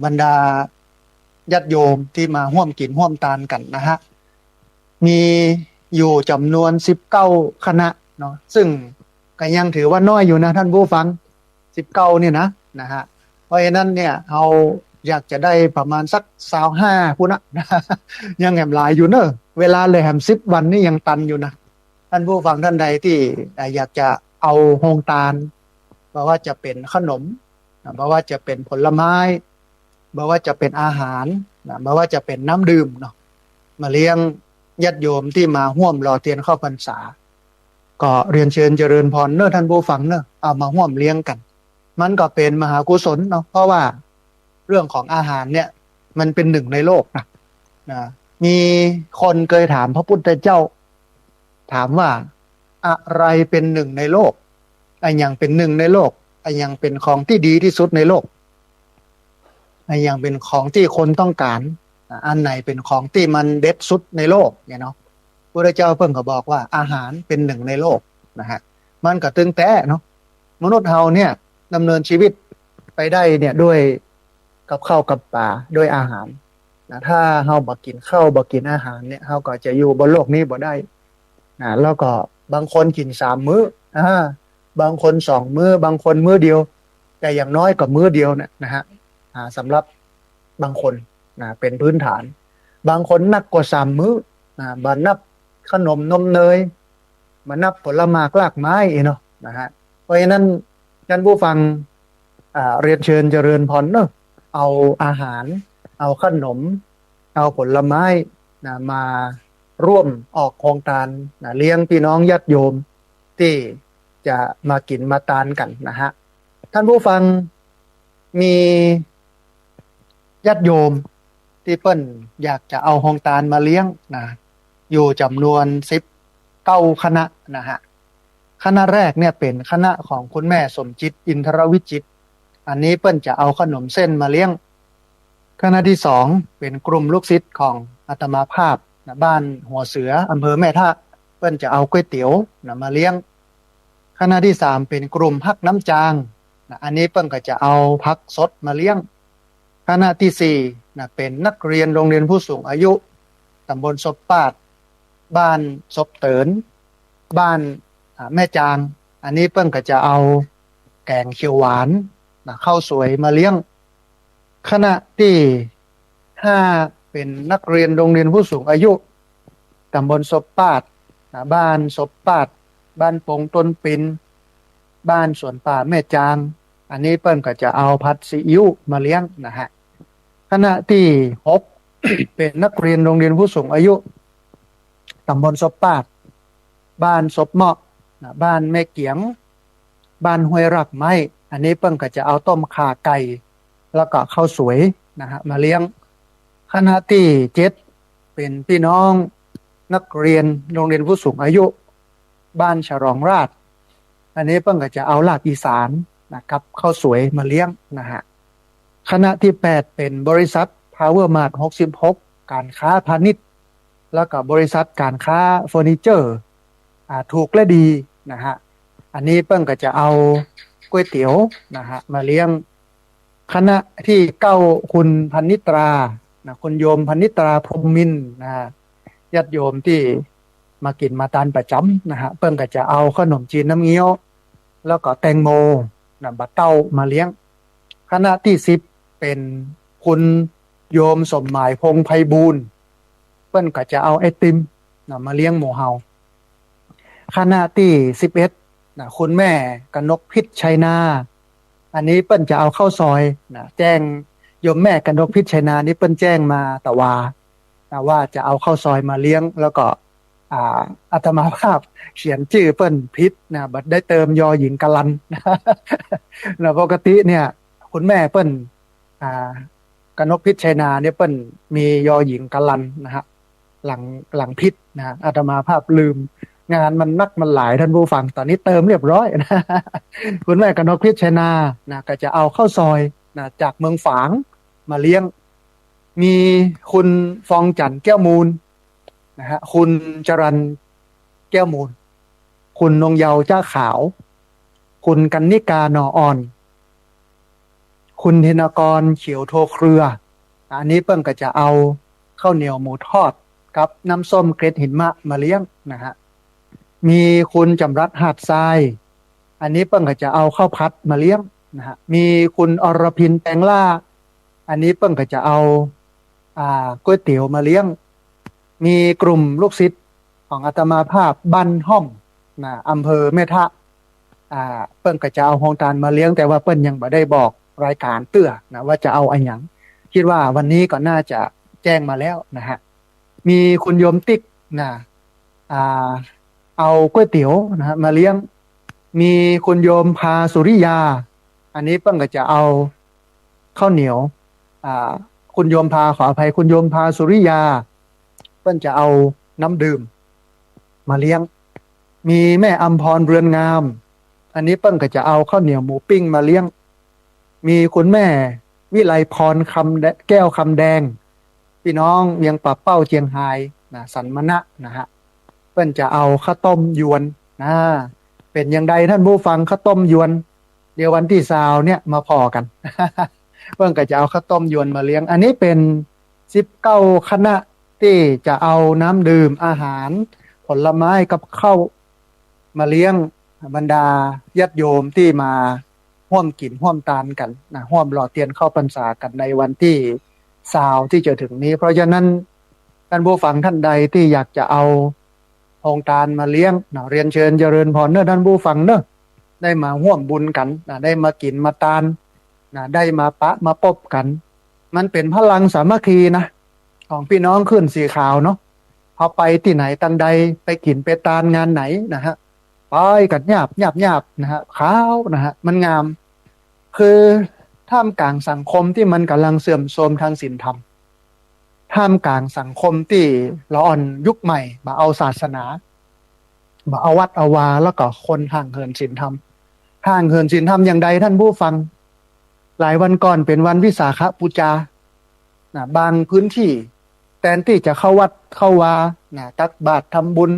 บรรดาญาติโยมที่มาร่วมกินร่วมทานกันนะฮะมีอยู่จำนวน19 คณะเนาะซึ่งก็ยังถือว่าน้อยอยู่นะท่านผู้ฟัง19เนี่ยนะฮะเพราะฉะนั้นเนี่ยเราอยากจะได้ประมาณสัก25พุ่นนะยังแหมหลายอยู่เนอะเวลาเลยแหม10 วันนี่ยังตันอยู่นะท่านผู้ฟังท่านใดที่อยากจะเอาโฮงตาลเพราะว่าจะเป็นขนมเพราะว่าจะเป็นผลไม้ไม่ว่าจะเป็นอาหารไม่ว่าจะเป็นน้ำดื่มเนาะมาเลี้ยงญาติโยมที่มาร่วมรอเทียนเข้าพรรษาก็เรียนเชิญเจริญพรเนอะท่านผู้ฟังเนอะเอามาร่วมเลี้ยงกันมันก็เป็นมหากุศลเนาะเพราะว่าเรื่องของอาหารเนี่ยมันเป็นหนึ่งในโลกนะมีคนเคยถามพระพุทธเจ้าถามว่าอะไรเป็นหนึ่งในโลกไอ้อย่างเป็นหนึ่งในโลกไอ้อย่างเป็นของที่ดีที่สุดในโลกไอ้อย่างเป็นของที่คนต้องการอันไหนเป็นของที่มันเด็ดสุดในโลกเนี่ยเนาะพระเจ้าเพิ่งก็บอกว่าอาหารเป็นหนึ่งในโลกนะฮะมันก็ตึงแต่เนาะมนุษย์เฮาเนี่ยดำเนินชีวิตไปได้เนี่ยด้วยกับข้าวกับปลาด้วยอาหารนะถ้าเฮาบ่กินข้าวบ่กินอาหารเนี่ยเฮาก็จะอยู่บนโลกนี้บ่ได้แล้วก็บางคนกิน3 มื้อบางคน2 มื้อบางคนมื้อเดียวแต่อย่างน้อยก็มื้อเดียวเนี่ยนะฮะสำหรับบางคนเป็นพื้นฐานบางคนนักกว่า3 มื้อบ่นับขนมนมเนยมานับผลไม้รากไม้เนาะนะฮะเพราะฉะนั้นท่านผู้ฟังเรียนเชิญเจริญพรเนาะเอาอาหารเอาขนมเอาผลไม้มาร่วมออกโครงการเลี้ยงพี่น้องญาติโยมที่จะมากินมาทานกันนะฮะท่านผู้ฟังมีญาติโยมที่เปิ้นอยากจะเอาโครงการมาเลี้ยงอยู่จำนวน19 คณะนะฮะคณะแรกเนี่ยเป็นคณะของคุณแม่สมจิตอินทรวิจิตรอันนี้เปิ้นจะเอาขนมเส้นมาเลี้ยงคณะที่2เป็นกลุ่มลูกศิษย์ของอาตมาภาพบ้านหัวเสืออำเภอแม่ทะเปิ้นจะเอาก๋วยเตี๋ยวมาเลี้ยงคณะที่3เป็นกลุ่มพักน้ำจางอันนี้เปิ้นก็จะเอาพักสดมาเลี้ยงคณะที่4เป็นนักเรียนโรงเรียนผู้สูงอายุตำบลศพปาดบ้านศพเตินบ้านแม่จางอันนี้เปิ้นก็จะเอาแกงเขียวหวานข้าวสวยมาเลี้ยงคณะที่5เป็นนักเรียนโรงเรียนผู้สูงอายุตำบลศพปาดบ้านศพปาดบ้านปงต้นปินบ้านสวนป่าแม่จางอันนี้เปิ้นก็จะเอาผัดซีอิ๊วมาเลี้ยงนะฮะคณะที่6 เป็นนักเรียนโรงเรียนผู้สูงอายุตำบลศพปาดบ้านศพเหมาะบ้านแม่เกียงบ้านห้วยรักไม้อันนี้เปิ้นก็จะเอาต้มข่าไก่แล้วก็ข้าวสวยนะฮะมาเลี้ยงคณะที่7เป็นพี่น้องนักเรียนโรงเรียนผู้สูงอายุบ้านฉลองราชอันนี้เปิ้นก็จะเอาลาบอีสานนะครับข้าวสวยมาเลี้ยงนะฮะคณะที่8เป็นบริษัท Power Mart 66การค้าพาณิชย์แล้วก็บริษัทการค้าเฟอร์นิเจอร์ถูกและดีนะฮะอันนี้เปิ้นก็จะเอาก๋วยเตี๋ยวนะฮะมาเลี้ยงคณะที่9คุณพันนิตราคุณโยมพันนิตราพรหมมินทร์ญาติโยมที่มากินมาทานประจำนะฮะเปิ้นก็จะเอาขนมจีนน้ำเงี้ยวแล้วก็แตงโมบักเต้ามาเลี้ยงคณะที่10เป็นคุณโยมสมหมายพงษ์ไพบูลย์เปิ้นก็จะเอาไอติมมาเลี้ยงหมู่เฮาคณะที่11คุณแม่กนกพิษชัยนาอันนี้เปิ้นจะเอาข้าวซอยแจ้งโยมแม่กนกพิษชัยนานี่เปิ้นแจ้งมาแต่ว่าจะเอาข้าวซอยมาเลี้ยงแล้วก็อาตมาภาพเขียนชื่อเปิ้นพิษบัดได้เติมยอหญิงกะลันปกติเนี่ยคุณแม่เปิ้นกนกพิษชัยนาเนี่ยเปิ้นมียอหญิงกะลันนะฮะหลังพิษอาตมาภาพลืมงานมันนักมันหลายท่านผู้ฟังตอนนี้เติมเรียบร้อยนะคุณแม่กนกพิษชัยนาก็จะเอาข้าวซอยจากเมืองฝางมาเลี้ยงมีคุณฟองจันทร์แก้วมูลนะฮะคุณจรัญแก้วมูลคุณนงเยาว์จ้าขาวคุณกันนิกาหนออ่อน คุณธินกรเขียวโทเครืออันนี้เปิ้งก็จะเอาข้าวเหนียวหมูทอดกับน้ำส้มเกล็ดหินมะมาเลี้ยงนะฮะมีคุณจำรัดหาดทรายอันนี้เปิ้งก็จะเอาข้าวพัดมาเลี้ยงนะฮะมีคุณอรพินแปลงล่าอันนี้เปิ้งก็จะเอาก๋วยเตี๋ยวมาเลี้ยงมีกลุ่มลูกศิษย์ของอาตมาภาพบ้านห้อมนะอำเภอแม่ทะเปิ้งก็จะเอาโฮงตานมาเลี้ยงแต่ว่าเปิ้งยังไม่ได้บอกรายการเตื้อนะว่าจะเอาอันหยังคิดว่าวันนี้ก็น่าจะแจ้งมาแล้วนะฮะมีคุณโยมติ๊กนะเอาก๋วยเตี๋ยวนะฮะมาเลี้ยงมีคุณโยมพาสุริยาอันนี้เปิ้งก็จะเอาข้าวเหนียวคุณโยมพาขออภัยคุณโยมพาสุริยาเปิ้งจะเอาน้ำดื่มมาเลี้ยงมีแม่อำพรเรือนงามอันนี้เปิ้งก็จะเอาข้าวเหนียวหมูปิ้งมาเลี้ยงมีคุณแม่วิไลพรแก้วคำแดงพี่น้องเวียงป่าเป้าเจียงไฮ้นะสันมณะนะฮะเปิ้นจะเอาข้าวต้มยวนนะเป็นอย่างใดท่านผู้ฟังข้าวต้มยวนเดี๋ยววันที่20เนี่ยมาพอกัน เปิ้นก็จะเอาข้าวต้มยวนมาเลี้ยงอันนี้เป็น19คณะที่จะเอาน้ำดื่มอาหารผลไม้กับข้าวมาเลี้ยงบรรดาญาติโยมที่มาร่วมกินร่วมทานกันนะร่วมหล่อเทียนเข้าพรรษากันในวันที่20ที่จะถึงนี้เพราะฉะนั้นท่านผู้ฟังท่านใดที่อยากจะเอาโฮงทานมาเลี้ยงนะเรียนเชิญเจริญพรเนอะท่านผู้ฟังเนอะได้มาร่วมบุญกันนะได้มากินมาทานนะได้มาปะมาพบกันมันเป็นพลังสามัคคีนะของพี่น้องขึ้นสีขาวเนาะพอไปที่ไหนตังใดไปกินไปทานงานไหนนะฮะไปกันหยาบนะฮะขาวนะฮะมันงามคือท่ามกลางสังคมที่มันกำลังเสื่อมโทรมทางศีลธรรมท่ามกลางสังคมที่ละอ่อนยุคใหม่มาเอาศาสนามาเอาวัดเอาวาแล้วก็คนห่างเหินศีลธรรมห่างเหินศีลธรรมอย่างใดท่านผู้ฟังหลายวันก่อนเป็นวันวิสาขบูชานะบางพื้นที่แทนที่จะเข้าวัดเข้าวานะตักบาตรทำบุญ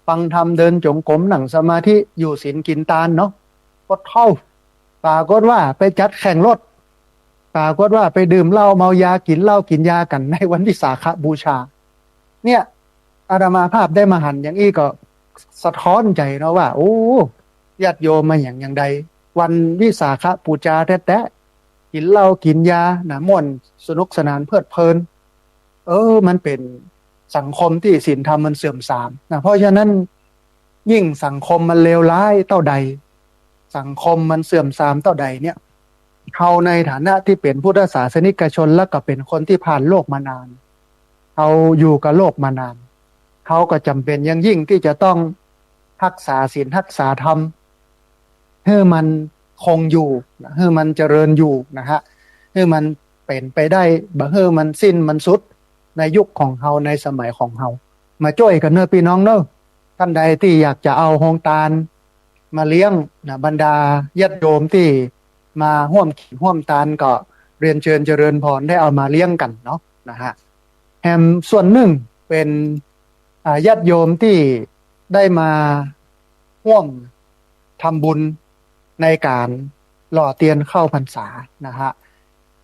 ฟังธรรมเดินจงกรมหนังสมาธิอยู่ศีลกินทานเนาะก็เท่าปรากฏว่าไปจัดแข่งรถปรากฏว่าไปดื่มเหล้าเมายากินเหล้ากินยากันในวันวิสาขบูชาเนี่ยอาตมาภาพได้มาหันอย่างอี้ก็สะท้อนใจเนาะว่าโอ้ญาติโยมมาอย่างใดวันวิสาขบูชาแท้ๆกินเหล้ากินยานะม่วนสนุกสนานเพลิดเพลินมันเป็นสังคมที่ศีลธรรมมันเสื่อมทรามนะเพราะฉะนั้นยิ่งสังคมมันเลวร้ายเท่าใดสังคมมันเสื่อมทรามเท่าใดเนี่ยเขาในฐานะที่เป็นพุทธศาสนิกชนและก็เป็นคนที่ผ่านโลกมานานเขาอยู่กับโลกมานานเขาก็จำเป็นอย่างยิ่งที่จะต้องรักษาศีลรักษาธรรมให้มันคงอยู่ให้มันเจริญอยู่นะฮะให้มันเป็นไปได้บ่ให้มันสิ้นมันสุดในยุคของเขาในสมัยของเขามาช่วยกันเนอะพี่น้องเนอะท่านใดที่อยากจะเอาโฮงทานมาเลี้ยงนะบรรดาญาติโยมที่มาร่วมกินร่วมทานก็เรียนเชิญเจริญพรได้เอามาเลี้ยงกันเนาะนะฮะแฮมส่วนหนึ่งเป็นญาติโยมที่ได้มาร่วมทำบุญในการหล่อเทียนเข้าพรรษานะฮะ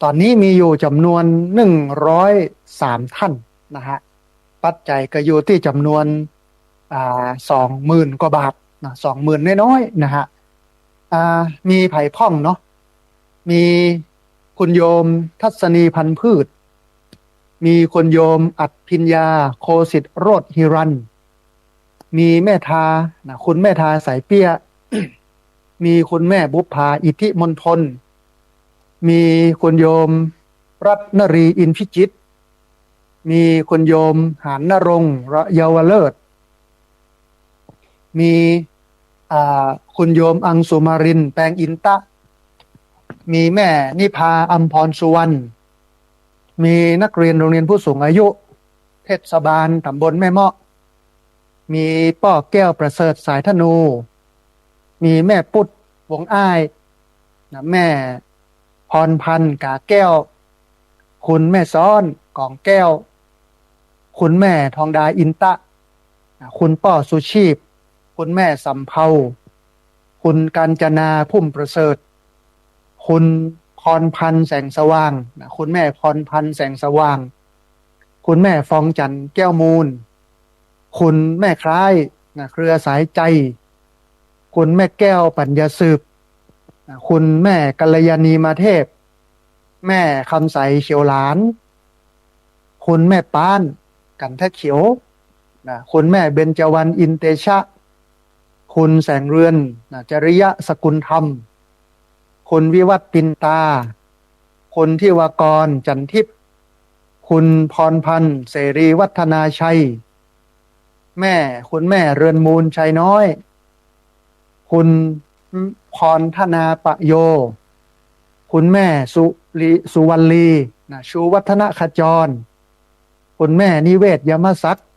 ตอนนี้มีอยู่จำนวน103ท่านนะฮะปัจจัยก็อยู่ที่จำนวน20,000 กว่าบาทนะ20,000น้อยๆนะฮะมีไผ่พ่องเนาะมีคุณโยมทัศนีพันธุ์พืชมีคุณโยมอัดพิญญาโคสิทธิ์โรจน์ฮิรันมีแม่ทานะคุณแม่ทาสายเปี้ย มีคุณแม่บุพภาอิทธิมณฑลมีคุณโยมรัตนรีอินพิจิตรมีคุณโยมหานนรงค์ระเยาวเลิศมีคุณโยมอังสุมารินแปลงอินตะมีแม่นิพาอัมพรสุวรรณมีนักเรียนโรงเรียนผู้สูงอายุเทศบาลตำบลแม่เมาะมีป้อแก้วประเสริฐสายธนูมีแม่ปุดวงอ้ายนะแม่พรพันธ์กาแก้วคุณแม่ซ้อนกองแก้วคุณแม่ทองดาอินตะคุณป้อสุชีพคุณแม่สำเภาคุณกัญจนาพุ่มประเสริฐคุณพ พรพันธ์แสงสว่างนะคุณแม่พรพันธ์แสงสว่างคุณแม่ฟองจันทร์แก้วมูลคุณแม่คล้ายนะเครือสายใจคุณแม่แก้วปัญญาสืบนะคุณแม่กัลยาณีมาเทพแม่คำใสเขียวหลานคุณแม่ป้านกันทะเขียวนะคุณแม่เบญจวรรณอินเตชะคุณแสงเรือนนะจริยะสกุลธรรมคุณวิวัฒน์ปินตาคุณทิวากรจันทิพย์คุณพรพันธ์เสรีวัฒนาชัยแม่คุณแม่เรือนมูลชัยน้อยคุณพรธนาปะโยคุณแม่สุวรรลีนะชูวัฒนขจรคุณแม่นิเวศยมศักดิ์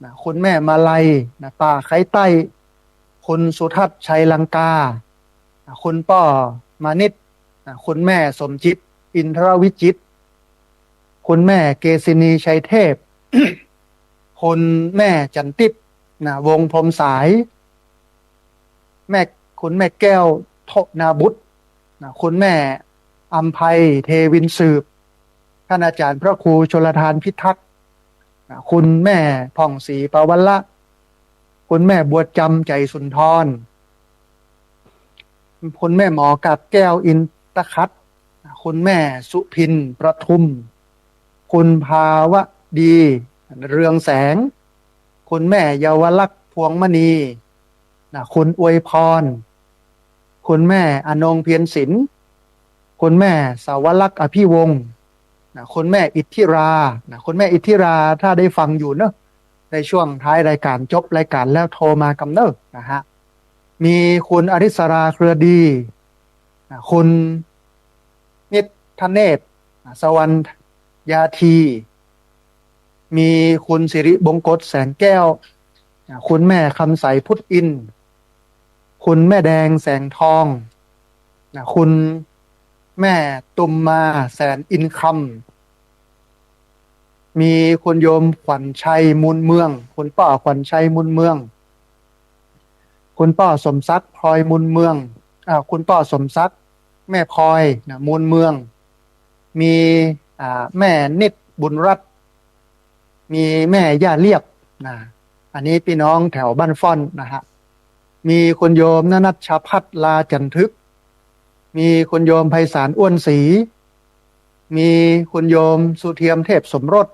นะคุณแม่มาลัยนะป่าไข่ใต้คุณสุทัศน์ชัยลังกานะคุณป้อมานิตนะคุณแม่สมจิตอินทรวิจิตรคุณแม่เกษินีชัยเทพ คุณแม่จันติพนะวงพรหมสายแม่คุณแม่แก้วโทนาบุตรนะคุณแม่อัมภัยเทวินสืบท่านอาจารย์พระครูชลทานพิทักษ์นะคุณแม่ผ่องศรีปวัลละคุณแม่บัวจำใจสุนทรคุณแม่หมอกับแก้วอินตะคัดคุณแม่สุพินประทุมคุณภาวะดีเรืองแสงคุณแม่เยาวลักษณ์พวงมณีนะคุณอวยพรคุณแม่อนงเพียรศิลป์คุณแม่สาวลักษณ์อภิวงศ์นะคุณแม่อิทธิรานะคุณแม่อิทธิราถ้าได้ฟังอยู่เนอะในช่วงท้ายรายการจบรายการแล้วโทรมากำเนิดนะฮะมีคุณอริสราเครือดีนะคุณนิตธเนศสวรรยาทีมีคุณสิริบงกตแสงแก้วคุณแม่คำใสพุทธอินคุณแม่แดงแสงทองคุณแม่ตุมมาแสนอินคำมีคุณโยมขวัญชัยมูลเมืองคุณป้าขวัญชัยมูลเมืองคุณป้าสมศักดิ์พลอยมูลเมืองคุณป้าสมศักดิ์แม่พลอยนะมูลเมืองมีแม่นิดบุญรัตน์มีแม่ย่าเรียบนะอันนี้พี่น้องแถวบ้านฟ่อนนะฮะมีคุณโยมณัชชพัฒน์ลาจันทึกมีคุณโยมไพศาลอ้วนศรีมีคุณโยมสุเทียมเทพสมรส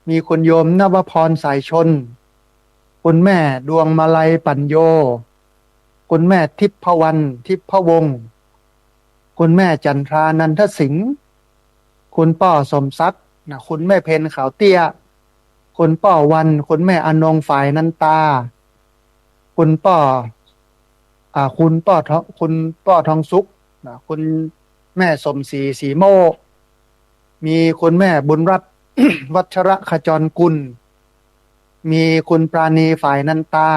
มีคุณโยมนวพรสายชนคุณแม่ดวงมาลัยปัญโยคุณแม่ทิพวรรณทิพวงศ์คุณแม่จันทรานันทสิงห์คุณป้อสมศักดิ์นะคุณแม่เพนขาวเตี้ยคุณป้อวันคุณแม่อนงฝ่ายนันตาคุณป้อคุณป้อทองสุขนะคุณแม่สมศรีศรีโมมีคุณแม่บุญรัตน์ วัชระขจรกุลมีคุณปราณีฝ่ายนันตา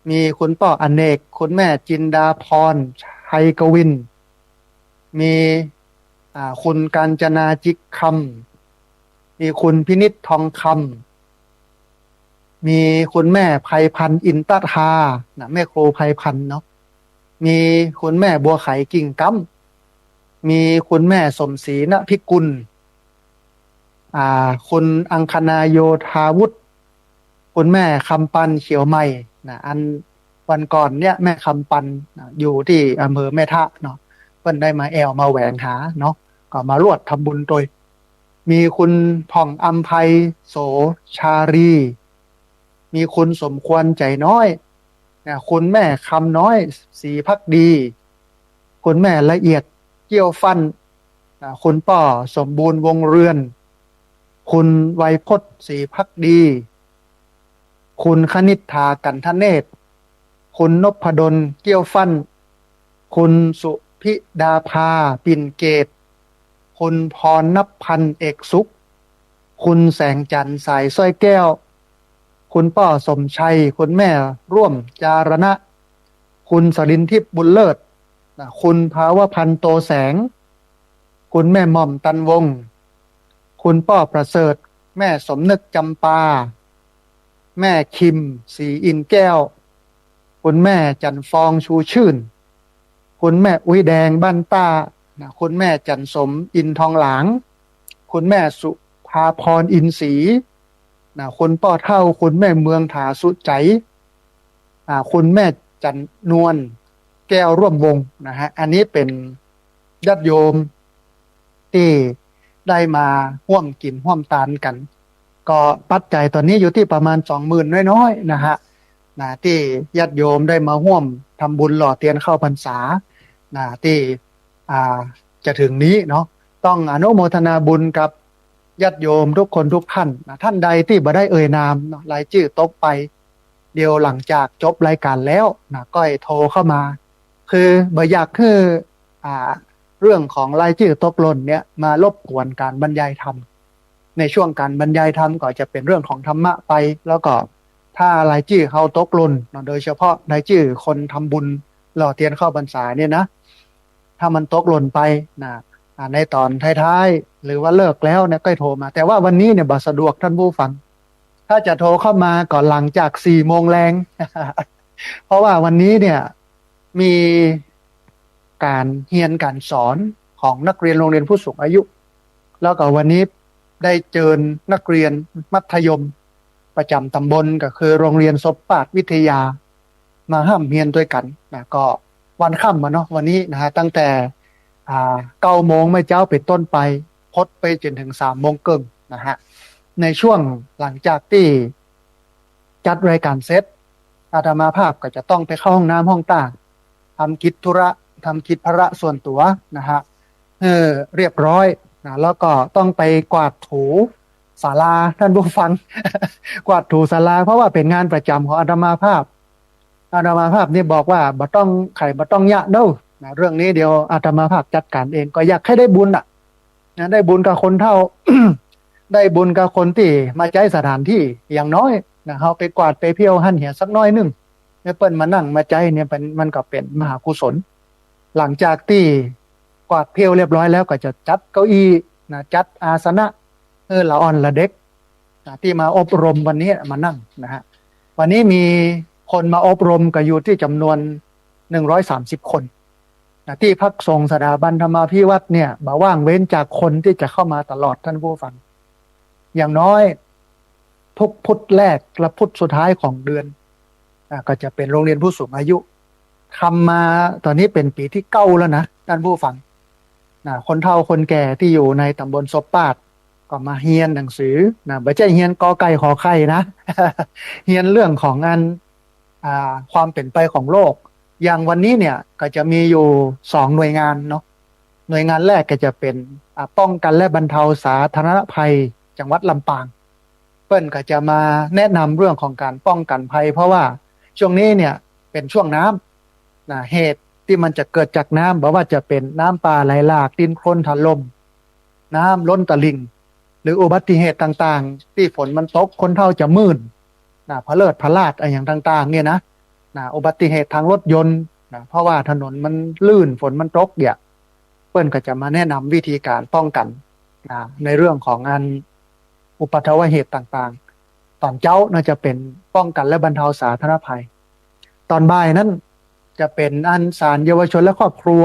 มีคุณป้ออเนกคุณแม่จินดาพรชัยกวินมีคุณกาญจนาจิกคำมีคุณพินิจทองคำมีคุณแม่ไพพันธ์อินตทานะแม่ครูไพพันธ์เนาะมีคุณแม่บัวไขกิ่งกัมมีคุณแม่สมศรีณพิกุลคุณอังคณาโยธาวุฒิคุณแม่คำปันเขียวใหม่นะอันวันก่อนเนี่ยแม่คำปันนะอยู่ที่อำเภอแม่ทะเนาะเพิ่นได้มาแอวมาแหวงหาเนาะก็มารวดทำบุญโดยมีคุณผ่องอัมไพโสชารีมีคุณสมควรใจน้อยนะคุณแม่คำน้อยศรีพักดีคุณแม่ละเอียดเกี้ยวฟันนะคุณป้อสมบูรณ์วงเรือนคุณไวยพจน์ศรีพักดีคุณคณิษฐากันทเนศคุณนพดลเกี้ยวฟันคุณสุพิดาภาปิ่นเกตคุณพรณพันธ์เอกสุขคุณแสงจันทร์สายสร้อยแก้วคุณป้อสมชัยคุณแม่ร่วมจารณะคุณสรินทิพย์บุญเลิศคุณภาวพันธ์โตแสงคุณแม่หม่อมตันวงคุณป้อประเสริฐแม่สมนึกจำปาแม่คิมศรีอินแก้วคุณแม่จันฟองชูชื่นคุณแม่อุ้ยแดงบ้านต้า นะคุณแม่จันสมอินทองหลางคุณแม่สุภาพรอินศรีนะคุณป้อเท่าคุณแม่เมืองถาสุใจคุณแม่จันนวลแก้วร่วมวงนะฮะอันนี้เป็นญาติโยมที่ได้มาร่วมกินร่วมทานกันก็ปัจจัยตอนนี้อยู่ที่ประมาณ20,000น้อยๆนะฮะที่ญาติโยมได้มาร่วมทำบุญหล่อเทียนเข้าพรรษาที่จะถึงนี้เนาะต้องอนุโมทนาบุญกับญาติโยมทุกคนทุกท่านท่านใดที่บ่ได้เอ่ยนามรายชื่อตกไปเดียวหลังจากจบรายการแล้วก็ให้โทรเข้ามาคือบ่อยากคือเรื่องของรายชื่อตกหล่นเนี่ยมารบกวนการบรรยายธรรมในช่วงการบรรยายธรรมก็จะเป็นเรื่องของธรรมะไปแล้วก็ถ้ารายชื่อเขาตกหล่นโดยเฉพาะรายชื่อคนทำบุญหล่อเทียนเข้าพรรษาเนี่ยนะถ้ามันตกหล่นไปในตอนท้ายๆหรือว่าเลิกแล้วเนี่ยก็โทรมาแต่ว่าวันนี้เนี่ยบ่สะดวกท่านผู้ฟังถ้าจะโทรเข้ามาก่อนหลังจาก4 โมงแรง เพราะว่าวันนี้เนี่ยมีการเรียนการสอนของนักเรียนโรงเรียนผู้สูงอายุแล้วก็วันนี้ได้เชิญนักเรียนมัธยมประจำตำบลก็คือโรงเรียนศพปาดวิทยามาห้ามเรียนด้วยกันก็วันค่ำมาเนาะวันนี้นะฮะตั้งแต่9 โมงเมื่อเจ้าเป็นต้นไปพดไปจนถึง3 โมงครึ่งนะฮะในช่วงหลังจากที่จัดรายการเสร็จอาตมาภาพก็จะต้องไปเข้าห้องน้ำห้องต่างทำกิจธุระทำกิจภาระส่วนตัวนะฮะเรียบร้อยนะแล้วก็ต้องไปกวาดถูศาลาท่านผู้ฟัง กวาดถูศาลาเพราะว่าเป็นงานประจำของอาตมาภาพนี่บอกว่าบ่ต้องไข่บ่ต้องยะเด้อนะเรื่องนี้เดี๋ยวอาตมาภาพจัดการเองก็อยากให้ได้บุญนะได้บุญกับคนเท่า ได้บุญกับคนที่มาใช้สถานที่อย่างน้อยนะเฮาไปกวาดไปเพี้ยวหั่นเหี่ยสักน้อยนึงเนี่ยเปิ้นมานั่งมาใจเนี่ยมันก็เป็นมหากุศลหลังจากที่กวาดเพี้ยวเรียบร้อยแล้วก็จะจัดเก้าอี้นะจัดอาสนะละอ่อนละเด็กที่มาอบรมวันนี้มานั่งนะฮะวันนี้มีคนมาอบรมก็อยู่ที่จำนวน130 คนที่พักสงฆ์สถาบันธรรมาภิวัตน์เนี่ยบ่ว่างเว้นจากคนที่จะเข้ามาตลอดท่านผู้ฟังอย่างน้อยทุกพุธแรกและพุธสุดท้ายของเดือนก็จะเป็นโรงเรียนผู้สูงอายุทำมาตอนนี้เป็นปีที่9แล้วนะท่านผู้ฟังคนเฒ่าคนแก่ที่อยู่ในตำบลศพปาดก็มาเรียนหนังสือไม่ใช่เรียนกอไก่ขอไข่นะ เรียนเรื่องของงานความเป็นไปของโลกอย่างวันนี้เนี่ยก็จะมีอยู่2 หน่วยงานเนาะหน่วยงานแรกก็จะเป็นป้องกันและบรรเทาสาธารณภัยจังหวัดลำปางเปิ้นก็จะมาแนะนำเรื่องของการป้องกันภัยเพราะว่าช่วงนี้เนี่ยเป็นช่วงน้ำเหตุที่มันจะเกิดจากน้ำบอกว่าจะเป็นน้ำป่าไหลหลากดินโคลนถล่มน้ำล้นตลิ่งหรืออุบัติเหตุต่างๆที่ฝนมันตกคนเฒ่าจะมื่นพะเลิดพะลาดอะไรอย่างต่างๆเนี่ยนะอุบัติเหตุทางรถยนต์เพราะว่าถนนมันลื่นฝนมันตกเนี่ยเปิ้นก็จะมาแนะนำวิธีการป้องกันในเรื่องของอุบัติเหตุต่างๆตอนเช้าน่าจะเป็นป้องกันและบรรเทาสาธารณภัยตอนบ่ายนั้นจะเป็นศาลเยาวชนและครอบครัว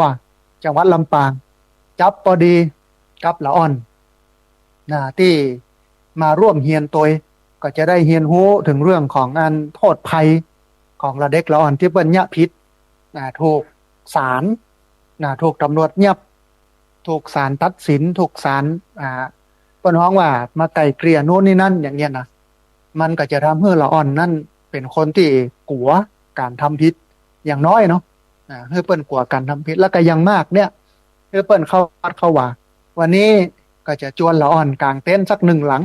จังหวัดลำปางจับพอดีกับละอ่อนที่มาร่วมเฮียนตัวก็จะได้เฮียนรู้ถึงเรื่องของโทษภัยของละเด็กละอ่อนที่เปิ้นยะผิดถูกศาลถูกตำรวจยับถูกศาลตัดสินถูกศาลเปิ้นฮ้องว่ามาไกล่เกลี่ยโน่นนี่นั่นอย่างเงี้ยนะมันก็จะทำให้ละอ่อนนั่นเป็นคนที่กลัวการทำผิดอย่างน้อยเนาะให้เปิ้นกลัวการทำผิดแล้วก็ยังมากเนี่ยให้เปิ้นเข้าวัดเข้าว่าวันนี้ก็จะจวนละอ่อนกลางเต็นท์สัก1 หลัง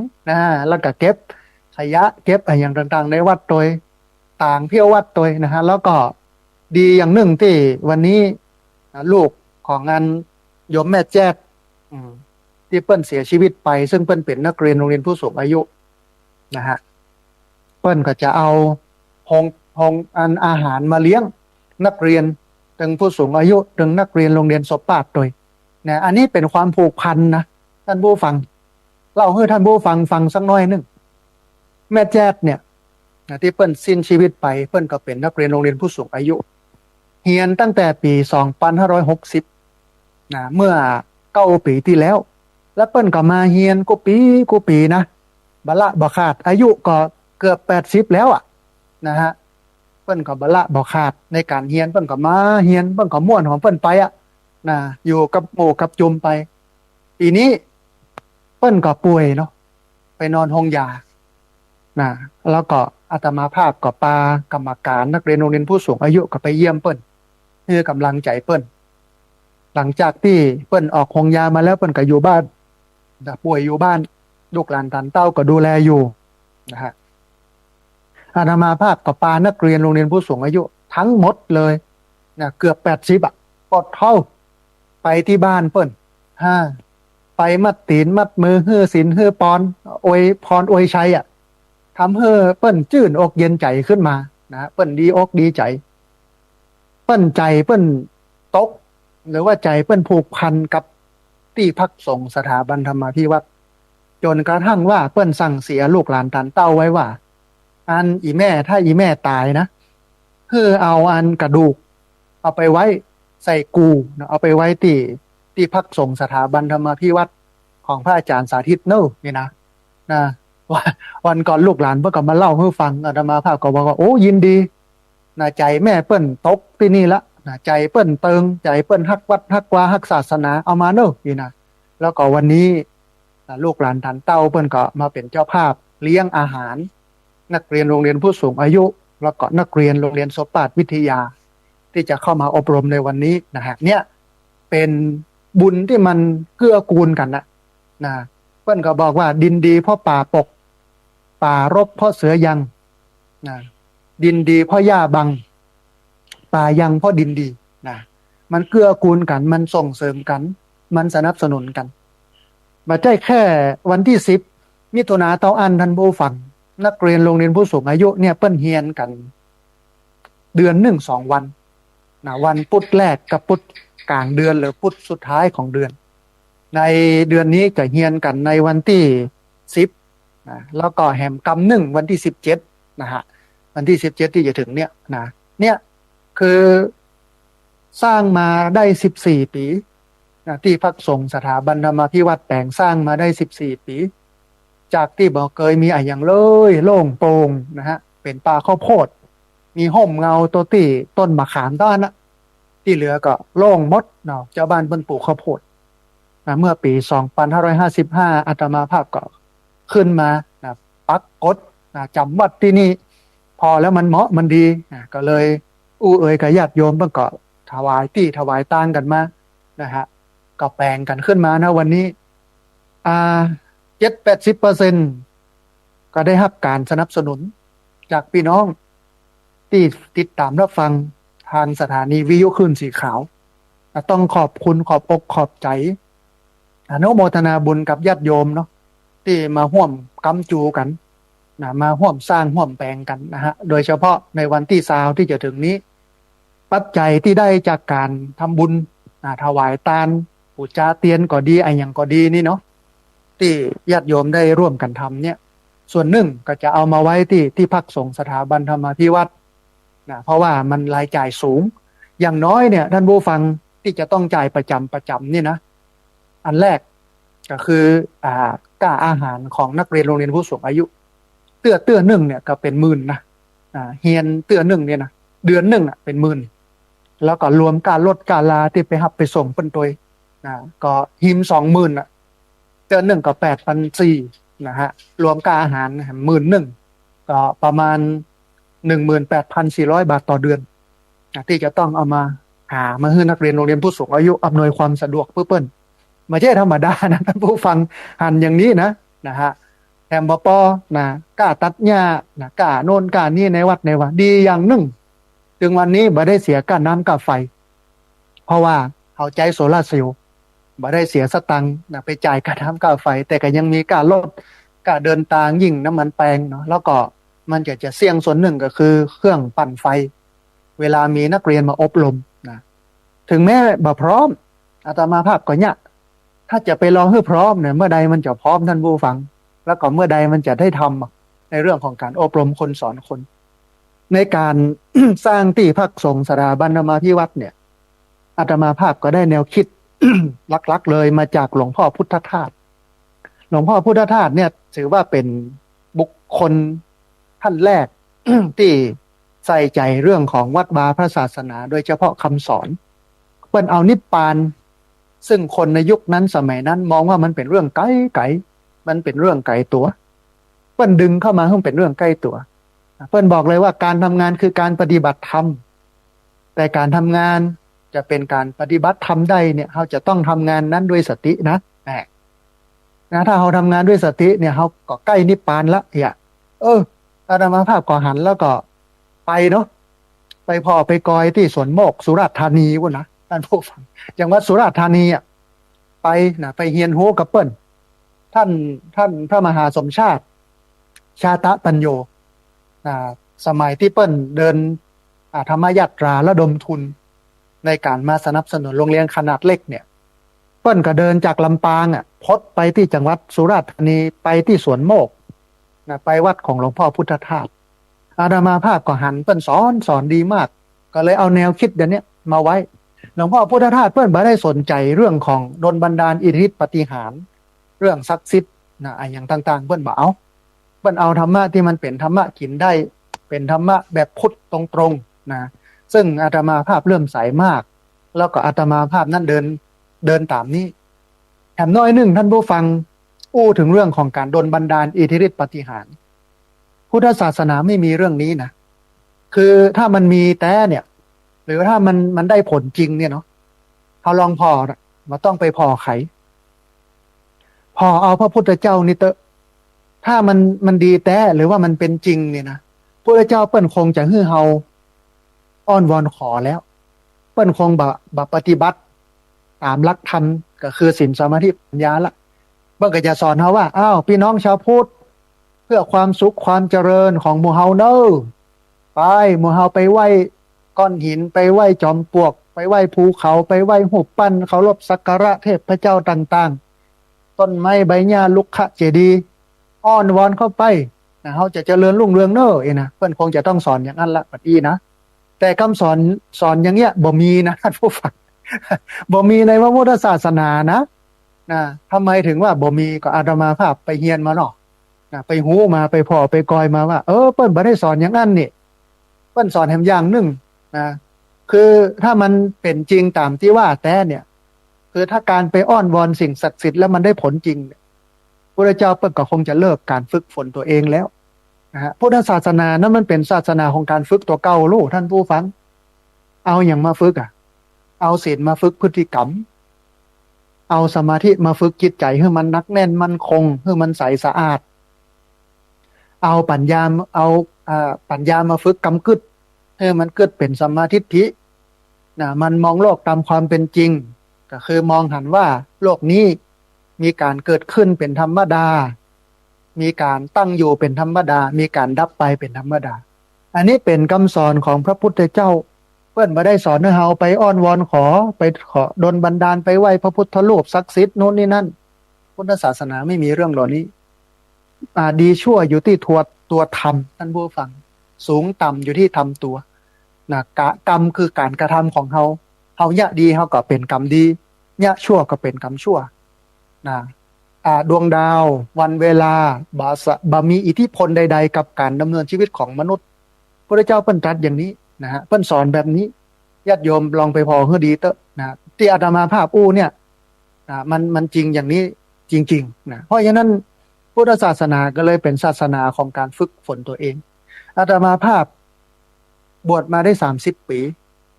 แล้วก็เก็บขยะเก็บอะไรอย่างต่างๆในวัดโดยต่างเพี้ยววัดตัวนะฮะแล้วก็ดีอย่างหนึ่งที่วันนี้ลูกของโยมแม่แจ๊ดที่เปิ้นเสียชีวิตไปซึ่งเปิ้นเป็นนักเรียนโรงเรียนผู้สูงอายุนะฮะเปิ้นก็จะเอาห้องอาหารมาเลี้ยงนักเรียนถึงผู้สูงอายุถึงนักเรียนโรงเรียนศพปาดโดยอันนี้เป็นความผูกพันนะท่านผู้ฟังเล่าให้ท่านผู้ฟังสักน้อยนึงแม่แจ๊ดเนี่ยที่เปิ้นสิ้นชีวิตไปเปิ้นก็เป็นนักเรียนโรงเรียนผู้สูงอายุเรียนตั้งแต่ปี2560 นะเมื่อ9 ปีที่แล้ว แล้วเปิ้นก็มาเฮียนกูปีนะบละบ่ขาดอายุก็เกือบ80แล้วอ่ะนะฮะเปิ้นก็บละบ่ขาดในการเฮียนเปิ้นก็มาเฮียนเปิ้นก็ม่วนของเปิ้นไปอ่ะนะอยู่กับหมู่กับจุมไปปีนี้เปิ้นก็ป่วยเนาะไปนอนห้องยานะแล้วก็อาตมาภาพก็ปากรรมการนักเรียนโรงเรียนผู้สูงอายุก็ไปเยี่ยมเปิ้นให้กำลังใจเปิ้นหลังจากที่เปิ้นออกห้องยามาแล้วเปิ้นก็อยู่บ้านป่วยอยู่บ้านลูกหลานตานเต้าก็ดูแลอยู่นะฮะอาตมาภาพกับปานักเรียนโรงเรียนผู้สูงอายุทั้งหมดเลยนะเกือบ80อ่ะปลดเท่าไปที่บ้านเปิ้นฮ่าไปมัดตีนมัดมือฮื้อศีลฮื้อปอนอวยพรอวยชัยอ่ะทำให้เปิ้นจื่นอกเย็นใจขึ้นมานะเปิ้นดีอกดีใจเปิ้นใจเปิ้นตกหรือว่าใจเปิ้นผูกพันกับที่พักสงฆ์สถาบันธรรมาภิวัตรจนกระทั่งว่าเปิ้นสั่งเสียลูกหลานตานเต้าไว้ว่าอันอีแม่ถ้าอีแม่ตายนะคือเอาอันกระดูกเอาไปไว้ใส่กูนะเอาไปไว้ที่พักสงฆ์สถาบันธรรมาภิวัตรของพระอาจารย์สาธิตเนอะนี่นะวันก่อนลูกหลานเพิ่นก็มาเล่าให้ฟังอาตมาภาพก็บอกว่าโอ้ยินดีนะใจแม่เปิ้นตกที่นี่ละนะใจเปิ้นเติงใจเปิ้นฮักวัดฮักวาฮักศาสนาเอามาเนอะนี่นะแล้วก็วันนี้ลูกหลานฐานเต้าเปิ้นก็มาเป็นเจ้าภาพเลี้ยงอาหารนักเรียนโรงเรียนผู้สูงอายุแล้วก็นักเรียนโรงเรียนโสปาฏวิทยาที่จะเข้ามาอบรมในวันนี้นะฮะเนี่ยเป็นบุญที่มันเกื้อกูลกันนะเปิ้นก็บอกว่าดินดีเพราะป่าปกป่ารบเพราะเสือยังนะดินดีเพราะหญ้าบังป่ายังเพราะดินดีนะมันเกื้อกูลกันมันส่งเสริมกันมันสนับสนุนกันมาใช่แค่วันที่10 มิถุนาเตาอันท่านผู้ฟังนักเรียนโรงเรียนผู้สูงอายุเนี่ยเปิ้นเฮียนกันเดือน1-2 วันนะวันพุธแรกกับพุธกลางเดือนหรือพุธสุดท้ายของเดือนในเดือนนี้จะเฮียนกันในวันที่10นะแล้วก็แหมกำ1วันที่17นะฮะวันที่17ที่จะถึงเนี่ยคือสร้างมาได้14 ปีนะที่พักสงฆ์สถาบันธรรมาภิวัตรแต่งสร้างมาได้14 ปีจากที่บอกเคยมีอย่างเลยโล่งโปร่งนะฮะเป็นป่าข้าวโพดมีห่มเงาตัวที่ต้นมะขามต้นนะที่เหลือก็โล่งมดเนาะเจ้าบ้านเพิ่นปลูกข้าวโพดนะเมื่อปี2555อาตมาภาพก็ขึ้นมานะปักกฎนะจำวัดที่นี่พอแล้วมันเหมาะมันดีนะก็เลยเอ่ยกับญาติโยมเพิ่นก็ถวายตั้งกันมานะฮะก็แปลงกันขึ้นมานะวันนี้70-80%ก็ได้รับการสนับสนุนจากพี่น้องที่ติดตามรับฟังทางสถานีวิทยุคลื่นสีขาวต้องขอบคุณขอบอกขอบใจอนุโมทนาบุญกับญาติโยมเนาะที่มาร่วมกำจูกันนะมาร่วมสร้างร่วมแปลงกันนะฮะโดยเฉพาะในวันที่20ที่จะถึงนี้ปัจจัยที่ได้จากการทำบุญถวายทานปูชาเตียนก็ดีอย่างก็ดีนี่เนาะที่ญาติโยมได้ร่วมกันทำเนี่ยส่วนหนึ่งก็จะเอามาไว้ที่พักสงฆ์สถาบันธรรมาภิวัตรนะเพราะว่ามันรายจ่ายสูงอย่างน้อยเนี่ยท่านผู้ฟังที่จะต้องจ่ายประจำนี่นะอันแรกก็คือค่าอาหารของนักเรียนโรงเรียนผู้สูงอายุเตื้อหนึ่งเนี่ยก็เป็นหมื่นนะเฮียนเตื้อหนึ่งเนี่ยนะเดือนหนึ่งเป็นหมื่นแล้วก็รวมการลดการลาที่ไปหับไปส่งเป็นตัวก็หิม20,000เตื้อหนึ่งก็8,400นะฮะรวมค่าอาหาร11,000ก็ประมาณ18,400 บาทต่อเดือนที่จะต้องเอามามาให้นักเรียนโรงเรียนผู้สูงอายุอำนวยความสะดวกเพื่อเปิ้นไม่ใช่ธรรมดานะท่านผู้ฟังหันอย่างนี้นะฮะแถมปอนะกล้าตัดหญ้านะกล้าโน่นกล้านี่ในวัดดีอย่างหนึ่งถึงวันนี้บ่ได้เสียค่าน้ำค่าไฟเพราะว่าเอาใจโซล่าร์เซลล์บ่ได้เสียสตังค์นะไปจ่ายค่าน้ำค่าไฟแต่ก็ยังมีค่ารถค่าเดินทางยิ่งน้ำมันแปลงเนาะแล้วก็มันจะเสี่ยงส่วนหนึ่งก็คือเครื่องปั่นไฟเวลามีนักเรียนมาอบรมนะถึงแม้บ่พร้อมอาตมาภาพก็เนี่ยถ้าจะไปรอให้พร้อมเนี่ยเมื่อใดมันจะพร้อมท่านผู้ฟังแล้วก็เมื่อใดมันจะได้ทำในเรื่องของการอบรมคนสอนคนในการ สร้างที่พักสงฆ์สถาบันธรรมาภิวัตรเนี่ยอาตมาภาพก็ได้แนวคิด ลักๆเลยมาจากหลวงพ่อพุทธทาสหลวงพ่อพุทธทาสเนี่ยถือว่าเป็นบุคคลท่านแรก ที่ใส่ใจเรื่องของวัดวาพระศาสนาโดยเฉพาะคำสอนเปิ้นเอานิพพานซึ่งคนในยุคนั้นสมัยนั้นมองว่ามันเป็นเรื่องไกลมันเป็นเรื่องไกลตัวเปิ้นดึงเข้ามาให้มันเป็นเรื่องใกล้ตัวเปิ้นบอกเลยว่าการทำงานคือการปฏิบัติธรรมแต่การทำงานจะเป็นการปฏิบัติธรรมได้เนี่ยเราจะต้องทำงานนั้นด้วยสตินะถ้าเราทำงานด้วยสติเนี่ยเราก็ใกล้นิพพานละอาตมาภาพก็หันแล้วก็ไปเนาะไปพ่อไปกอยที่สวนโมกสุราษฎร์ธานีวะนะท่านผู้ฟังจังหวัดสุราษฎร์ธานีอ่ะไปนะไปเฮียนโฮกับเปิ้ลท่านพระมหาสมชาติชาตะปัญโยสมัยที่เปิ้ลเดินธรรมยาตราระดมทุนในการมาสนับสนุนโรงเรียนขนาดเล็กเนี่ยเปิ้ลก็เดินจากลำปางพดไปที่จังหวัดสุราษฎร์ธานีไปที่สวนโมกไปวัดของหลวงพ่อพุทธทาสอาตมาภาพก็หันเปิ้ลสอนดีมากก็เลยเอาแนวคิดอย่างนี้มาไว้หลวงพ่อพุทธทาสเปิ้ลไม่ได้สนใจเรื่องของดลบันดาลอิทธิฤทธิปาฏิหาริย์เรื่องศักดิ์สิทธิ์อย่างต่างๆเปิ้ลบอกเปิ้ลเอาธรรมะที่มันเป็นธรรมะกินได้เป็นธรรมะแบบพุทธตรงๆซึ่งอาตมาภาพเริ่มใสมากแล้วก็อาตมาภาพนั้นเดินตามนี้แถมน้อยหนึ่งท่านผู้ฟังถึงเรื่องของการดลบันดาลอิทธิฤทธิปาฏิหาริย์พุทธศาสนาไม่มีเรื่องนี้นะคือถ้ามันมีแต่เนี่ยหรือถ้ามันได้ผลจริงเนี่ยเนาะเขาลองพอมาต้องไปพอไขพอเอาพระพุทธเจ้านี่เตอะถ้ามันดีแต่หรือว่ามันเป็นจริงเนี่ยนะพระเจ้าเปิ้นคงจะฮื้อเฮาอ้อนวอนขอแล้วเปิ้นคงบปฏิบัติตามหลักธรรมก็คือศีลสมาธิปัญญาละเปิ้นก็จะสอนเฮาว่าพี่น้องชาวพุทธเพื่อความสุขความเจริญของหมู่เฮาเนอะไปหมู่เฮาไปไหว้ก้อนหินไปไหว้จอมปลวกไปไหว้ภูเขาไปไหว้หูปปั้นเคารพสักการะเทพเจ้าต่างๆต้นไม้ใบหญ้าลุกขะเจดีย์อ้อนวอนเข้าไปเฮาจะเจริญรุ่งเรืองเนอะนะเพิ่นคงจะต้องสอนอย่างนั้นละบัดนี้นะแต่คำสอนอย่างเงี้ยบ่มีนะท่านผู้ฟัง บ่มีในพระพุทธศาสนานะทำไมถึงว่าบ่มีก็อาตมาภาพไปเฮียนมาเนาะไปหูมาไปพ่อไปกอยมาว่าเปิ้นบ่ได้สอนอย่างนั้นนี่เปิ้นสอนแถมอย่างหนึ่งคือถ้ามันเป็นจริงตามที่ว่าแต่เนี่ยคือถ้าการไปอ้อนวอนสิ่งศักดิ์สิทธิ์แล้วมันได้ผลจริงพระเจ้าเปิ้นก็คงจะเลิกการฝึกฝนตัวเองแล้วพุทธศาสนานั้นมันเป็นศาสนาของการฝึกตัวเก่าลูกท่านผู้ฟังเอาอย่างมาฝึกเอาศีลมาฝึกพฤติกรรมเอาสมาธิมาฝึกจิตใจให้มันนักแน่นมั่นคงให้มันใสสะอาดเอาปัญญาปัญญามาฝึกกำกึดให้มันเกิดเป็นสัมมาทิฏฐิมันมองโลกตามความเป็นจริงก็คือมองหันว่าโลกนี้มีการเกิดขึ้นเป็นธรรมดามีการตั้งอยู่เป็นธรรมดามีการดับไปเป็นธรรมดาอันนี้เป็นคำสอนของพระพุทธเจ้าเพิ่นบ่ได้สอนให้เฮาไปอ้อนวอนขอดลบันดาลไปไหว้พระพุทธรูปศักดิ์สิทธิ์โน่นนี่นั่นพุทธศาสนาไม่มีเรื่องเหล่านี้ดีชั่วอยู่ที่ตัวธรรมท่านผู้ฟังสูงต่ำอยู่ที่ทำตัวกรรมคือการกระทำของเฮายะดีเฮาก็เป็นกรรมดียะชั่วก็เป็นกรรมชั่วดวงดาววันเวลาบมีอิทธิพลใดๆกับการดำเนินชีวิตของมนุษย์พระเจ้าเปิ้นตรัสอย่างนี้เปิ้นสอนแบบนี้ญาติโยมลองไปพอให้ดีเถอะที่อาตมาภาพเนี่ยมันจริงอย่างนี้จริงๆเพราะฉะนั้นพุทธศาสนาก็เลยเป็นศาสนาของการฝึกฝนตัวเองอาตมาภาพบวชมาได้30 ปี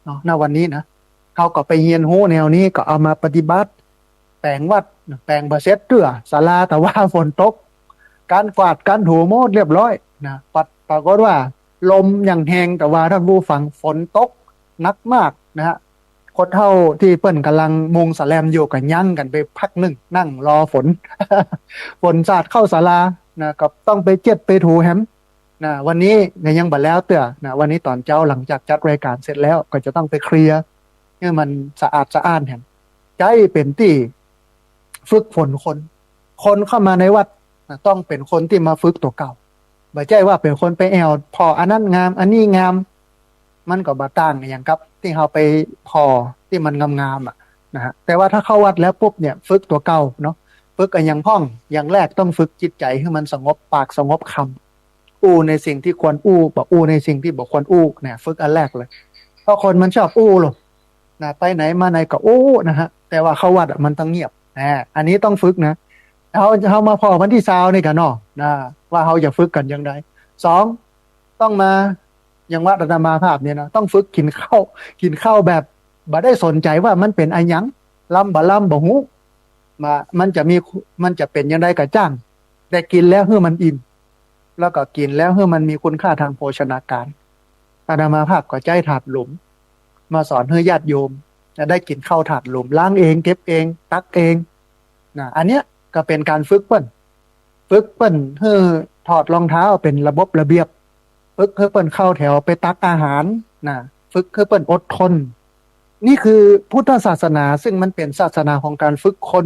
เนาะณวันนี้นะเขาก็ไปเรียนรู้แนวนี้ก็เอามาปฏิบัติแปลงวัดแปลงบะเซ็ตเตื้อศาลาแต่ว่าฝนตกการกวาดการถูโมดเรียบร้อยปรากฏว่าลมอย่างแหงแต่ว่าท่านผู้ฟังฝนตกหนักมากคนเท่าที่เปิ้นกำลังมุงสแลมอยู่กันยั่งกันไปพักหนึ่งนั่งรอฝน ฝนสาดเข้าศาลาก็ต้องไปเจ็ดไปถูแฮมวันนี้ยังบัดแล้วเตื้อวันนี้ตอนเช้าหลังจากจัดรายการเสร็จแล้วก็จะต้องไปเคลียร์ให้มันสะอาดสะอ้านแฮมใจเป็นที่ฝึกฝนคนเข้ามาในวัดต้องเป็นคนที่มาฝึกตัวเก่าไม่ใช่ว่าเป็นคนไปแอวพออันนั้นงามอันนี้งามมันก็บ่ต่างอย่างกับที่เราไปพอที่มันงาม นะฮะแต่ว่าถ้าเข้าวัดแล้วปุ๊บเนี่ยฝึกตัวเก่าเนาะฝึกอันยังพ้องอย่างแรกต้องฝึกจิตใจให้มันสงบปากสงบคำอู้ในสิ่งที่ควรอู้บอกอู้ในสิ่งที่บอกควรอู้เนี่ยฝึกอันแรกเลยเพราะคนมันชอบอู้หรอกนะไปไหนมาไหนก็อู้นะฮะแต่ว่าเข้าวัดมันต้องเงียบอันนี้ต้องฝึกนะเขามาพอวันที่20นี่กันเนาะนะว่าเขาจะฝึกกันยังไงสองต้องมาอย่างวัดอาตมาภาพเนี่ยนะต้องฝึกกินข้าวแบบบ่ได้สนใจว่ามันเป็นอะไรหยังลำบ่หูมันจะเป็นยังไงกับจ้างแต่กินแล้วเพื่อมันอิ่มแล้วก็กินแล้วเพื่อมันมีคุณค่าทางโภชนาการอาตมาภาพก็ใจถาดหลุมมาสอนให้ญาติโยมจะได้กินข้าวถาดหลุมล้างเองเก็บเองตักเองนะอันเนี้ยก็เป็นการฝึกเปิ้นเพื่อถอดรองเท้าเป็นระบบระเบียบฝึกเพื่อเปิ้นเข้าแถวไปตักอาหารนะฝึกเพื่อเปิ้นอดทนนี่คือพุทธศาสนาซึ่งมันเป็นศาสนาของการฝึกคน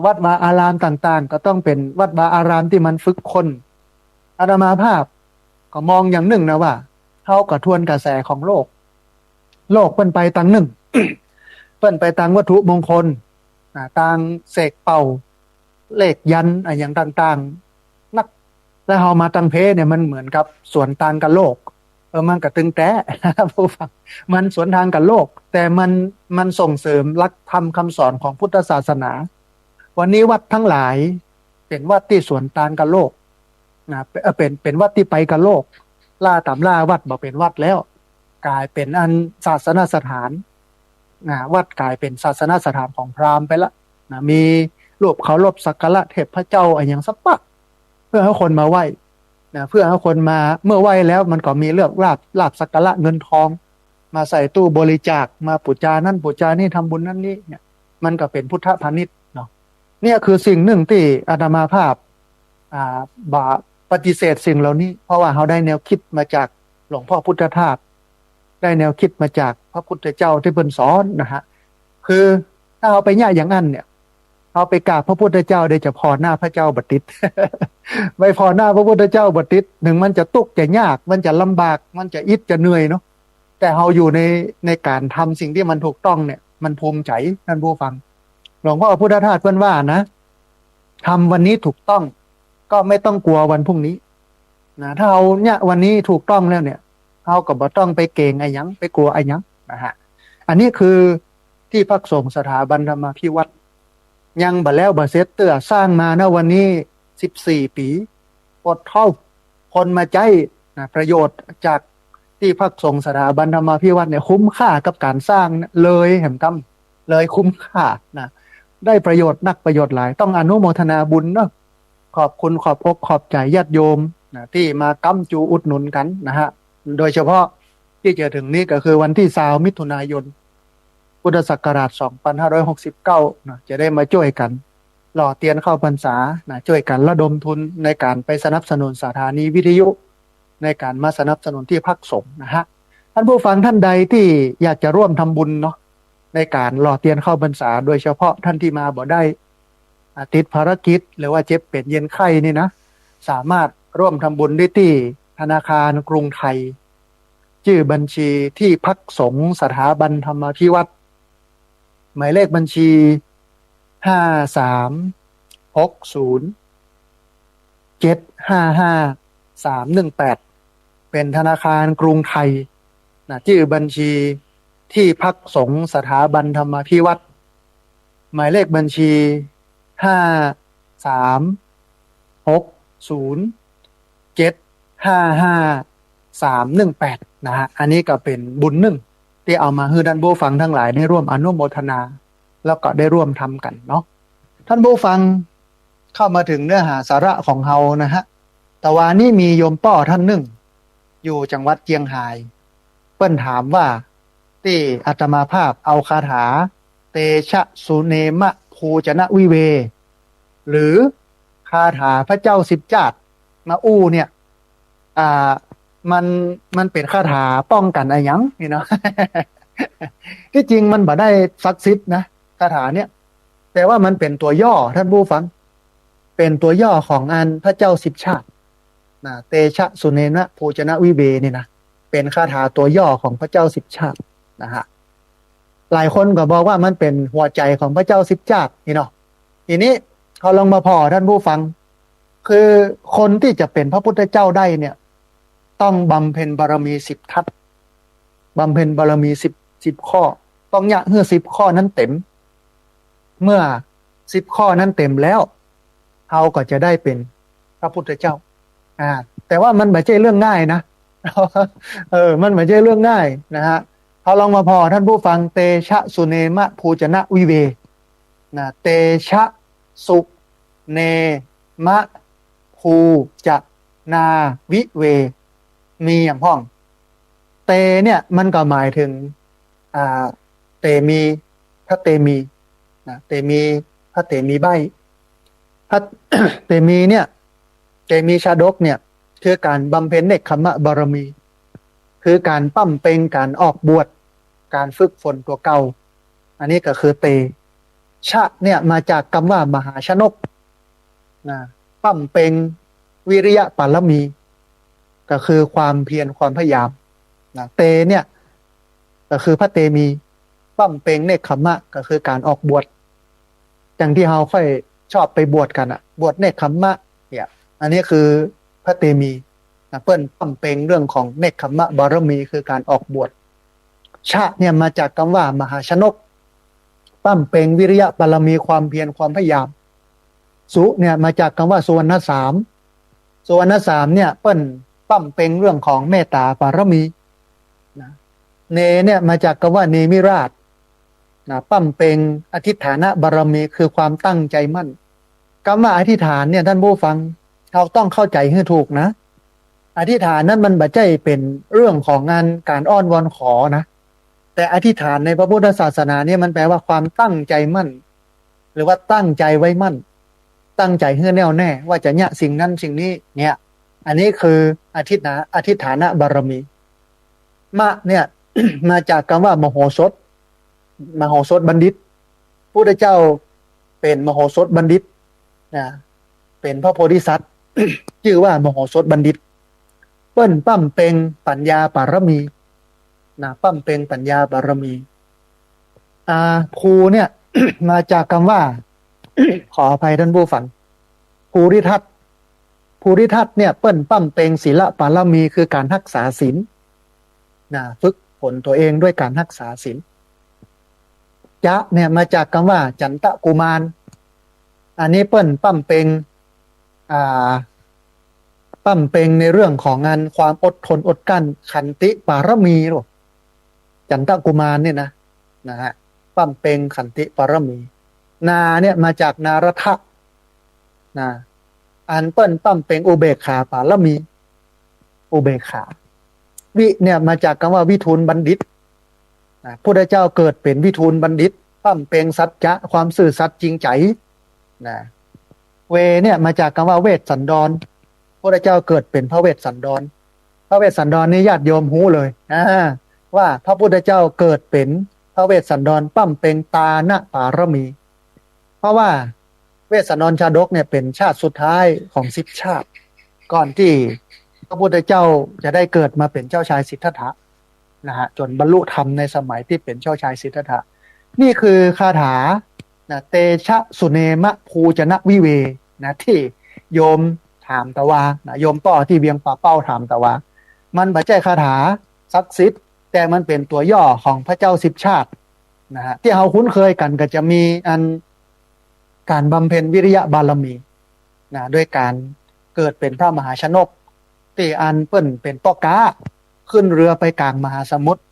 วัดวาอารามต่างๆก็ต้องเป็นวัดวาอารามที่มันฝึกคนอาตมาภาพก็มองอย่างหนึ่งนะว่าเขาก็ทวนกระแสของโลกเปิ้นไปตังหนึ่ง เปิ้นไปตังวัตถุมงคลต่างเสกเป่าเลขยันอะไรอย่างต่างๆนักแล้วเฮามาตังเพเนี่ยมันเหมือนกับสวนทางกับโลกมันก็ตึงแต้ผู้ฟังมันสวนทางกับโลกแต่มันส่งเสริมหลักธรรมคำสอนของพุทธศาสนาวันนี้วัดทั้งหลายเป็นวัดที่สวนทางกับโลกนะเป็นวัดที่ไปกับโลกล่าวัดบ่เป็นวัดแล้วกลายเป็นอันศาสนสถานวัดกลายเป็นศาสนสถานของพราหมณ์ไปละมีรูปเคารพสักการะเทพเจ้าอะไรอย่างสักปะเพื่อให้คนมาไหว้เพื่อให้คนมาเมื่อไหว้แล้วมันก็มีเลือกลาบสักการะเงินทองมาใส่ตู้บริจาคมาปูจานั่นปูจานี่ทำบุญนั่นนี่เนี่ยมันก็เป็นพุทธพาณิชย์เนาะเนี่ยคือสิ่งหนึ่งที่อาตมาภาพบาปฏิเสธสิ่งเหล่านี้เพราะว่าเขาได้แนวคิดมาจากหลวงพ่อพุทธทาสได้แนวคิดมาจากพระพุทธเจ้าที่เพิ่นสอนนะฮะคือถ้าเอาไปย่าอย่างนั้นเนี่ยเอาไปกราบพระพุทธเจ้าได้จะพอหน้าพระเจ้าบัดติด ไม่พอหน้าพระพุทธเจ้าบัดติดหนึ่งมันจะตุกจะยากมันจะลำบากมันจะอิดจะเหนื่อยเนาะแต่เราอยู่ในการทำสิ่งที่มันถูกต้องเนี่ยมันภูมิใจท่านผู้ฟังหลวงพ่อพุทธทาสเพิ่นว่านะทำวันนี้ถูกต้องก็ไม่ต้องกลัววันพรุ่งนี้นะถ้าเอาเนี่ยวันนี้ถูกต้องแล้วเนี่ยเราก็บ่ต้องไปเก่งไอ้หยังไปกลัวไอ้หยังนะฮะอันนี้คือที่พักสงฆ์สถาบันธรรมาภิวัตรยังบ่แล้วบ่เสร็จเตื้อสร้างมานะวันนี้14 ปีปดเท่าคนมาใจนะประโยชน์จากที่พักสงฆ์สถาบันธรรมาภิวัตรเนี่ยคุ้มค่ากับการสร้างเลยแหมกำเลยคุ้มค่านะได้ประโยชน์นักประโยชน์หลายต้องอนุโมทนาบุญเนาะขอบคุณขอบอกขอบใจญาติโยมนะที่มากำจูอุดหนุนกันนะฮะโดยเฉพาะที่จะถึงนี้ก็คือวันที่20 มิถุนายนพุทธศักราช2569นะจะได้มาช่วยกันหล่อเทียนเข้าพรรษานะช่วยกันระดมทุนในการไปสนับสนุนสถานีวิทยุในการมาสนับสนุนที่พักสงฆ์นะฮะท่านผู้ฟังท่านใดที่อยากจะร่วมทำบุญเนาะในการหล่อเทียนเข้าพรรษาโดยเฉพาะท่านที่มาบ่ได้ติดภารกิจหรือว่าเจ็บเป็นเย็นไข้นี่นะสามารถร่วมทำบุญได้ที่ธนาคารกรุงไทยชื่อบัญชีที่พักสงฆ์สถาบันธรรมาภิวัตรหมายเลขบัญชี5360755318เป็นธนาคารกรุงไทยนะชื่อบัญชีที่พักสงฆ์สถาบันธรรมาภิวัตรหมายเลขบัญชี5360755318นะฮะอันนี้ก็เป็นบุญหนึ่งที่เอามาให้ท่านผู้ฟังทั้งหลายได้ร่วมอนุโมทนาแล้วก็ได้ร่วมทำกันเนาะท่านผู้ฟังเข้ามาถึงเนื้อหาสาระของเฮานะฮะแต่ว่านี่มีโยมป้อท่านหนึ่งอยู่จังหวัดเจียงไฮ้เปิ้นถามว่าที่อาตมาภาพเอาคาถาเตชะสุเนมะภูจนะวิเวหรือคาถาพระเจ้าสิบจาตุมาอู้เนี่ยมันเป็นคาถาป้องกันอะไรหยังนี่เนาะ ที่จริงมันบ่ได้ศักดิ์สิทธิ์นะคาถาเนี่ยแต่ว่ามันเป็นตัวย่อท่านผู้ฟังเป็นตัวย่อของอันพระเจ้าสิบชาตินะเตชะสุเนนะภูจนะวิเวนี่นะเป็นคาถาตัวย่อของพระเจ้าสิบชาตินะฮะ หลายคนก็บอกว่ามันเป็นหัวใจของพระเจ้าสิบชาตินี่เนาะทีนี้เขาลองมาพอท่านผู้ฟังคือคนที่จะเป็นพระพุทธเจ้าได้เนี่ยต้องบำเพ็ญบารมี10 ทัศบำเพ็ญบารมีสิบข้อต้องยะเมื่อ10 ข้อนั้นเต็มเมื่อ10 ข้อนั้นเต็มแล้วเขาก็จะได้เป็นพระพุทธเจ้าแต่ว่ามันไม่ใช่เรื่องง่ายนะมันไม่ใช่เรื่องง่ายนะฮะเขาลองมาพอท่านผู้ฟังเตชะสุเนมะภูจนะวิเวนะเตชะสุเนมะภูจะนาวิเวมีอย่างพ้องเตเนี่ยมันก็หมายถึงเตมีพระเตมีนะเตมีพระเตมีใบพระ เตมีเนี่ยเตมีชาดกเนี่ยคือการบำเพ็ญเนกขมะบารมี คือการปั้มเปงการออกบวชการฝึกฝนตัวเก่าอันนี้ก็คือเตชะเนี่ยมาจากคำว่ามหาชนกนะปั้มเปงวิริยะปารมีก็คือความเพียรความพยายามนะเตเนี่ยก็คือพระเตมีปั้มเปงเนกขมะก็คือการออกบวชอย่างที่เราค่อยชอบไปบวชกันบวชเนกขมะเนี่ยอันนี้คือพระเตมีเปิ้นปั้มเปงเรื่องของเนกขมะบารมีคือการออกบวชชะเนี่ยมาจากคำว่ามหาชนกปั้มเปงวิริยะบารมีความเพียรความพยายามสุเนี่ยมาจากคำว่าสุวรรณสามสุวรรณสามเนี่ยเปิ้นปั้มเปงเรื่องของเมตตาบารมีนะเนเนี่ยมาจากคำว่าเนมิราชนะปั้มเปงอธิฐานบารมีคือความตั้งใจมั่นคำว่าอธิษฐานเนี่ยท่านผู้ฟังเราต้องเข้าใจให้ถูกนะอธิษฐานนั้นมันไม่ใช่เป็นเรื่องของงานการอ้อนวอนขอนะแต่อธิษฐานในพระพุทธศาสนาเนี่ยมันแปลว่าความตั้งใจมั่นหรือว่าตั้งใจไว้มั่นตั้งใจให้แน่วแน่ว่าจะเนี่ยสิ่งนั้นสิ่งนี้เนี่ยอันนี้คืออธิษฐานบารมีมะเนี่ย มาจากคำว่ามโหสถบัณฑิตพระพุทธเจ้าเป็นมโหสถบัณฑิตนะเป็นพระโพธิสัตว์ ชื่อว่ามโหสถบัณฑิตเปิ้นปั้มเปงปัญญาบารมีนะปั้มเปงปัญญาบารมีภูเนี่ย มาจากคำว่า ขออภัยท่านผู้ฟังภูริทัตเนี่ยเปิ้นปั้มเปงศีลบารมีคือการรักษาศีลนะฝึกฝนตัวเองด้วยการรักษาศีลจะเนี่ยมาจากคำว่าจันตะกุมารอันนี้เปิ้นปั้มเปงในเรื่องของงานความอดทนอดกั้นขันติปารมีหรอจันตะกุมารเนี่ยนะฮะปั้มเปงขันติปารมีนาเนี่ยมาจากนารทะนะอันเปิ้นปั้มเปงอุเบกขาปารมีอุเบกขาวิเนี่ยมาจากคำว่าวิทูลบัณฑิตนะพุทธเจ้าเกิดเป็นวิทูลบัณฑิตปั้มเปงสัจจะความซื่อสัตย์จริงใจนะเวเนี่ยมาจากคำว่าเวสสันดรพระเจ้าเกิดเป็นพระเวสสันดรนี่ญาติโยมรู้เลยว่าพระพุทธเจ้าเกิดเป็นพระเวสสันดรปั้มเปงตานะปารมี เพราะว่าเวสสันดรชาดกเนี่ยเป็นชาติสุดท้ายของ10 ชาติก่อนที่พระพุทธเจ้าจะได้เกิดมาเป็นเจ้าชายสิทธัตถะนะฮะจนบรรลุธรรมในสมัยที่เป็นเจ้าชายสิทธัตถะนี่คือคาถานะเตชะสุเนมะภูจนะวิเวนะที่โยมถามตะวานะโยมป้อที่เวียงป่าเป้าถามตะวามันไม่ใช่คาถาศักดิ์สิทธิ์แต่มันเป็นตัวย่อของพระเจ้า10 ชาตินะฮะที่เราคุ้นเคยกันก็จะมีการบำเพ็ญวิริยะบารมีนะด้วยการเกิดเป็นพระมหาชนกที่เปิ้นเป็นป้อกาขึ้นเรือไปกลางมหาสมุทร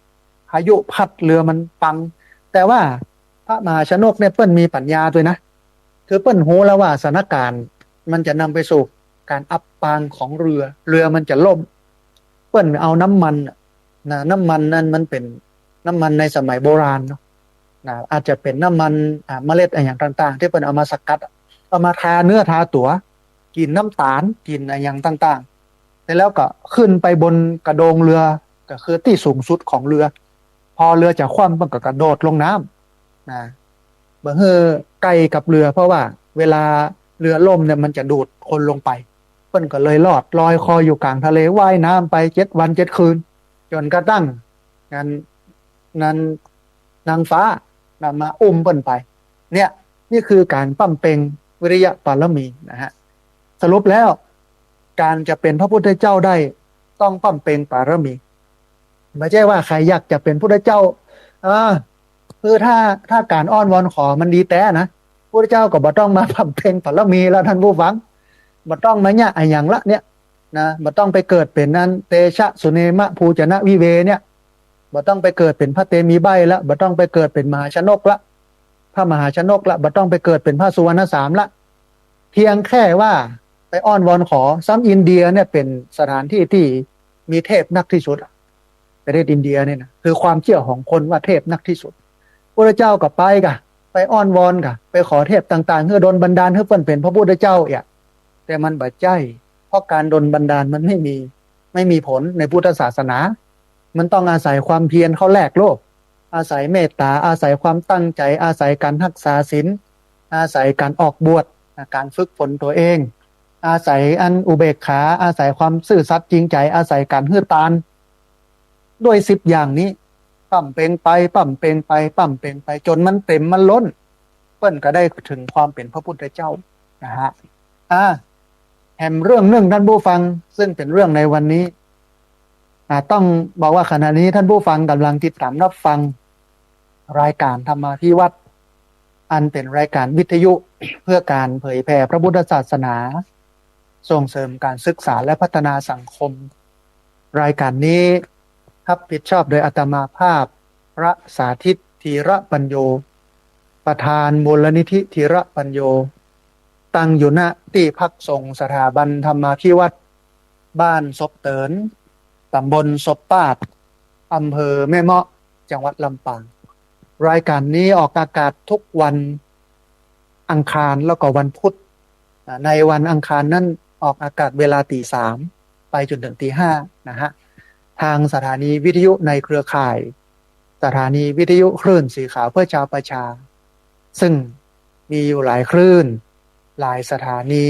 พายุพัดเรือมันปังแต่ว่าพระมหาชนกเนี่ยเปิ้นมีปัญญาด้วยนะคือเปิ้นรู้แล้วว่าสถานการณ์มันจะนำไปสู่การอับปางของเรือมันจะล่มเปิ้นเอาน้ำมันน้ำมันนั้นมันเป็นน้ำมันในสมัยโบราณเนาะอาจจะเป็นน้ำมันเมล็ดอะไรอย่างต่างๆที่เปิ้นเอามาสกัดเอามาทาเนื้อทาตัวกินน้ำตาลกินอะไรอย่างต่างๆแล้วก็ขึ้นไปบนกระโดงเรือก็คือที่สูงสุดของเรือพอเรือจะคว่ำมันก็กระโดดลงน้ำเบื่อใกล้กับเรือเพราะว่าเวลาเรือล่มเนี่ยมันจะดูดคนลงไปเปิ้นก็เลยลอยคออยู่กลางทะเลว่ายน้ำไป7 วัน 7 คืนจนกระทั่งนั้น นางฟ้านำมาอุ้มเปิ้นไปเนี่ยนี่คือการปั้มเปงวิริยะบารมีนะฮะสรุปแล้วการจะเป็นพระพุทธเจ้าได้ต้องปั้มเปงบารมีไม่ใช่ว่าใครอยากจะเป็นพุทธเจ้าอ่าคือถ้าการอ้อนวอนขอมันดีแต่นะพุทธเจ้าก็บ่ต้องมาปั้มเปงบารมีแล้วท่านผู้ฟังบ่ต้องมาเนี่ยไอ้อย่างละเนี่ยนะบ่ต้องไปเกิดเป็นนั้นเตชะสุเนมะภูจนะวิเวเนี่ยบ่ต้องไปเกิดเป็นพระเตมีใบละบ่ต้องไปเกิดเป็นมหาชนกละพระมหาชนกละบ่ต้องไปเกิดเป็นพระสุวรรณสามละเพียงแค่ว่าไปอ้อนวอนขอซ้ำอินเดียเนี่ยเป็นสถานที่ที่มีเทพนักที่สุดประเทศอินเดียเนี่ยนะคือความเชื่อของคนว่าเทพนักที่สุดพระเจ้าก็ไปกะไปอ้อนวอนกะไปขอเทพต่างๆเพื่อดลบันดาลให้เพิ่นเป็นพระพุทธเจ้าเนี่ยแต่มันบ่ใจเพราะการดลบันดาลมันไม่มีผลในพุทธศาสนามันต้องอาศัยความเพียรเข้าแลกโลกอาศัยเมตตาอาศัยความตั้งใจอาศัยการรักษาศีลอาศัยการออกบวชการฝึกฝนตัวเองอาศัยอันอุเบกขาอาศัยความซื่อสัตย์จริงใจอาศัยการฮื้อตานด้วย10อย่างนี้ปั่มเปงไปปั่มเปงไปปั่มเปงไปจนมันเต็มมันล้นเปิ้นก็ได้ถึงความเป็นพระพุทธเจ้านะฮะแถมเรื่องหนึ่งท่านผู้ฟังซึ่งเป็นเรื่องในวันนี้ต้องบอกว่าขณะนี้ท่านผู้ฟังกำลังติดตามรับฟังรายการธรรมาภิวัตรอันเป็นรายการวิทยุเพื่อการเผยแผ่พระพุทธศาสนาส่งเสริมการศึกษาและพัฒนาสังคมรายการนี้รับผิดชอบโดยอาตมาภาพพระสาธิตธีระปัญโยประธานมูลนิธิธีระปัญโยตั้งอยู่ณที่พักสงฆ์สถาบันธรรมาภิวัตรบ้านศพเตินตำบลศพปาดอำเภอแม่เมาะจังหวัดลำปางรายการนี้ออกอากาศทุกวันอังคารแล้วก็วันพุธในวันอังคารนั้นออกอากาศเวลา 3:00 นไปจนถึง 5:00 นนะฮะทางสถานีวิทยุในเครือข่ายสถานีวิทยุคลื่นสีขาวเพื่อชาวประชาซึ่งมีอยู่หลายคลื่นหลายสถานี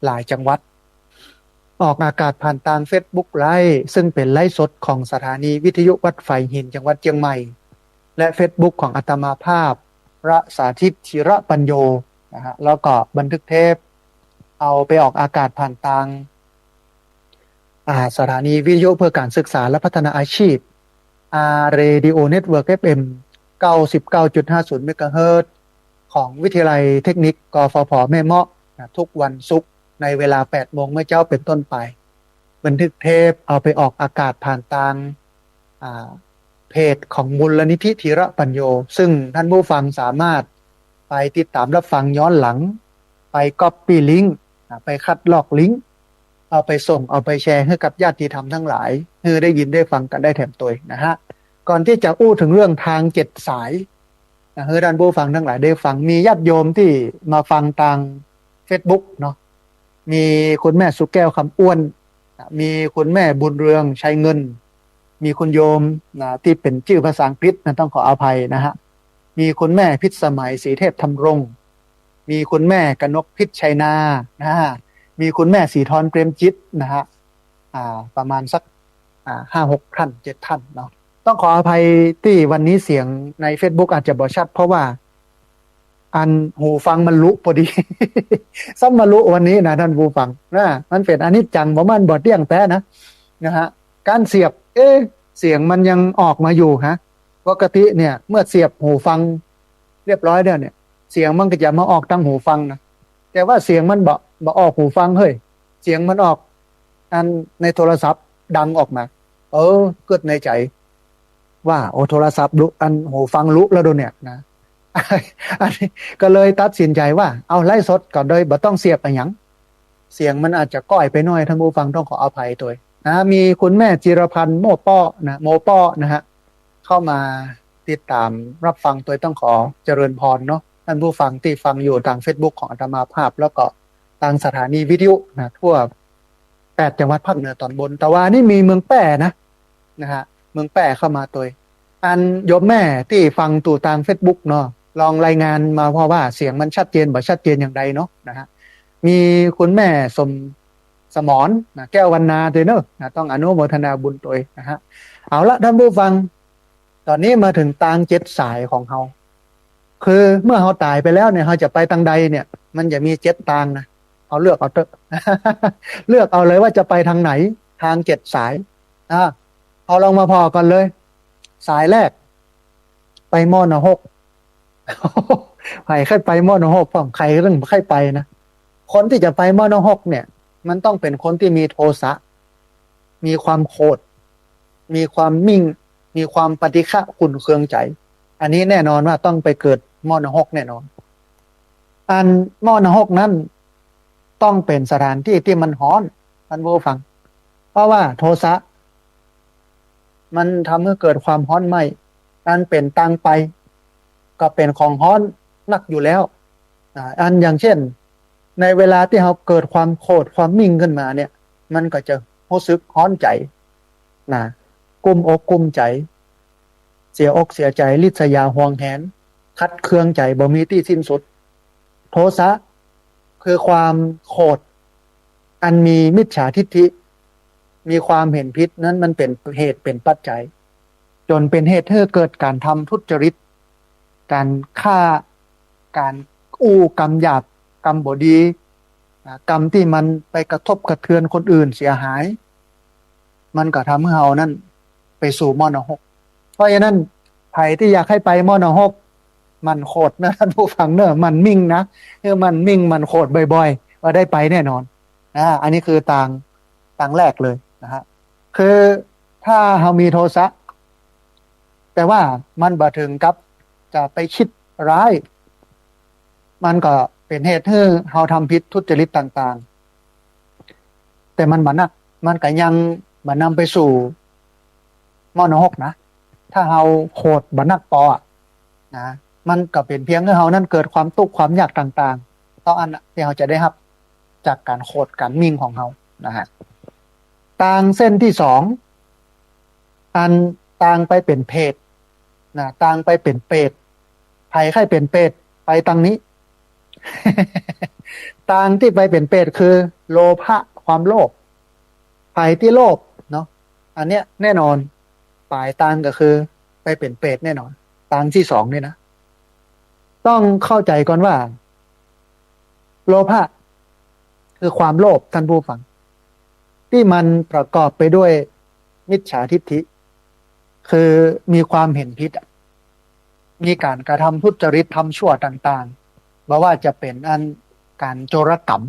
หลายจังหวัดออกอากาศผ่านทาง Facebook ไลฟ์ซึ่งเป็นไลฟ์สดของสถานีวิทยุวัดไฟหินจังหวัดเชียงใหม่และ Facebook ของอาตมาภาพพระสาธิตธีระปัญโยนะฮะแล้วก็บันทึกเทปเอาไปออกอากาศผ่านทางสถานีวิทยุเพื่อการศึกษาและพัฒนาอาชีพRadio Network FM 99.50 เมกะเฮิรตซ์ของวิทยาลัยเทคนิคกฟผแม่เมาะทุกวันศุกร์ในเวลา 8 โมงเมื่อเจ้าเป็นต้นไปบันทึกเทปเอาไปออกอากาศผ่านทางเพจของมูลนิธิธีระปัญโยซึ่งท่านผู้ฟังสามารถไปติดตามรับฟังย้อนหลังไปก๊อปปี้ลิงก์ไปคัดลอกลิงก์เอาไปส่งเอาไปแชร์ให้กับญาติธรรมทั้งหลายให้ได้ยินได้ฟังกันได้แถมตัวนะฮะก่อนที่จะอู้ถึงเรื่องทาง7สายให้ท่านผู้ฟังทั้งหลายได้ฟังมีญาติโยมที่มาฟังทาง Facebook เนาะมีคุณแม่สุแก้วคำอ้วนมีคุณแม่บุญเรืองชัยเงินมีคุณโยมที่เป็นชื่อภาษาอังกฤษต้องขออภัยนะฮะมีคุณแม่พิษสมัยศรีเทพธรรมรงค์มีคุณแม่กนกพิษชัยนานะฮะมีคุณแม่ศรีธรเปรมจิตนะฮะประมาณสัก5-6 ท่าน7ท่านเนาะต้องขออภัยที่วันนี้เสียงใน Facebook อาจจะบ่ชัดเพราะว่าอันหูฟังมันลุพอดี ซ้ำมาลุวันนี้นะท่านผู้ฟังนะมันเป็นอนิจจังบ่มันบ่เที่ยงแท้นะฮะการเสียบเสียงมันยังออกมาอยู่ฮะปกติเนี่ยเมื่อเสียบหูฟังเรียบร้อยแล้วเนี่ยเสียงมันก็จะมาออกทางหูฟังนะแต่ว่าเสียงมันบ่ออกหูฟังเฮ้ยเสียงมันออกอันในโทรศัพท์ดังออกมาเกิดในใจว่าโทรศัพท์ลุอันหูฟังลุแล้วดูเนี่ยนะ อันนี้ก็เลยตัดสินใจว่าเอาไล่สดก่อนโดยบ่ต้องเสียบอะไรหยังเสียงมันอาจจะก้อยไปหน่อยท่านผู้ฟังต้องขออภัยด้วยนะมีคุณแม่จิรพันธ์โมป้อนะฮะเข้ามาติดตามรับฟังตัวต้องขอเจริญพรเนาะท่านผู้ฟังที่ฟังอยู่ทาง Facebook ของอาตมาภาพแล้วก็ทางสถานีวิทยุนะทั่ว8จังหวัดภาคเหนือตอนบนแต่ว่านี่มีเมืองแป้นะฮะเมืองแป้เข้ามาตัวอันโยมแม่ที่ฟังตู่ทาง Facebook เนาะลองรายงานมาเพราะว่าเสียงมันชัดเจนบ่ชัดเจนอย่างใดเนาะนะฮะมีคุณแม่สมรนะแก้ววรรณาด้วยเนอะนะต้องอนุโมทนาบุญตัวนะฮะเอาละท่านผู้ฟัง ตอนนี้มาถึงตางเจ็ดสายของเขาคือเมื่อเขาตายไปแล้วเนี่ยเขาจะไปทางใดเนี่ย มันจะมีเจ็ดตางนะเขาเลือกเอาเถอะ เลือกเอาเลยว่าจะไปทางไหนทางเจ็ดสายอ่าเอาลองมาพอกันเลย สายแรกไปมอนะฮก ใครเคยไปมอนะฮกพ่อใครเรื่องใครไปนะคนที่จะไปมอนะฮกเนี่ย มันต้องเป็นคนที่มีโทสะมีความโกรธมีความมิ่ง มีความปฏิฆะขุ่นเคืองใจ อันนี้แน่นอนว่าต้องไปเกิดมอนะฮกแน่นอน อันมอนะฮกนั้นต้องเป็นสถานที่ที่มันร้อนท่านผู้ฟัง เพราะว่าโทสะมันทำให้เกิดความร้อนไหม้อันเป็นตังไปก็เป็นของร้อนนักอยู่แล้วอันอย่างเช่นในเวลาที่เราเกิดความโกรธความมิ่งขึ้นมาเนี่ย มันก็จะรู้สึกร้อนใจนะกุ้มอกกุ้มใจ เสียอกเสียใจริษยาห่วงแหนคัดเคืองใจบ่มีที่สิ้นสุดโทสะคือความโกรธอันมีมิจฉาทิฏฐิมีความเห็นผิดนั้นมันเป็นเหตุเป็นปัจจัยจนเป็นเหตุให้เกิดการทำทุจริตการฆ่าการกรรมหยาบกรรมบดีกรรมที่มันไปกระทบกระเทือนคนอื่นเสียหายมันก็ทำให้เรานั้นไปสู่มรณะเพราะฉะนั้นใครที่อยากให้ไปมรณะมันโคตรนะท่านผู้ฟังเนอะมันมิ่งนะมันมิ่งมันโคตรบ่อยๆว่าได้ไปแน่นอนอันนี้คือต่างแรกเลยนะฮะคือถ้าเรามีโทสะแต่ว่ามันบ่ถึงกับจะไปคิดร้ายมันก็เป็นเหตุให้เราทำผิดทุจริตต่างๆแต่มันนักมันก็ยังนำไปสู่มรณะนะถ้าเราโคตรนักปอนะมันก็เป็นเพียงให้เรานั้นเกิดความทุกข์ความยากต่างๆต่ออันที่เราจะได้รับจากการโคตรการมิ่งของเรานะฮะต่างเส้นที่สองอันต่างไปเป็นเพศนะต่างไปเป็นเปรตไผใครเป็นเปรตไปตังนี้ ต่างที่ไปเป็นเปรตคือโลภะความโลภไผที่โลภเนาะอันเนี้ยแน่นอนปลายต่างก็คือไปเป็นเปรตแน่นอนต่างที่สองเนี่ยนะต้องเข้าใจก่อนว่าโลภะคือความโลภท่านผู้ฟังที่มันประกอบไปด้วยมิจฉาทิฏฐิคือมีความเห็นผิดมีการกระทำทุจริตทำชั่วต่างๆบอกว่าจะเป็นอันการโจรกรรม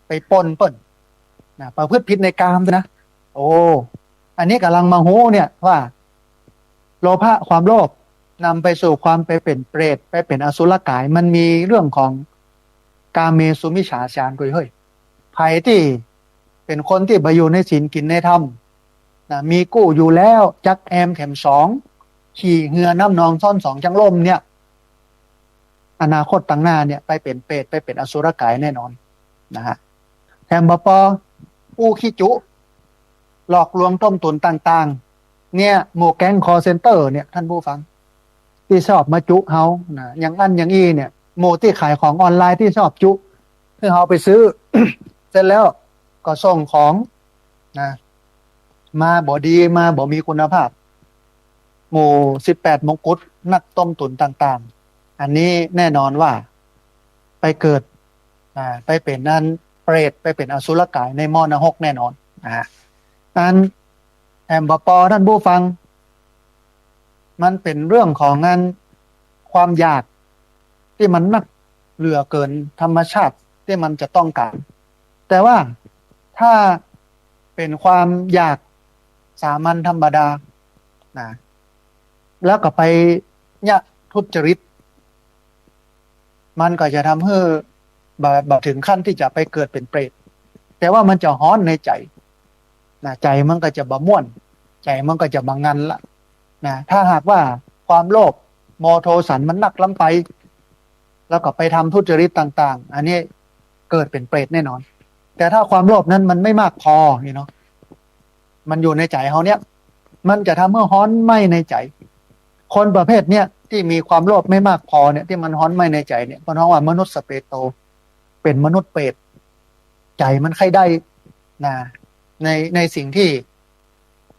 ไปปล้นเปิ้นนะประพฤติผิดในกามนะโอ้อันนี้กำลังมาโหเนี่ยว่าโลภะความโลภนำไปสู่ความไปเป็นเปรตไปเป็นอสุรกายมันมีเรื่องของกาเมสุมิจฉาฌานกุยเฮ้ยใครที่เป็นคนที่ไปอยู่ในศีลกินในธรรมนะมีกู้อยู่แล้วจักแอมแถมสองขี่เหือน้ำนองซ่อนสองจังล่มเนี่ยอนาคตตั้งหน้าเนี่ยไปเป็นเปรตไปเป็นอสุรกายแน่นอนนะฮะแถมบปอู้ขี้จุหลอกลวงต้มตุนต่างๆเนี่ยหมู่แก๊งคอเซ็นเตอร์เนี่ยท่านผู้ฟังที่ชอบมาจุเฮานะอย่างอันอย่างอี้เนี่ยหมู่ที่ขายของออนไลน์ที่ชอบจุคือเฮาไปซื้อ เสร็จแล้วก็ส่งของนะมาบ่ดีมาบ่มีคุณภาพหมู่18มงกุฎนักต้มตุ๋นต่างๆอันนี้แน่นอนว่าไปเกิดไปเป็นนั่นเปรตไปเป็นอสุรกายในมรณะแน่นอนอันแอมบปอท่านผู้ฟังมันเป็นเรื่องของงานความอยากที่มันนักเหลือเกินธรรมชาติที่มันจะต้องการแต่ว่าถ้าเป็นความอยากสามัญธรรมดานะแล้วก็ไปเนี่ยทุจริตมันก็จะทำให้แบบถึงขั้นที่จะไปเกิดเป็นเปรตแต่ว่ามันจะฮ้อนในใจนะใจมันก็จะบะม่วนใจมันก็จะบะงันละนะถ้าหากว่าความโลภโมโทสันมันนักล้ำไปแล้วก็ไปทำทุจริตต่างๆอันนี้เกิดเป็นเปรตแน่นอนแต่ถ้าความโลภนั้นมันไม่มากพอเนาะมันอยู่ในใจเขาเนี่ยมันจะทำให้ฮ้อนไหม้ในใจคนประเภทเนี้ยที่มีความโลภไม่มากพอเนี่ยที่มันฮ้อนไหม้ในใจเนี่ยเพราะว่ามนุษย์สเปโตเป็นมนุษย์เปรตใจมันใครได้นะในสิ่งที่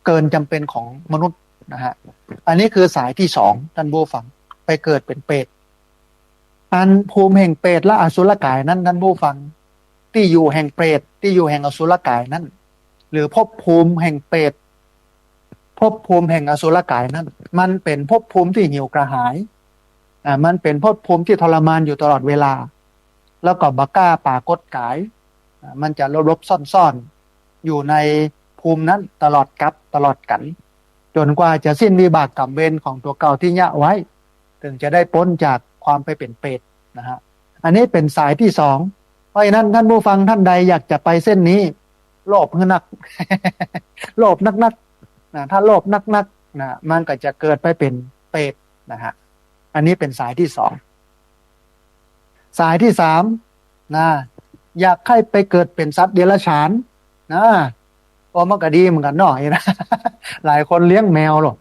เกินจำเป็นของมนุษย์ นะฮะอันนี้คือสายที่สองท่านผู้ฟังไปเกิดเป็นเปรตอันภูมิแห่งเปรตและอสุรกายนั้นท่านผู้ฟังที่อยู่แห่งเปรตที่อยู่แห่งอสุรกายนั้นหรือภพภูมิแห่งเปรตภพภูมิแห่งอสุรกายนั้นมันเป็นภพภูมิที่หิวกระหายมันเป็นภพภูมิที่ทรมานอยู่ตลอดเวลาแล้วก็บักล้าปากดกายมันจะลบซ่อนๆอยู่ในภูมินั้นตลอดกับตลอดกันจนกว่าจะสิ้นวิบากกรรมเวรของตัวเก่าที่ยะไว้ถึงจะได้พ้นจากความไปเป็นเปรตนะฮะอันนี้เป็นสายที่สองเพราะฉะนั้นท่านผู้ฟังท่านใดอยากจะไปเส้นนี้โลภนัก โลภนักนะถ้าโลภนักนะมันก็จะเกิดไปเป็นเปรตนะฮะอันนี้เป็นสายที่สองสายที่สามนะอยากให้ไปเกิดเป็นสัตว์เดรัจฉานนะโอ้มันก็ดีเหมือนกันเนาะนะ หลายคนเลี้ยงแมวหรอก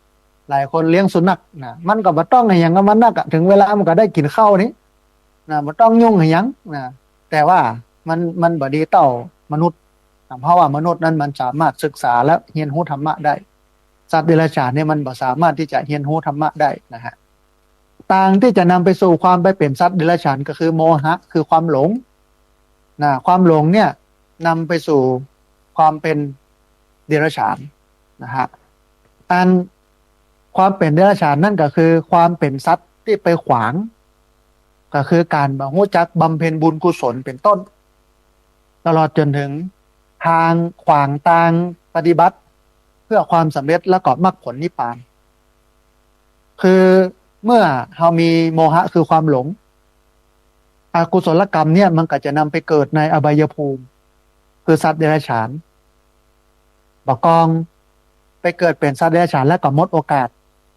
หลายคนเลี้ยงสุนัขนะมันก็บ่ต้องอย่างกับมันนักอะถึงเวลามันก็ได้กินข้าวนี้นะบ่ต้องยุ่งอย่างยังนะแต่ว่ามันบ่ดีต่อมนุษย์เพราะว่ามนุษย์นั้นมันสามารถศึกษาและเรียนรู้ธรรมะได้สัตว์เดรัจฉานเนี่ยมันบ่สามารถที่จะเรียนรู้ธรรมะได้นะฮะต่างที่จะนำไปสู่ความไปเป็นสัตว์เดรัจฉานก็คือโมหะคือความหลงนะความหลงเนี่ยนำไปสู่ความเป็นเดรัจฉานนะฮะอันความเป็นเดรัจฉานนั่นก็คือความเป็นสัตว์ที่ไปขวางก็คือการบ่รู้จักบำเพ็ญบุญกุศลเป็นต้นตลอดจนถึงทางขวางทางปฏิบัติเพื่อความสำเร็จและก็มรรคผลนิพพานคือเมื่อเรามีโมหะคือความหลงอกุศลกรรมเนี่ยมันก็จะนำไปเกิดในอบายภูมิคือสัตว์เดรัจฉานบกองไปเกิดเป็นสัตว์เดรัจฉานแล้วก็หมดโอกาส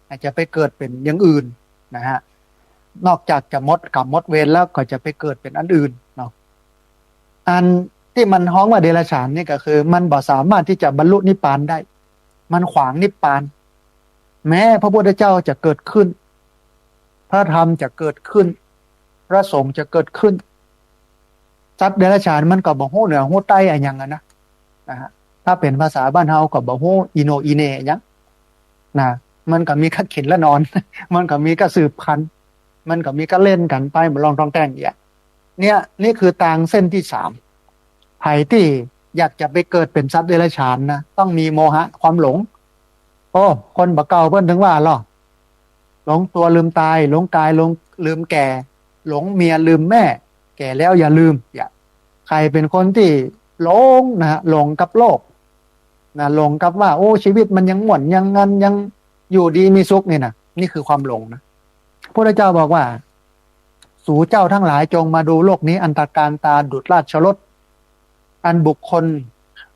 อาจจะไปเกิดเป็นอย่างอื่นนะฮะนอกจากจะหมดกรรมหมดเวรแล้วก็จะไปเกิดเป็นอันอื่นเนาะอันที่มันฮ้องว่าเดรัจฉานนี่ก็คือมันบ่สามารถที่จะบรรลุนิพพานได้มันขวางนิพพานแม้พระพุทธเจ้าจะเกิดขึ้นพระธรรมจะเกิดขึ้นพระสงฆ์จะเกิดขึ้นสัตว์เดรัจฉานมันก็บ่ฮู้เหนือฮู้ใต้อะหยังนะฮะถ้าเป็นภาษาบ้านเฮาก็บ่ฮู้อีโนอีเนหยังนะมันก็มีคัดเข็นและนอน มันก็มีก็สืบพันธุ์มันก็มีก็เล่นกันไปบ่ลองต้องแต่งอย่างเนี่ยนี่คือทางเส้นที่สามไผที่อยากจะไปเกิดเป็นสัตว์เดรัจฉานนะต้องมีโมหะความหลงโอ้คนบ่เก่าเพิ่นถึงว่าหรอหลงตัวลืมตายหลงกายหลงลืมแก่หลงเมียลืมแม่แก่แล้วอย่าลืมใครเป็นคนที่หลงนะหลงกับโลกนะหลงกับว่าโอ้ชีวิตมันยังหม่วนยังงันยังอยู่ดีมีสุขนี่นะนี่คือความหลงนะพระพุทธเจ้าบอกว่าสู่เจ้าทั้งหลายจงมาดูโลกนี้อันตรการตาดุจราชรถอันบุคคล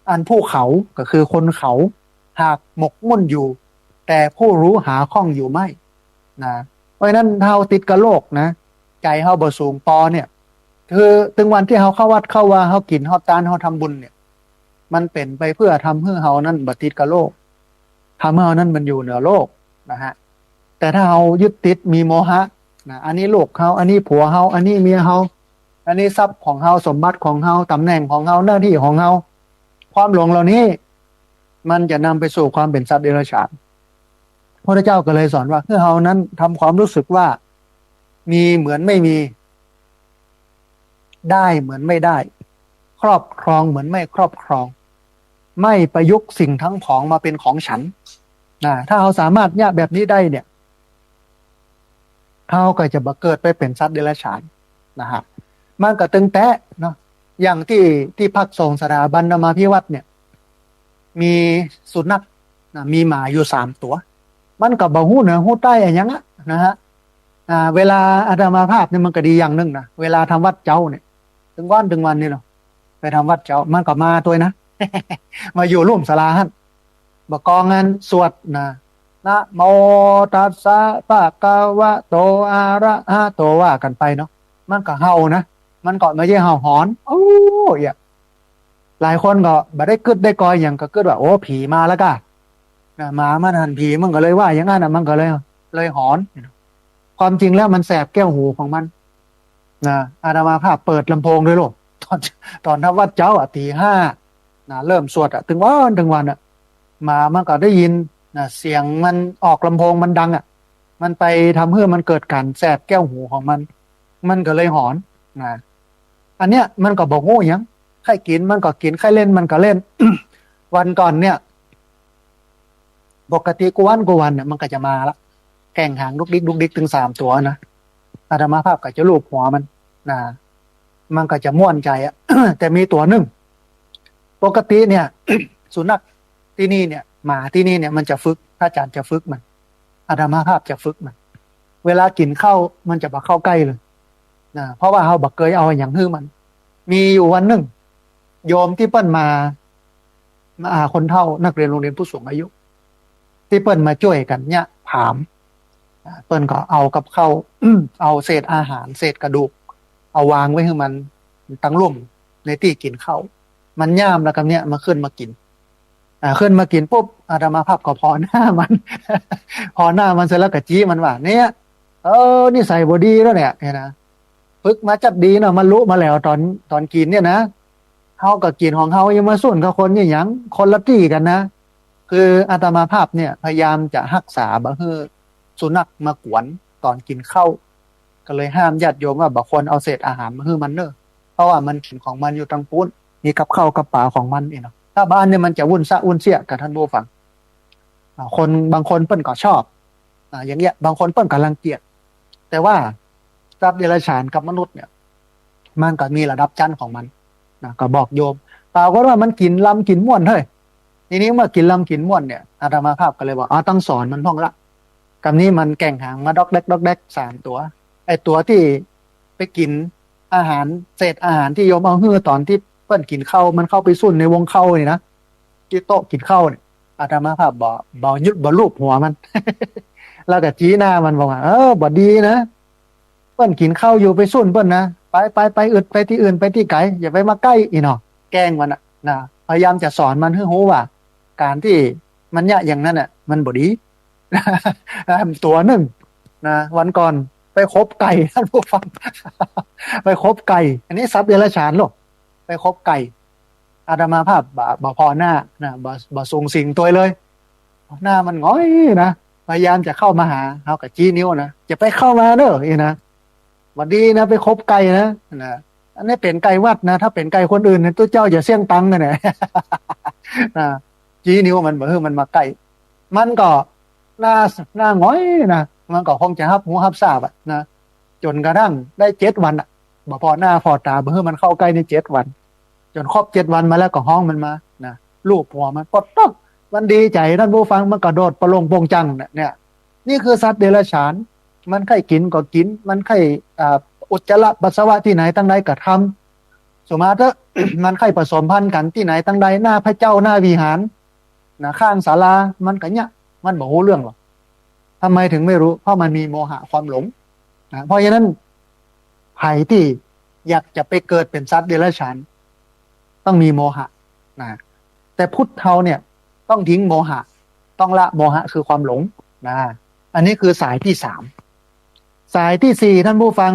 อันผู้เขาก็คือคนเขาหากหมกมุ่นอยู่แต่ผู้รู้หาข้องอยู่ไม่นะเพราะฉะนั้นเฮาติดกับโลกนะใจเฮาบ่สูงพอเนี่ยคือถึงวันที่เฮาเข้าวัดเข้าว่าเฮากินเฮาทานเฮาทำบุญเนี่ยมันเป็นไปเพื่อทำให้เฮานั้นบ่ติดกับโลกทำให้เฮานั้นมันอยู่เหนือโลกนะฮะแต่ถ้าเฮายึดติดมีโมหะนะอันนี้โลกเฮาอันนี้ผัวเฮาอันนี้เมียเฮาอันนี้ทรัพย์ของเฮาสมบัติของเฮาตำแหน่งของเฮาหน้าที่ของเฮาความหลงเหล่านี้มันจะนำไปสู่ความเป็นสัตว์เดรัจฉานพระเจ้าก็เลยสอนว่าเมื่อเฮานั้นทำความรู้สึกว่ามีเหมือนไม่มีได้เหมือนไม่ได้ครอบครองเหมือนไม่ครอบครองไม่ประยุกต์สิ่งทั้งของมาเป็นของฉันนะถ้าเราสามารถแยกแบบนี้ได้เนี่ยเขาก็จะบังเกิดไปเป็นสัตว์เดรัจฉานนะฮะมันก็ตึงแตะเนาะอย่างที่พักสงฆ์สถาบันธรรมาภิวัตน์เนี่ยมีสุนัขนะมีหมาอยู่3 ตัวมันก็บ่ฮู้เหนือฮู้ใต้อะไรอย่างเงี้ยนะฮะเวลาอาตมาภาพเนี่ยมันก็ดีอย่างหนึงนะเวลาทำวัดเจ้าเนี่ยถึงวันนี่เนาะไปทำวัดเจ้ามันก็มาตัวนะ มาอยู่ร่วมศาลาหั่นบ่กองงานสวดนะโมตัสสะภะคะวะโตอะระหะโตว่ากันไปเนาะมันก็เห่านะมันก็ไม่ใช่เห่าหอนโอ้ยหลายคนก็บ่ได้กึดได้กอยอย่างก็กึดว่าโอ้ผีมาแล้วก็หมามันหันผีมันก็เลยว่าอย่างนั้นน่ะมันก็เลยหอนความจริงแล้วมันแสบแก้วหูของมันนะอาตมาภาพเปิดลำโพงด้วยลูกตอนทำวัดเจ้าตี 5นะเริ่มสวดถึงวันอ่ะหมามันก็ได้ยิน นะเสียงมันออกลำโพงมันดังอ่ะมันไปทำให้มันเกิดการแสบแก้วหูของมันก็เลยหอนนะอันเนี้ยมันก็บอกโง่ยังใครกินมันก็กินใครเล่นมันก็เล่น วันก่อนเนี่ยปกติกูวันเนี่ยมันก็จะมาละแก่งหางดุกดิกถึง3 ตัวนะอาตมาภาพก็จะลูบหัวมันนะมันก็จะม่วนใจอ่ะ แต่มีตัวหนึ่งปกติเนี่ย สุนัขที่นี่เนี่ยหมาที่นี่เนี่ยมันจะฝึกพระอาจารย์จะฝึกมันอาตมาภาพจะฝึกมันเวลากินข้าวมันจะมาเข้าใกล้เลยนะเพราะว่าเขาบักเกยเอาอย่างฮื้อมัน มีอยู่วันหนึ่งโยมที่เปิ้นมาคนเฒ่านักเรียนโรงเรียนผู้สูงอายุที่เปิ้นมาช่วยกันเนี่ยผามเปิ้นก็เอากับข้าวเอาเศษอาหารเศษกระดูกเอาวางไว้ให้มันตั้งร่มในที่กินข้าวมันย่ามแล้วกับเนี่ยมาขึ้นมากินขึ้นมากินปุ๊บอาตมาภาพก็พอหน้ามัน พอหน้ามันเสร็จแล้วก็จี้มันว่าเนี่ยนี่ใส่บอดีแล้วเนี่ยนะฝึกมาจัดดีเนาะมันรู้มาแล้วตอนกินเนี่ยนะเฮาก็กินของเฮายังมาส่วนกับคนอย่างหยังคนละที่กันนะคืออาตมาภาพเนี่ยพยายามจะรักษาบ่ให้สุนัขมากวนตอนกินข้าวก็เลยห้ามญาติโยมว่าบ่ควรเอาเศษอาหารมาให้มันเนอะเพราะว่ามันกินของมันอยู่ทางปุ้นมีกับข้าวกับปลาของมันเนาะถ้าบ้านเนี่ยมันจะวุ่นซะวุ่นเสียกับท่านผู้ฟังคนบางคนเปิ้นก็ชอบอย่างเงี้ยบางคนเปิ้นก็รังเกียจแต่ว่าสัตว์เดรัจฉานกับมนุษย์เนี่ยมันก็มีระดับชั้นของมันนะก็บอกโยมปรากฏว่ามันกินลำกินม่วนเฮ้ยทีนี้เมื่อกินลำกินม่วนเนี่ยอาตมาภาพก็เลยบอกต้องสอนมันพ่องละกับนี้มันแก่งหางมาดอกแดก3 ตัวไอตัวที่ไปกินอาหารเศษอาหารที่โยมเอาฮื้อตอนที่เปิ้นกินข้าวมันเข้าไปสุ่นในวงเข้านี่นะที่โต๊ะกินข้าวเนี่ยอาตมาภาพบอกยุดบ่ลูบหัวมัน แล้วก็จี้หน้ามันบอกว่าบ่ดีนะเปิ้นกินข้าวอยู่ไปสุ่นเปิ้นนะไปอึดไปที่อื่นไปที่ไกลอย่าไปมาใกล้อีเนาะแกล้งมันนะพยายามจะสอนมันให้รู้ว่าการที่มันเนี่ยอย่างนั้นน่ะมันบ่ดี ตัวหนึ่งนะวันก่อนไปคบไก่ท่านผู้ฟัง ไปคบไก่อันนี้ทรัพย์เดรัจฉานหรอกไปคบไก่อาตมาภาพบ่พอหน้านะบ่สูงสิงตัวเลยหน้ามันง้อยนะพยายามจะเข้ามาหาเขากับจี้นิ้วนะจะไปเข้ามาเด้ออีนะวันดีนะไปคบไก่นะอันนี้เป็นไก่วัดนะถ้าเป็นไก่คนอื่นเนี่ยตัวเจ้าอย่าเสี่ยงตังกันนะ นะจี้นิ้วมันบอกมันมาไก่มันก็หน้าง้อยนะมันก็คงจะหับหูหับทราบนะจนกระทั่งได้7 วันบ่พอหน้าพอตาเพื่อมันเข้าใกล้ใน7 วันจนครบ7 วันมาแล้วก็ห้องมันมานะลูบหัวมันปดต๊อกมันดีใจท่านผู้ฟังมันกระโดดประลงโปงจังเนี่ยนี่คือสัตว์เดรัจฉานมันใครกินก็กินมันใครอุจจาระปัสสาวะที่ไหนตั้งใดก็ทำสมมติถ้า มันใครผสมพันธุ์กันที่ไหนตั้งใดหน้าพระเจ้าหน้าวิหารนะข้างศาลามันก็เนี่ยมันบอกรู้เรื่องหรอกทำไมถึงไม่รู้เพราะมันมีโมหะความหลงนะเพราะฉะนั้นใครที่อยากจะไปเกิดเป็นสัตว์เดรัจฉานต้องมีโมหะนะแต่พุทธเทาเนี่ยต้องทิ้งโมหะต้องละโมหะคือความหลงนะอันนี้คือสายที่3สายที่4ท่านผู้ฟัง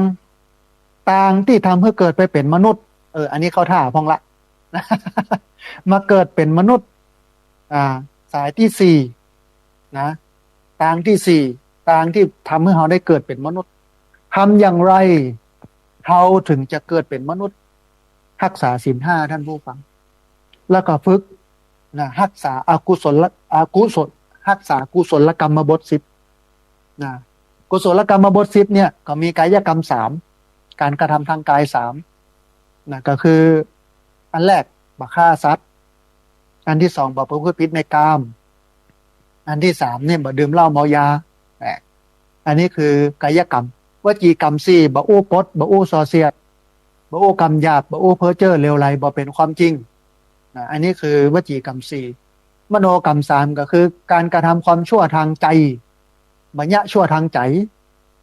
ต่างที่ทำให้เกิดไปเป็นมนุษย์อันนี้เข้าท่าพองละ มาเกิดเป็นมนุษย์สายที่4นะต่างที่4ต่างที่ทำให้เราได้เกิดเป็นมนุษย์ทำอย่างไรเราถึงจะเกิดเป็นมนุษย์รักษาศีล 5ท่านผู้ฟังแล้วก็ฝึกนะรักษารักษากุศลกรรมบท10นะกุศลกรรมบท10เนี่ยก็มีกายกรรม3การกระทำทางกาย3นะก็คืออันแรกบ่ฆ่าสัตว์อันที่2บ่ประพฤติผิดในกามอันที่3เนี่ยบ่ดื่มเหล้าเมายาอันนี้คือกายกรรมวจีกรรม4บ่อู้ปดบ่อู้ส่อเสียดบ่อู้กรรมหยาบบ่อู้เพ้อเจ้อเลวไหลบ่เป็นความจริงอันนี้คือวจีกรรม4มโนกรรม3ก็คือการกระทำความชั่วทางใจบัญญัติชั่วทางใจ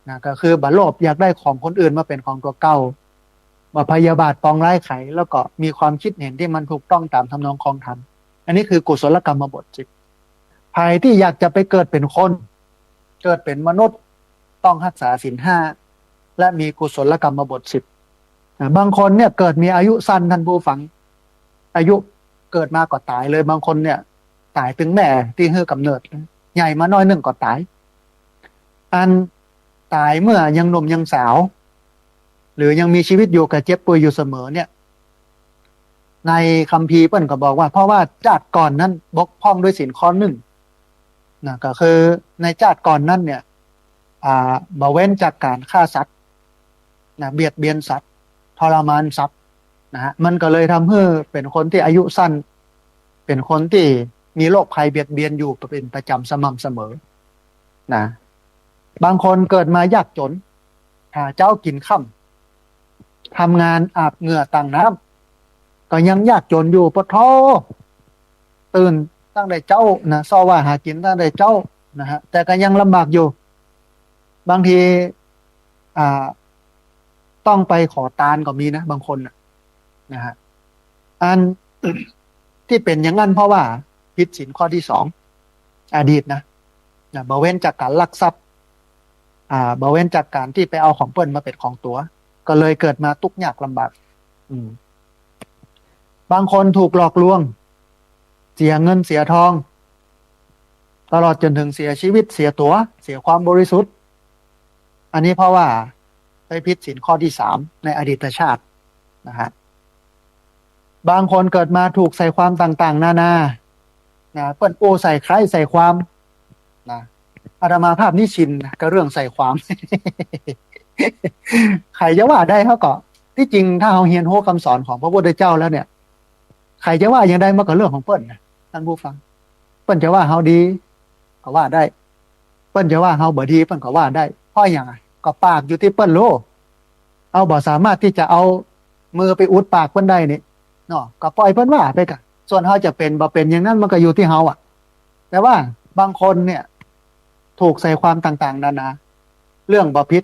นะก็คือบ่โลภอยากได้ของคนอื่นมาเป็นของตัวเก่าบ่พยาบาทปองร้ายไขแล้วก็มีความคิดเห็นที่มันถูกต้องตามทำนองคองธรรมอันนี้คือกุศลกรรมบท10ภัยที่อยากจะไปเกิดเป็นคนเกิดเป็นมนุษย์ต้องรักษาศีล 5และมีกุศลกรรมบท10บางคนเนี่ยเกิดมีอายุสั้นท่านผู้ฟังอายุเกิดมาก็ตายเลยบางคนเนี่ยตายถึงแม่ที่ให้กำเนิด ใหญ่มาน้อยหนึ่งก็ตายอันตายเมื่อยังหนุ่มยังสาวหรือยังมีชีวิตอยู่กับเจ็บป่วยอยู่เสมอเนี่ยในคัมภีร์เปิ้นก็บอกว่าเพราะว่าชาติก่อนนั้นบกพร่องด้วยศีลข้อหนึ่งนะก็คือในชาติก่อนนั้นเนี่ยบ่เว้นจากการฆ่าสัตว์นะเบียดเบียนสัตว์ทรมานสัตว์นะฮะมันก็เลยทำให้เป็นคนที่อายุสั้นเป็นคนที่มีโรคภัยเบียดเบียนอยู่เป็นประจำสม่ำเสมอนะบางคนเกิดมายากจนหาเจ้ากินค่ำทำงานอาบเหงื่อต่างน้ำก็ยังยากจนอยู่ปะท้อตื่นตั้งแต่เจ้านะซอว่าหากินตั้งแต่เจ้านะฮะแต่ก็ยังลำบากอยู่บางทีอ่าต้องไปขอทานก็มีนะบางคนนะฮะอัน ที่เป็นอย่างนั้นเพราะว่าผิดศีลข้อที่สองอดีตนะบ่เว้นจากการลักทรัพย์บ่เว้นจากการที่ไปเอาของเปิ้นมาเป็นของตัวก็เลยเกิดมาทุกข์ยากลำบากบางคนถูกหลอกลวงเสียเงินเสียทองตลอดจนถึงเสียชีวิตเสียตัวเสียความบริสุทธิ์อันนี้เพราะว่าไปผิดศีลข้อที่สามในอดีตชาตินะฮะบางคนเกิดมาถูกใส่ความต่างๆนานานะเปิ้นโอใส่ใครใส่ความนะอาตมาภาพนี่ชินกับเรื่องใส่ความ ใครจะว่าได้เขาก็ที่จริงถ้าเราเรียนโหคำสอนของพระพุทธเจ้าแล้วเนี่ยใครจะว่ายังได้มันก็เรื่องของเปิ้นนะท่านผู้ฟังเปิ้นจะว่าเขาดีก็ว่าได้เปิ้นจะว่าเขาบ่ดีเปิ้นก็ว่าได้เพราะอย่างไรก็ปากอยู่ที่เปิ้นโลเอาบ่สามารถที่จะเอามือไปอุดปากเปิ้นได้นี่เนาะก็ปล่อยเปิ้นว่าไปกะส่วนเขาจะเป็นบ่เป็นอย่างนั้นมันก็อยู่ที่เขาแต่ว่าบางคนเนี่ยถูกใส่ความต่างๆนานาเรื่องบ่ผิด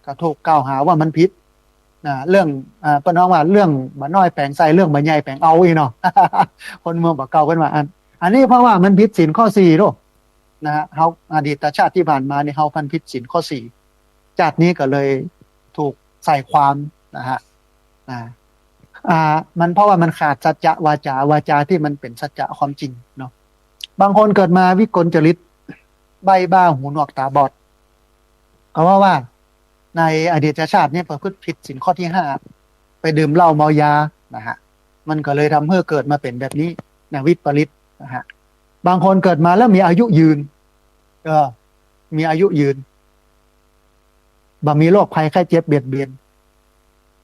ก็ถูกกล่าวหาว่ามันผิดเรื่องเปิ้นว่าเรื่องบ่น้อยแปลงใส่เรื่องบ่ใหญ่แปลงเอาอีเนาะ คนเมืองบ่เก่าเพิ่นว่าอันนี้เพราะว่ามันผิดศีลข้อ4โลนะฮะเฮาอดีตชาติที่ผ่านมานี่เฮาพันผิดศีลข้อ4ชาตินี้ก็เลยถูกใส่ความนะฮะมันเพราะว่ามันขาดสัจจะวาจาที่มันเป็นสัจจะความจริงเนาะบางคนเกิดมาวิกลจริตใบ้บ้าหูหนวกตาบอดก็ว่าในอดีตชาติเนี่ยประพฤติผิดศีลข้อที่5ไปดื่มเหล้าเมายานะฮะมันก็เลยทำให้เกิดมาเป็นแบบนี้นะวิปริตนะฮะบางคนเกิดมาแล้วมีอายุยืนมีอายุยืนบ่มีโรคภัยไข้เจ็บเบียดเบียน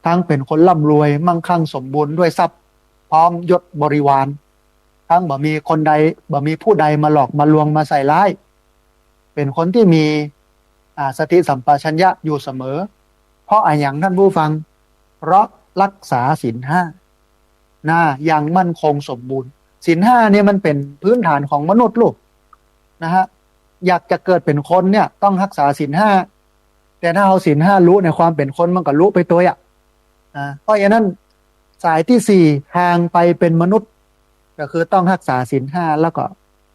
ทั้งเป็นคนร่ำรวยมั่งคั่งสมบูรณ์ด้วยทรัพย์พร้อมยศบริวารทั้งบ่มีคนใดบ่มีผู้ใดมาหลอกมาลวงมาใส่ร้ายเป็นคนที่มีสติสัมปชัญญะอยู่เสมอเพราะอย่างท่านผู้ฟังเพราะรักษาศีล5อย่างมั่นคงสมบูรณ์ศีล5เนี่ยมันเป็นพื้นฐานของมนุษย์ลูกนะฮะอยากจะเกิดเป็นคนเนี่ยต้องรักษาศีล5แต่ถ้าเอาศีล5รู้ในความเป็นคนมันก็รู้ไปตัวเพราะฉะนั้นสายที่4ทางไปเป็นมนุษย์ก็คือต้องรักษาศีล5แล้วก็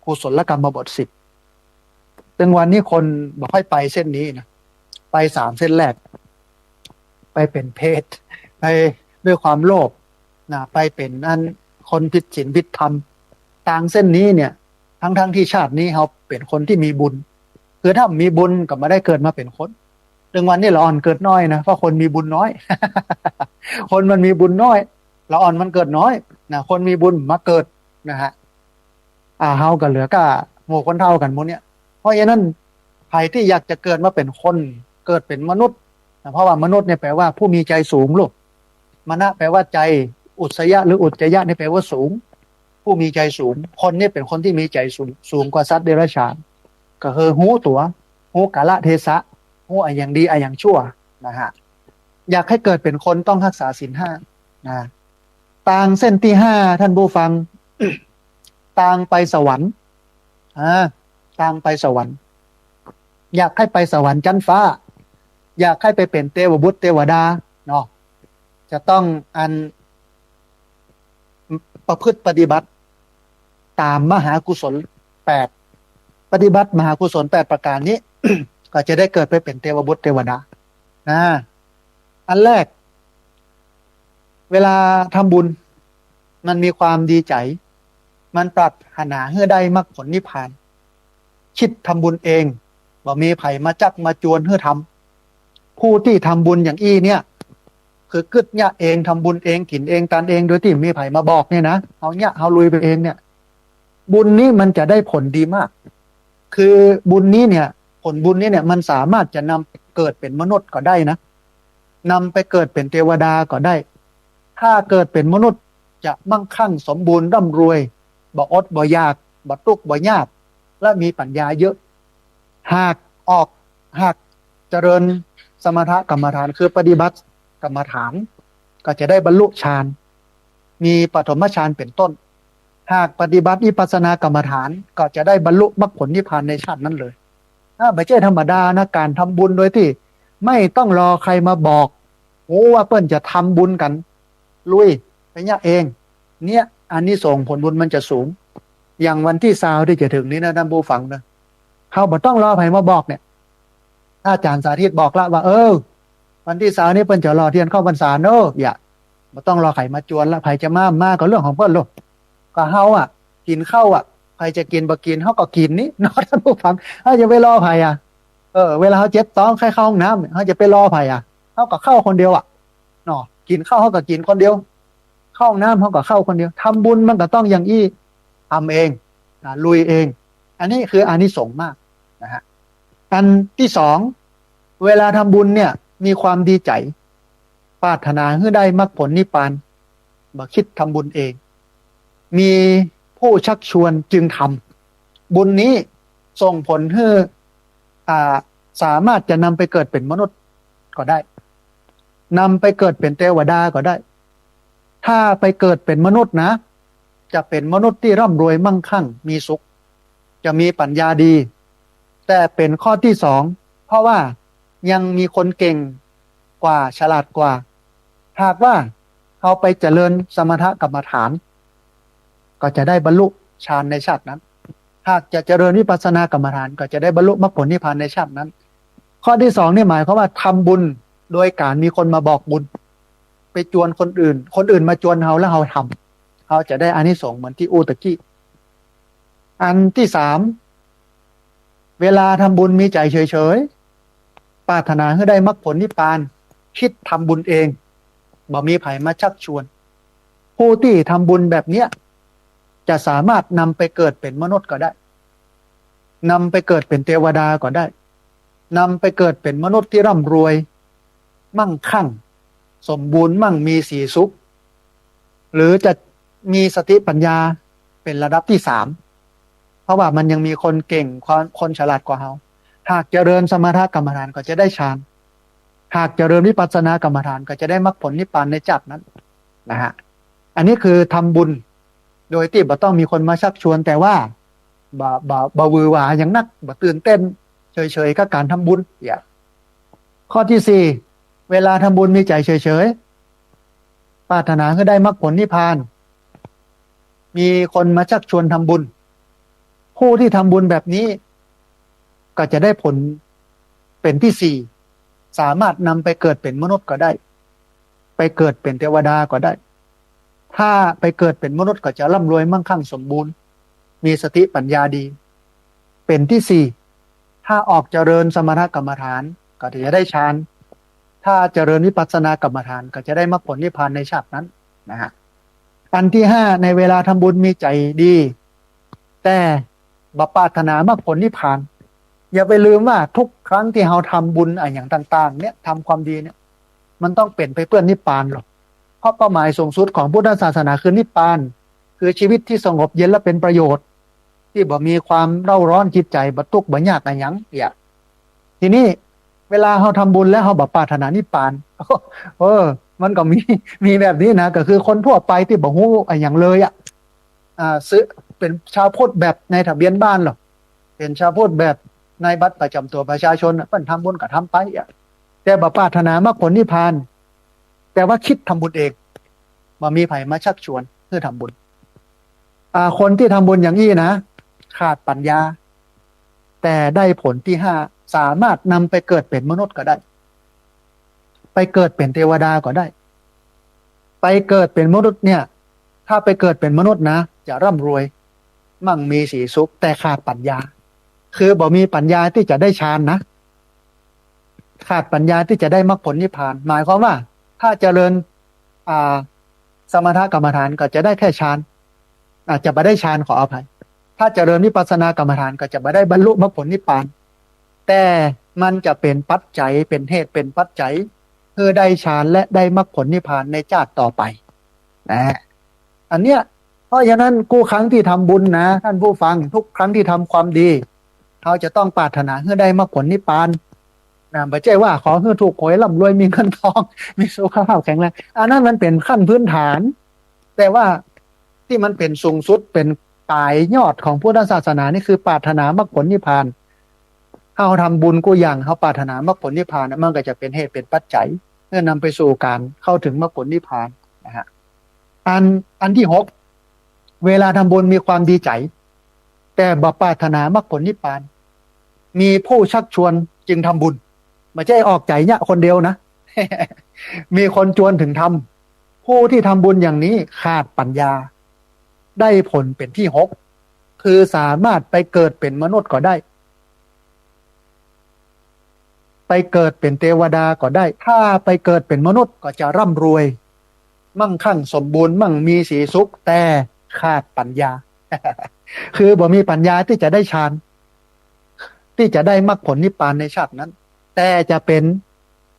กุศลกรรมบท10ถึงวันนี้คนบอกให้ไปเส้นนี้นะไป3เส้นแรกไปเป็นเพศไปด้วยความโลภไปเป็นคนผิดศีลผิดธรรมทางเส้นนี้เนี่ยทั้งที่ชาตินี้เขาเป็นคนที่มีบุญคือถ้ามีบุญก็ไม่ได้เกิดมาเป็นคนถึงวันนี้เราอ่อนเกิดน้อยนะเพราะคนมีบุญน้อย คนมันมีบุญน้อยเราอ่อนมันเกิดน้อยนะคนมีบุญมาเกิดนะฮะเฮากับเหลือก็หมู่คนเท่ากันหมดเนี่ยเพราะฉะนั้นใครที่อยากจะเกิดมาเป็นคนเกิดเป็นมนุษย์เพราะว่ามนุษย์เนี่ยแปลว่าผู้มีใจสูงลูกมนะแปลว่าใจอุสยะหรืออุจจยะนี่แปลว่าสูงผู้มีใจสูงคนนี่เป็นคนที่มีใจสูงกว่าสัตว์เดรัจฉานก็คือหูตัวหูกาลเทศะหูอย่างดีอย่างชั่วนะฮะอยากให้เกิดเป็นคนต้องรักษาศีล5นะต่างเส้นที่5ท่านผู้ฟัง ต่างไปสวรรค์ต่างไปสวรรค์อยากให้ไปสวรรค์ชั้นฟ้าอยากให้ไปเป็นเทวบุตรเทวดาเนาะจะต้องประพฤติปฏิบัติตามมหากุศล8ปฏิบัติมหากุศล8ประการนี้ ก็จะได้เกิดไปเป็นเทวบุตรเทวดาอันแรกเวลาทำบุญมันมีความดีใจมันปรารถนาให้ได้มรรคผลนิพพาน คิดทำบุญเองบ่มีไผมาจักมาจวนเพื่อทำผู้ที่ทำบุญอย่างอี้เนี่ยคือกึศเนี่ยเองทำบุญเองกินเองตานเองโดยที่มีไผมาบอกเนี่ยนะเอาเนี่ยเอาลุยไปเองเนี่ยบุญนี้มันจะได้ผลดีมาก คือบุญนี้เนี่ยผลบุญนี้เนี่ยมันสามารถจะนำเกิดเป็นมนุษย์ก็ได้นะนำไปเกิดเป็นเทวดาก็ได้ถ้าเกิดเป็นมนุษย์จะมั่งคั่งสมบูรณ์ร่ำรวยบ่อดบ่ยากบ่ทุกข์บ่ยากและมีปัญญาเยอะหากออกหากเจริญสมถกรรมฐานคือปฏิบัติกรรมฐานก็จะได้บรรลุฌานมีปฐมฌานเป็นต้นหากปฏิบัติวิปัสสนากรรมฐานก็จะได้บรรลุมรรคผลนิพพานในชาตินั้นเลยไม่ใช่ธรรมดานะการทำบุญโดยที่ไม่ต้องรอใครมาบอกโอ้ว่าเปิ้นจะทำบุญกันลุยไปเนี่ยเองเนี่ยอานิสงส์ผลบุญมันจะสูงอย่างวันที่20ที่จะถึงนี้นะท่านผู้ฟังนะเขาบ่ต้องรอใครมาบอกเนี่ยอาจารย์สาธิตบอกละว่าวันที่20นี้เปิ้นจะรอเทียนเข้าพรรษาเนอะอย่าบ่ต้องรอใครมาจวนละใครจะมาก็เรื่องของเปิ้นโลกก็เฮากินข้าวใครจะกินบ่กินเฮาก็กินนี่เนาะท่านผู้ฟังเฮาจะไปรอใครเวลาเฮาเจ็บท้องใครเข้าห้องน้ำเฮาจะไปรอใครเฮาก็เข้าคนเดียวเนาะกินข้าวเฮาก็กินคนเดียวเข้าห้องน้ำเฮาก็เข้าคนเดียวทำบุญมันก็ต้องอย่างอี้ทำเองลุยเองอันนี้คืออานิสงส์มากนะฮะอันที่สองเวลาทำบุญเนี่ยมีความดีใจปรารถนาให้ได้มรรคผลนิพพานบ่คิดทำบุญเองมีผู้ชักชวนจึงทำบุญนี้ส่งผลให้สามารถจะนำไปเกิดเป็นมนุษย์ก็ได้นำไปเกิดเป็นเทวดาก็ได้ถ้าไปเกิดเป็นมนุษย์นะจะเป็นมนุษย์ที่ร่ำรวยมั่งคั่งมีสุขจะมีปัญญาดีแต่เป็นข้อที่สองเพราะว่ายังมีคนเก่งกว่าฉลาดกว่าหากว่าเขาไปเจริญสมถกรรมฐานก็จะได้บรรลุฌานในชาตินั้นหากจะเจริญวิปัสสนากรรมฐานก็จะได้บรรลุมรรคผลนิพพานในชาตินั้นข้อที่สองนี่หมายความว่าทำบุญโดยการมีคนมาบอกบุญไปจวนคนอื่นมาจวนเฮาแล้วเฮาทำเฮาจะได้อานิสงส์เหมือนที่อูตะกี้อันที่สามเวลาทำบุญมีใจเฉยๆปรารถนาให้ได้มรรคผลนิพพานคิดทำบุญเองบ่มีไผมาชักชวนผู้ที่ทำบุญแบบเนี้ยจะสามารถนำไปเกิดเป็นมนุษย์ก็ได้นำไปเกิดเป็นเทวดาก็ได้นำไปเกิดเป็นมนุษย์ที่ร่ำรวยมั่งคั่งสมบูรณ์มั่งมีสีสุขหรือจะมีสติปัญญาเป็นระดับที่3เพราะว่ามันยังมีคนเก่งคนฉลาดกว่าเราหากเจริญสมถกรรมฐานก็จะได้ฌานหากเจริญวิปัสสนากรรมฐานก็จะได้มรรคผลนิพพานในชาตินั้นนะฮะอันนี้คือทำบุญโดยที่บ่ต้องมีคนมาชักชวนแต่ว่าบ่วือหวาอย่างนักบ่ตื่นเต้นเฉยๆกับการทำบุญข้อที่4เวลาทำบุญมีใจเฉยๆปรารถนาให้ได้มรรคผลนิพพานมีคนมาชักชวนทำบุญผู้ที่ทำบุญแบบนี้ก็จะได้ผลเป็นที่4สามารถนำไปเกิดเป็นมนุษย์ก็ได้ไปเกิดเป็นเทวดาก็ได้ถ้าไปเกิดเป็นมนุษย์ก็จะร่ำรวยมั่งคั่งสมบูรณ์มีสติปัญญาดีเป็นที่4ถ้าออกเจริญสมถกรรมฐานก็จะได้ฌานถ้าเจริญวิปัสสนากรรมฐานก็จะได้มรรคผลนิพพานในชาตินั้นนะฮะอันที่5ในเวลาทำบุญมีใจดีแต่บ่ปรารถนามรรคผลนิพพานอย่าไปลืมว่าทุกครั้งที่เราทำบุญอย่างต่างๆเนี่ยทำความดีเนี่ยมันต้องเป็นไปเพื่อนิพพานหรอกเพราะเป้าหมายสูงสุดของพุทธศาสนาคือนิพพานคือชีวิตที่สงบเย็นและเป็นประโยชน์ที่บ่มีความเร่าร้อนจิตใจบ่ทุกข์บ่ยากอะไรหยังทีนี้เวลาเราทำบุญแล้วเราบ่ปรารถนานิพพานมันก็มีแบบนี้นะก็คือคนทั่วไปที่บ่ฮู้อะไรหยังเลยซื้อเป็นชาวพุทธแบบในทะเบียนบ้านหรอกเป็นชาวพุทธแบบในบัตรประจำตัวประชาชนเพิ่นทำบุญก็ทำไปแต่บ่ปรารถนามรรคผลนิพพานแต่ว่าคิดทำบุญเองบ่มีไผมาชักชวนเพื่อทำบุญคนที่ทำบุญอย่างนี้นะขาดปัญญาแต่ได้ผลที่5สามารถนำไปเกิดเป็นมนุษย์ก็ได้ไปเกิดเป็นเทวดาก็ได้ไปเกิดเป็นมนุษย์เนี่ยถ้าไปเกิดเป็นมนุษย์นะจะร่ำรวยมั่งมีสีสุขแต่ขาดปัญญา คือบ่มีปัญญาที่จะได้ฌานนะขาดปัญญาที่จะได้มรรคผลนิพพานหมายความว่าถ้าเจริญอ่าสมถกรรมฐานก็จะได้แค่ฌานอาจจะไม่ได้ฌานขออภัยถ้าเจริญวิปัสสนากรรมฐานก็จะไม่ได้บรรลุมรรคผลนิพพานแต่มันจะเป็นปัจจัยเป็นเหตุเป็นปัจจัยเพื่อได้ฌานและได้มรรคผลนิพพานในชาติต่อไปนะอันเนี้ยเพราะฉะนั้นกู้ครั้งที่ทำบุญนะท่านผู้ฟังทุกครั้งที่ทำความดีเขาจะต้องปรารถนาเพื่อได้มรรคผลนิพพานนะไม่ใช่ว่าขอเพื่อถูกหวยร่ำรวยมีเงินทองมีสุขภาพแข็งแรงอันนั้นมันเป็นขั้นพื้นฐานแต่ว่าที่มันเป็นสูงสุดเป็นปลายยอดของพุทธศาสนานี่คือปรารถนามรรคผลนิพพานเขาทำบุญกูอย่างเขาปรารถนามรรคผลนิพพานมันก็จะเป็นเหตุเป็นปัจจัยเพื่อนำไปสู่การเข้าถึงมรรคผลนิพพานนะฮะอันที่หกเวลาทำบุญมีความดีใจแต่บ่ปรารถนามรรคผลนิพพานมีผู้ชักชวนจึงทำบุญไม่ใช่ออกใจเนี่ยคนเดียวนะ มีคนชวนถึงทำผู้ที่ทำบุญอย่างนี้ขาดปัญญาได้ผลเป็นที่หกคือสามารถไปเกิดเป็นมนุษย์ก็ได้ไปเกิดเป็นเทวดาก็ได้ถ้าไปเกิดเป็นมนุษย์ก็จะร่ำรวยมั่งคั่งสมบูรณ์มั่งมีสีสุขแต่ขาดปัญญา คือบ่มีปัญญาที่จะได้ฌานที่จะได้มรรคผลนิพพานในชาตินั้นแต่จะเป็น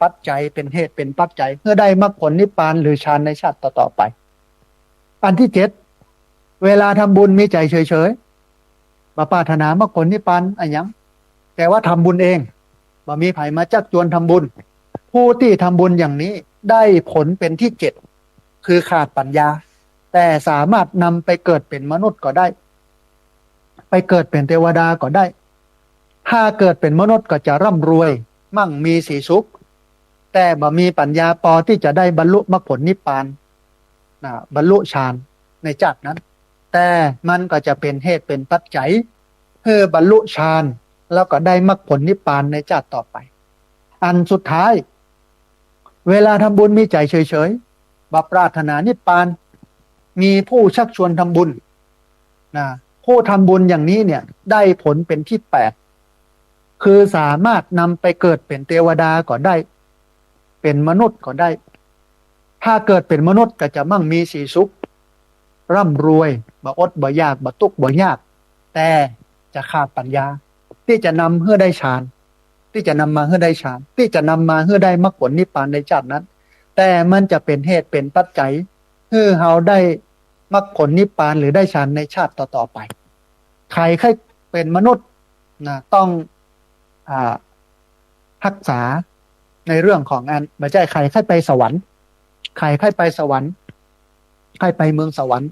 ปัจจัยเป็นเหตุเป็นปัจจัยเพื่อได้มรรคผลนิพพานหรือฌานในชาติต่อๆไปอันที่เจ็ดเวลาทำบุญมีใจเฉยๆบ่ปรารถนามรรคผลนิพพานอะไรอย่างแต่ว่าทำบุญเองบ่มีไผมาจักจวนทำบุญผู้ที่ทำบุญอย่างนี้ได้ผลเป็นที่เจ็ดคือขาดปัญญาแต่สามารถนำไปเกิดเป็นมนุษย์ก็ได้ไปเกิดเป็นเทวดาก็ได้ถ้าเกิดเป็นมนุษย์ก็จะร่ำรวยมั่งมีสีสุขแต่บ่มีปัญญาพอที่จะได้บรรลุมรรคผลนิพพานบรรลุฌานในชาตินั้นแต่มันก็จะเป็นเหตุเป็นปัจจัยเพื่อบรรลุฌานแล้วก็ได้มรรคผลนิพพานในชาติต่อไปอันสุดท้ายเวลาทำบุญมีใจเฉยๆบ่ปรารถนานิพพานมีผู้ชักชวนทำบุญผู้ทำบุญอย่างนี้เนี่ยได้ผลเป็นที่แปดคือสามารถนำไปเกิดเป็นเทวดาก็ได้เป็นมนุษย์ก็ได้ถ้าเกิดเป็นมนุษย์ก็จะมั่งมีสีสุขร่ำรวยบ่อดบ่ยากบ่ตุกบ่ยากแต่จะขาดปัญญาที่จะนำเพื่อได้ฌานที่จะนำมาเพื่อได้ฌานที่จะนำมาเพื่อได้มรรคผลนิพพานในชาตินั้นแต่มันจะเป็นเหตุเป็นปัจจัยเพื่อเราได้มรรคผลนิพพานหรือได้ฌานในชาติต่อๆไปใครใครเป็นมนุษย์ต้องรักษาในเรื่องของอันไม่ใช่ใครไปสวรรค์ใครไปสวรรค์ใครไปเมืองสวรรค์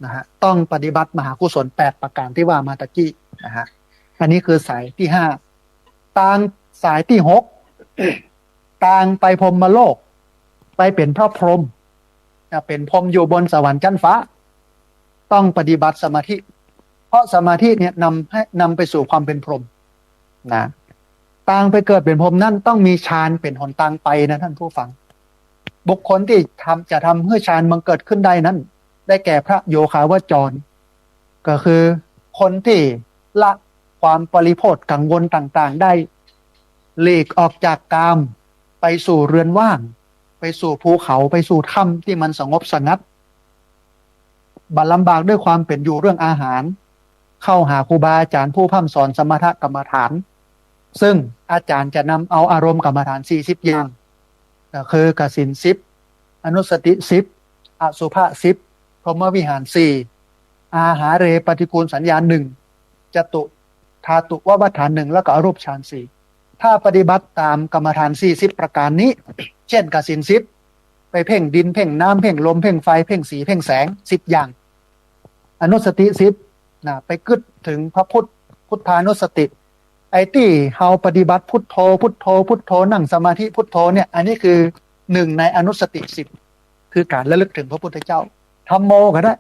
นะฮะต้องปฏิบัติมหากุศล8ประการที่ว่ามาตะกี้นะฮะอันนี้คือสายที่5ต่างสายที่6ต่างไปพรหมโลกไปเป็นพระพรหมเป็นพรหมอยู่บนสวรรค์ชั้นฟ้าต้องปฏิบัติสมาธิเพราะสมาธิเนี่ยนำไปสู่ความเป็นพรหมนะต่างไปเกิดเป็นพรหมนั่นต้องมีฌานเป็นหนทางไปนะท่านผู้ฟังบุคคลที่จะทำให้ฌานมันเกิดขึ้นได้นั้นได้แก่พระโยคาวจรก็คือคนที่ละความปริโภทกังวลต่างๆได้หลีกออกจากกามไปสู่เรือนว่างไปสู่ภูเขาไปสู่ถ้ำที่มันสงบสงัดบัดลำบากด้วยความเป็นอยู่เรื่องอาหารเข้าหาครูบาอาจารย์ผู้พร่ำสอนสมถกรรมฐานซึ่งอาจารย์จะนำเอาอารมณ์กรรมฐาน40อย่างก็คือกสิน10อนุสติ10อสุภะ10พรหมวิหาร4อาหาเรปฏิกูลสัญญา1จตุธาตุววัฏฐาน1แล้วก็อรูปฌาน4ถ้าปฏิบัติตามกรรมฐาน40ประการนี้เช่นกสิน10ไปเพ่งดินเพ่งน้ำเพ่งลมเพ่งไฟเพ่งสีเพ่งแสง10อย่างอนุสติ10ไปกึดถึงพระพุทธานุสติไอ้ที่เฮาปฏิบัติพุทโธพุทโธพุทโธนั่งสมาธิพุทโธเนี่ยอันนี้คือ1ในอนุสติ10คือการระลึกถึงพระพุทธเจ้าธัมโมก็ได้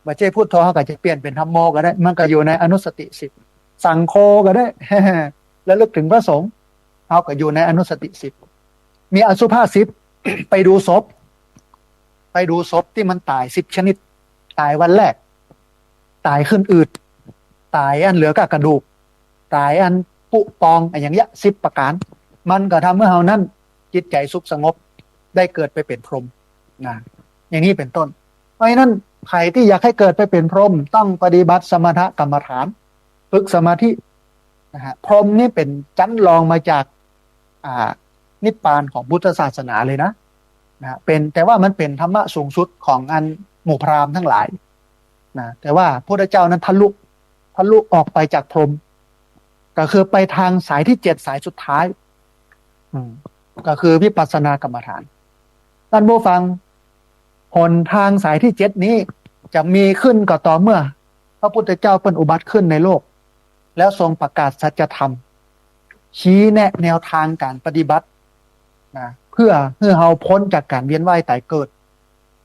บ่ใช่พุทโธเฮาก็จะเปลี่ยนเป็นธัมโมก็ได้มันก็อยู่ในอนุสติ10สังโฆก็ได้ ระลึกถึงพระสงฆ์เฮาก็อยู่ในอนุสติ10มีอสุภะ10 ไปดูศพที่มันตาย10ชนิดตายวันแรกตายขึ้นอืดตายอันเหลือกับกระดูก ตายอันปุปองอย่างเงี้ย10ประการมันก็ทำเมื่อเฮานั้นจิตใจสุขสงบได้เกิดไปเป็นพรหมนะอย่างนี้เป็นต้นเพราะฉะนั้นใครที่อยากให้เกิดไปเป็นพรหมต้องปฏิบัติสมถกรรมฐานฝึกสมาธินะฮะพรหมนี่เป็นจันรองมาจากนิพพานของพุทธศาสนาเลยนะเป็นแต่ว่ามันเป็นธรรมะสูงสุดของอันหมู่พราหมณ์ทั้งหลายนะแต่ว่าพระเจ้านั้นทะลุออกไปจากพรหมก็คือไปทางสายที่7สายสุดท้ายก็คือวิปัสสนากรรมฐานท่านผู้ฟังหนทางสายที่7นี้จะมีขึ้นก็ต่อเมื่อพระพุทธเจ้าเป็นอุบัติขึ้นในโลกแล้วทรงประกาศสัจธรรมชี้แนะแนวทางการปฏิบัตินะเพื่อเฮาพ้นจากการเวียนว่ายตายเกิด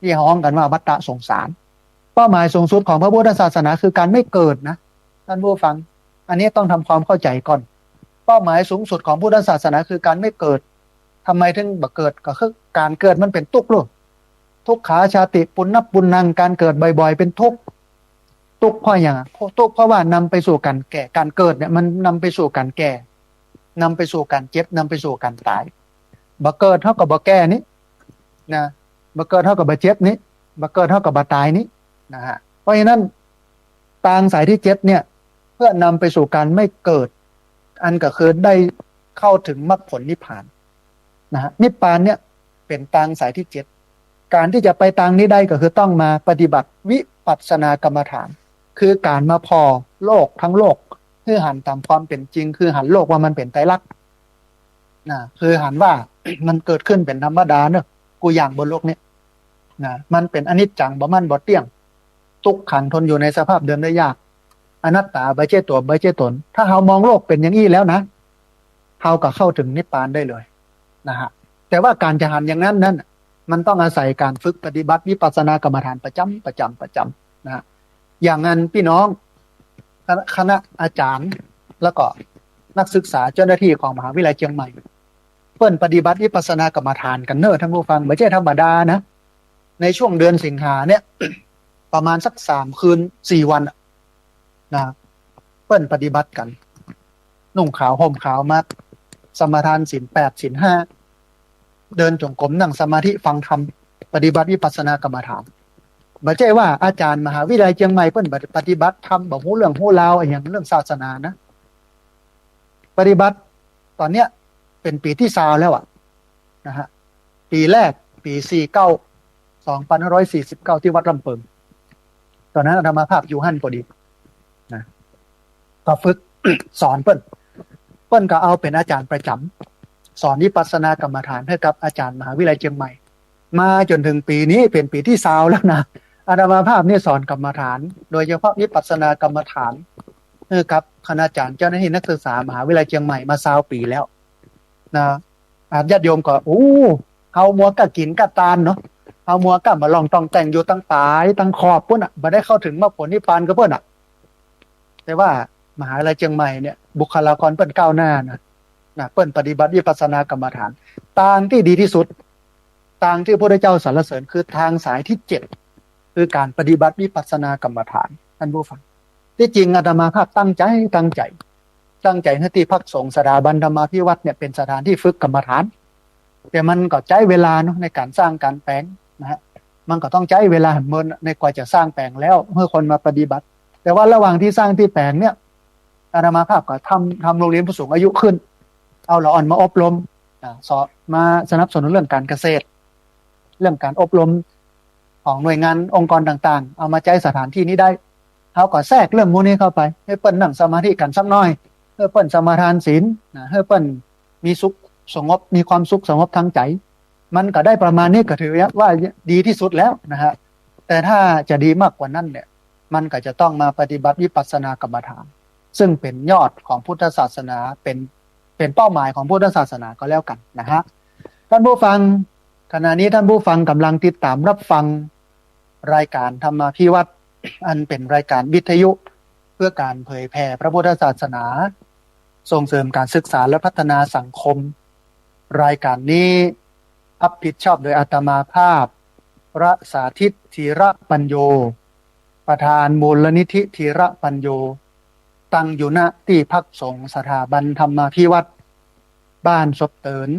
ที่ฮ้องกันว่าวัฏฏะสงสารเป้าหมายสูงสุดของพระพุทธศาสนาคือการไม่เกิดนะท่านผู้ฟังอันนี้ต้องทำความเข้าใจก่อนเป้าหมายสูงสุดของพุทธศาสนาคือการไม่เกิดทำไมถึงบ่เกิดก็คือการเกิดมันเป็นทุกข์ลูกทุกขาชาติปุณณปุณณังการเกิดบ่อยๆเป็นทุกข์เพราะอย่างทุกข์เพราะว่านำไปสู่การแก่การเกิดเนี่ยมันนำไปสู่การแก่นำไปสู่การเจ็บนำไปสู่การตายบ่เกิดเท่ากับบ่แก่นี้นะบ่เกิดเท่ากับบ่เจ็บนี้บ่เกิดเท่ากับบ่ตายนี้นะฮะเพราะฉะนั้นทางสายที่7เนี่ยเพื่อนำไปสู่การไม่เกิดอันก็คือได้เข้าถึงมรรคผลนิพพานนะฮะนิพพานเนี่ยเป็นทางสายที่7การที่จะไปทางนี้ได้ก็คือต้องมาปฏิบัติวิปัสสนากรรมฐานคือการมาพอโลกทั้งโลกคือหันตามความเป็นจริงคือหันโลกว่ามันเป็นไตรลักษณ์นะคือหันว่า มันเกิดขึ้นเป็นธรรมดาเนอะกูอย่างบนโลกนี้นะมันเป็นอนิจจังบ่มันบ่เที่ยงทุกขังทนอยู่ในสภาพเดิมได้ยากอนัตตาบ่ใช่ตัวบ่ใช่ตนถ้าเฮามองโลกเป็นอย่างนี้แล้วนะเฮาก็เข้าถึงนิพพานได้เลยนะฮะแต่ว่าการจะหันอย่างนั้นมันต้องอาศัยการฝึกปฏิบัติวิปัสสนากรรมฐานประจำนะฮะอย่างนั้นพี่น้องคณะอาจารย์แล้วก็นักศึกษาเจ้าหน้าที่ของมหาวิทยาลัยเชียงใหม่เปิ้นปฏิบัติวิปัสสนากรรมฐานกันเนอะท่านผู้ฟังไม่ใช่ธรรมดานะในช่วงเดือนสิงหาเนี่ย ประมาณสัก3 คืน 4 วันนะเปิ้นปฏิบัติกันนุ่งขาวห่มขาวมาสมาทานศีล8ศีล5เดินจงกรมนั่งสมาธิฟังธรรมปฏิบัติวิปัสสนากรรมฐานไม่ใช่ว่าอาจารย์มหาวิทยาลัยเชียงใหม่เปิ้นปฏิบัติธรรมบ่ฮู้เรื่องฮู้ราวอย่างเรื่องศาสนานะปฏิบัติตอนเนี้ยเป็นปีที่20แล้วนะฮะปีแรกปี2549ที่วัดลำเปิงตอนนั้นอาตมาภาพอยู่หั่นพอดีนะก็ฝึก สอนเปิ้นก็เอาเป็นอาจารย์ประจำสอนวิปัสสนากรรมฐานให้กับอาจารย์มหาวิทยาลัยเชียงใหม่มาจนถึงปีนี้เป็นปีที่20แล้วนะอาตมาภาพนี่สอนกรรมฐานโดยเฉพาะวิปัสสนากรรมฐานให้กับคณาจารย์เจ้าหน้าที่นักศึกษามหาวิทยาลัยเชียงใหม่มา20 ปีแล้วนะญาติโยมก็เฮามัวกะกินกะตานเนาะเฮามัวกะมาลองต้องแต่งอยู่ตั้งปลายตั้งขอบพุ่นบ่ได้เข้าถึงมรรคผลนิพพานก็เพิ่นแต่ว่ามหาวิทยาลัยเชียงใหม่เนี่ยบุคลากรเปิ้นก้าวหน้านะเปิ้นปฏิบัติวิปัสสนากรรมฐานทางที่ดีที่สุดทางที่พระพุทธเจ้าสรรเสริญคือทางสายที่7คือการปฏิบัติวิปัสสนากรรมฐานท่านผู้ฟังที่จริงอาตมาภาพตั้งใจให้ที่พักสงฆ์สถาบันธรรมาภิวัตน์เนี่ยเป็นสถานที่ฝึกกรรมฐานแต่มันก็ใช้เวลาเนาะในการสร้างการแปลงนะฮะมันก็ต้องใช้เวลาเหมือนในกว่าจะสร้างแปลงแล้วเมื่อคนมาปฏิบัติแต่ว่าระหว่างที่สร้างที่แปลงเนี่ยอาตมาภาพก็ทำโรงเรียนผู้สูงอายุขึ้นเอาละอ่อนมาอบรมสอนมาสนับสนุนเรื่องการเกษตรเรื่องการอบรมของหน่วยงานองค์กรต่างๆเอามาใช้สถานที่นี้ได้เขาก็แทรกเรื่องมูนี้เข้าไปให้เปิ้นนั่งสมาธิกันสักหน่อยให้เปิ้นสมาทานศีลให้เปิ้นมีสุขสงบมีความสุขสงบทางใจมันก็ได้ประมาณนี้ก็ถือว่าดีที่สุดแล้วนะฮะแต่ถ้าจะดีมากกว่านั้นเนี่ยมันก็จะต้องมาปฏิบัติวิปัสสนากรรมฐานซึ่งเป็นยอดของพุทธศาสนาเป็นเป้าหมายของพุทธศาสนาก็แล้วกันนะฮะท่านผู้ฟังขณะนี้ท่านผู้ฟังกำลังติดตามรับฟังรายการธรรมาภิวัตน์อันเป็นรายการวิทยุเพื่อการเผยแผ่พระพุทธศาสนาส่งเสริมการศึกษาและพัฒนาสังคมรายการนี้รับผิดชอบโดยอาตมาภาพพระสาธิตธีระปัญโยประธานมูลนิธิธีระปัญโย ตั้งอยู่ณที่พักสงฆ์สถาบันธรรมาภิวัตรบ้านศพเติน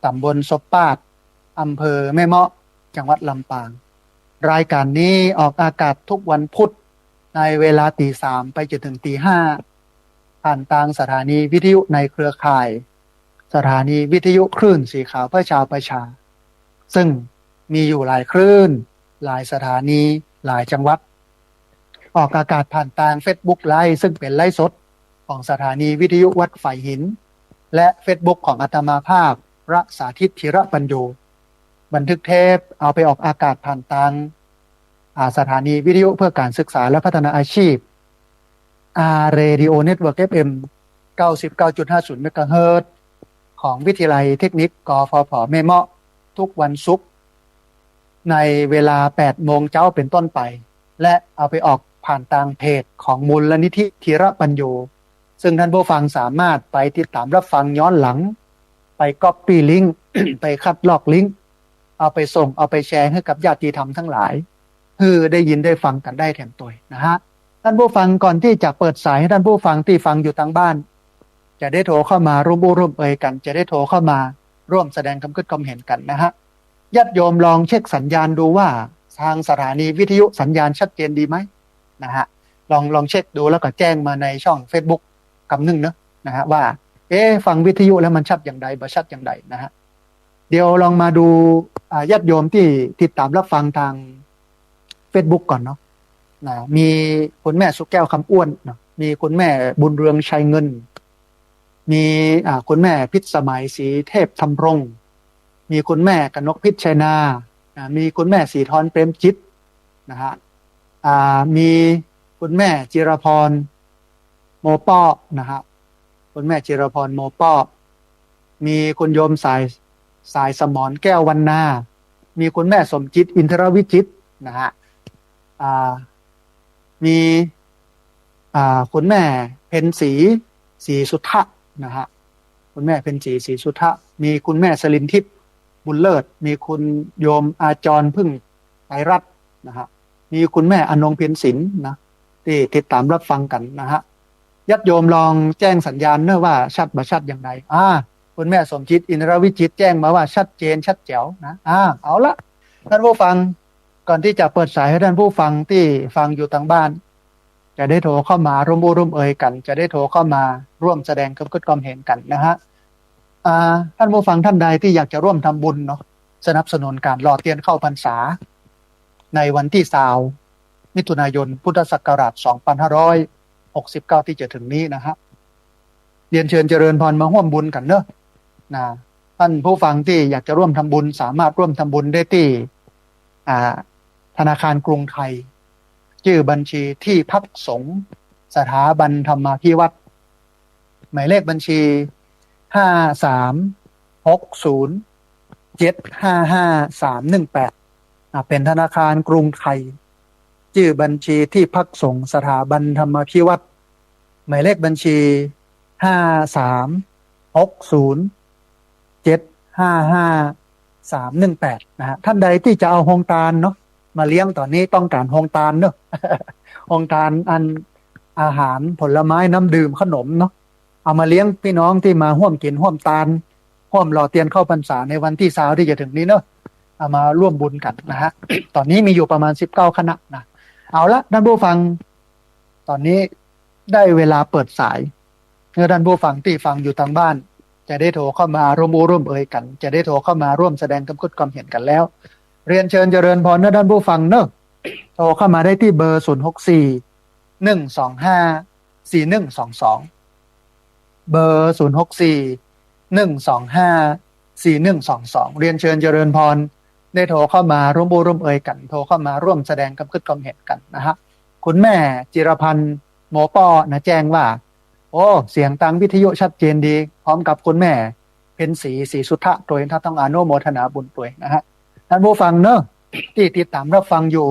ตำบลศพปาดอำเภอแม่เมาะจังหวัดลำปางรายการนี้ออกอากาศทุกวันพุธในเวลาตีสามไปจนถึงตีห้าผ่านทางสถานีวิทยุในเครือข่ายสถานีวิทยุคลื่นสีขาวเพื่อชาวประชาซึ่งมีอยู่หลายคลื่นหลายสถานีหลายจังหวัดออกอากาศผ่านทาง Facebook ไลฟ์ซึ่งเป็นไลฟ์สดของสถานีวิทยุวัดฝ่ายหินและ Facebook ของอาตมาภาพพระสาธิตธีระปัญโยบันทึกเทปเอาไปออกอากาศผ่านทางสถานีวิทยุเพื่อการศึกษาและพัฒนาอาชีพRadio Network FM 99.50 เมกะเฮิรตซ์ของวิทยาลัยเทคนิคกฟผแม่เมาะทุกวันศุกร์ในเวลา 8 โมงเช้าเป็นต้นไปและเอาไปออกผ่านทางเพจของมูลนิธิธีระปัญโยซึ่งท่านผู้ฟังสามารถไปติดตามรับฟังย้อนหลังไปก๊อปปี้ลิงก์ ไปคัดลอกลิงก์เอาไปส่งเอาไปแชร์ให้กับญาติธรรมทั้งหลายคือได้ยินได้ฟังกันได้แถมตัวนะฮะท่านผู้ฟังก่อนที่จะเปิดสายให้ท่านผู้ฟังที่ฟังอยู่ทางบ้านจะได้โทรเข้ามาร่วมเอ่ยกันจะได้โทรเข้ามาร่วมแสดงความคิดความเห็นกันนะฮะญาติโยมลองเช็คสัญญาณดูว่าทางสถานีวิทยุสัญญาณชัดเจนดีไหมนะฮะลองเช็คดูแล้วก็แจ้งมาในช่อง Facebook คำหนึ่งนะฮะว่าฟังวิทยุแล้วมันชัดอย่างใดบ่ชัดอย่างใดนะฮะเดี๋ยวลองมาดูญาติโยมที่ติดตามรับฟังทาง Facebook ก่อนเนาะนะมีคุณแม่สุแก้วคำอ้วนเนาะมีคุณแม่บุญเรืองชัยเงินมีคุณแม่พิษสมัยศรีเทพธรรมรงค์มีคุณแม่กนกพิษชัยนามีคุณแม่สีทรเปรมจิตนะฮะมีคุณแม่จิรพรโมป้อนะฮะคุณแม่จิรพรโมป้อมีคุณโยมสายสมรแก้ววรรณามีคุณแม่สมจิตอินทรวิจิตรนะฮะมีคุณแม่เพ็ญศรีสุทธะนะฮะคุณแม่เพ็ญศรีสุทธะมีคุณแม่สลินทิพย์บุญเลิศมีคุณโยมอาจรพึ่งไตรรัตน์นะฮะมีคุณแม่อนงเพ็ญศิลป์นะที่ติดตามรับฟังกันนะฮะญาติโยมลองแจ้งสัญญาณเนอะว่าชัดบ่ชัดอย่างไรคุณแม่สมจิตอินทรวิจิตรแจ้งมาว่าชัดเจนชัดแจ๋วนะเอาละท่านผู้ฟังก่อนที่จะเปิดสายให้ท่านผู้ฟังที่ฟังอยู่ทางบ้านจะได้โทรเข้ามาร่วมเอ่ยกันจะได้โทรเข้ามาร่วมแสดงความคิดความเห็นกันนะฮะท่านผู้ฟังท่านใดที่อยากจะร่วมทำบุญเนาะสนับสนุนการหล่อเทียนเข้าพรรษาในวันที่20 มิถุนายนพุทธศักราช 2569ที่จะถึงนี้นะฮะเรียนเชิญเจริญพรมาร่วมบุญกันเนอะนะท่านผู้ฟังที่อยากจะร่วมทำบุญสามารถร่วมทำบุญได้ที่ธนาคารกรุงไทยชื่อบัญชีที่พักสงฆ์สถาบันธรรมาภิวัตรหมายเลขบัญชี5360755318เป็นธนาคารกรุงไทยชื่อบัญชีที่พักสงฆ์สถาบันธรรมาภิวัตรหมายเลขบัญชี5360755318นะฮะท่านใดที่จะเอาโฮงตาลเนาะมาเลี้ยงตอนนี้ต้องการโฮงตาลเนาะ โฮงตาลอันอาหารผลไม้น้ำดื่มขนมเนาะเอามาเลี้ยงพี่น้องที่มาร่วมกินร่วมตาลร่วมหล่อเทียนเข้าพรรษาในวันที่20ที่จะถึงนี้เนาะเอามาร่วมบุญกันนะฮะ ตอนนี้มีอยู่ประมาณ19คณะนะเอาละท่านผู้ฟังตอนนี้ได้เวลาเปิดสายเมื่อท่านผู้ฟังที่ฟังอยู่ทางบ้านจะได้โทรเข้ามาร่วมเอ่ยกันจะได้โทรเข้ามาร่วมแสดงความคิดความเห็นกันแล้วเรียนเชิญเจริญพรนะท่านผู้ฟังเนอะโทรเข้ามาได้ที่เบอร์064 125 4122เบอร์064 125 4122เรียนเชิญเจริญพรได้โทรเข้ามาร่วมเอ่ยกันโทรเข้ามาร่วมแสดงความคิดความเห็นกันนะฮะคุณแม่จิรพันธ์โมป้อนะแจ้งว่าโอ้เสียงตังวิทยุชัดเจนดีพร้อมกับคุณแม่เพ็ญศรีสุทธะตัวเองต้องอนุโมทนาบุญตัวนะฮะท่านผู้ฟังเนอะที่ติดตามรับฟังอยู่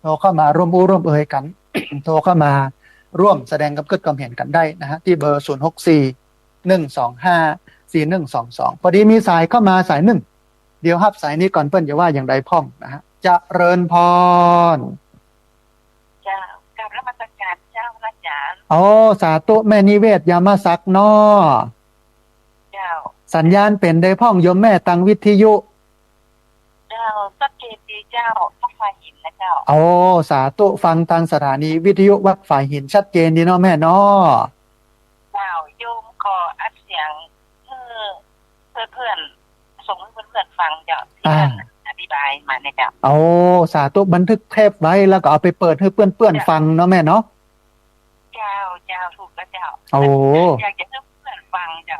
โทรเข้ามาร่วมเอ่ยกัน โทรเข้ามาร่วมแสดงความคิดความเห็นกันได้นะฮะที่เบอร์064 125 4122พอดีมีสายเข้ามาสายหนึ่งเดี๋ยวรับสายนี้ก่อนเปิ้ลจะว่าอย่างไรพ่องนะฮะเจริญพรเจ้ากราบนมัสการเจ้าพระอาจ ารโอ้สาธุแม่นิเวศยามาสักเนาะเจ้าสัญญาณเป็นได้พ่องโยมแม่ตังวิทยุเจ้าสักเกตดีเจ้าพักไฟหินนะเจ้าโอ้สาธุฟังทางสถานีวิทยุวัดฝ่ายหินชัดเจนดีเนาะแม่เนาะเจ้าโยมขออัดเสียงเพื่อเพื่อนส่งให้เพื่อนฟังเจ้าที่ท่านอธิบายมาเนี่ยเจ้าโอ้สาธุบันทึกเทปไว้แล้วก็เอาไปเปิดให้เพื่อนๆฟังเนาะแม่เนาะเจ้าถูกแล้วเจ้าโอ้อยากจะให้เพื่อนฟังเจ้า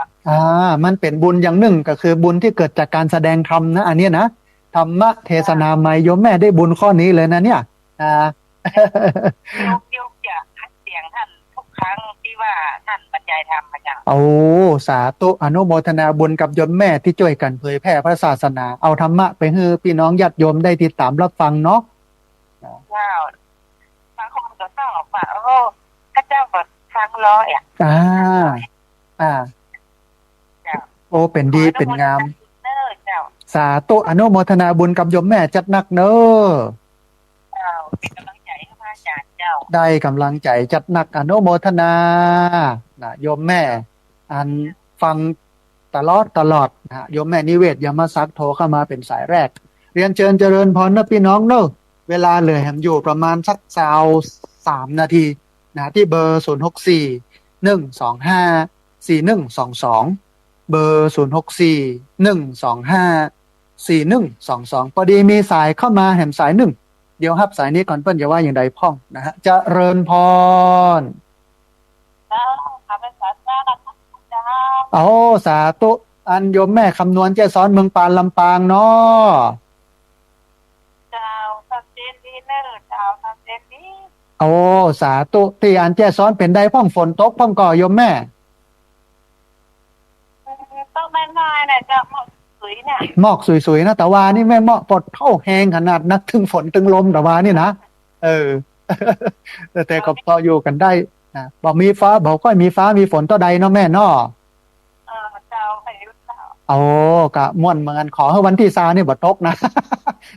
มันเป็นบุญอย่างหนึ่งก็คือบุญที่เกิดจากการแสดงธรรมนะอันนี้นะธรรมะเทศนาใหม่โยมแม่ได้บุญข้อนี้เลยนะเนี่ยโยมจะอัดเสียงท่านทุกครั้งที่ว่าท่านบรรยายธรรมเจ้าโอ้สาธุอนุโมทนาบุญกับโยมแม่ที่ช่วยกันเผยแพร่พระศาสนาเอาธรรมะไปให้พี่น้องญาติโยมได้ติดตามรับฟังเนาะเจ้าบางคนก็ต้องบอกว่าข้าเจ้าก็ฟังร้อยอ่าโอ้เป็นดีเป็นงามสาธุอนุโมทนาบุญกับโยมแม่จัดหนักเนอะเป็นกำลังใจให้พระอาจารย์เจ้าได้กำลังใจจัดหนักอนุโมทนานะโยมแม่อันฟังตลอดนะโยมแม่นิเวศยามาซักโทรเข้ามาเป็นสายแรกเรียนเชิญเจริญพรนะพี่น้องเนอะเวลาเหลือแหมอยู่ประมาณสัก3 นาทีนะที่เบอร์0641254122เบอร์0641254122พอดีมีสายเข้ามาแหมสายหนึ่งเดี๋ยวฮับสายนี้ก่อนเปิ้ลจะว่าอย่างใดพ่องนะฮะเจริญพรโอ้สาธุอันโยมแม่คำนวณเจ้าซ้อนเมืองปานลำปางเนาะเจ้าสักเจนดีเนอร์เจ้าสักเจนดีโอ้สาธุที่อันเจ้าซ้อนเป็นได้พ่องฝนตกพ่องก่อโยมแม่ต้องไม่น้อยนะเจ้าหมอกสวยเนี่ยหมอกสวยๆนะแต่ว่านี่แม่หมอกปดเท่าแหงขนาดนักถึงฝนถึงลมแต่ว่านี่นะแต่ก็พออยู่กันได้นะบอกมีฟ้าบอกก็มีฟ้ามีฝนต่อใดเนาะแม่เนาะเจ้าอายุเจ้าโอ้กะม่วนเหมือนกันขอให้วันที่3นี่บ่ตกนะ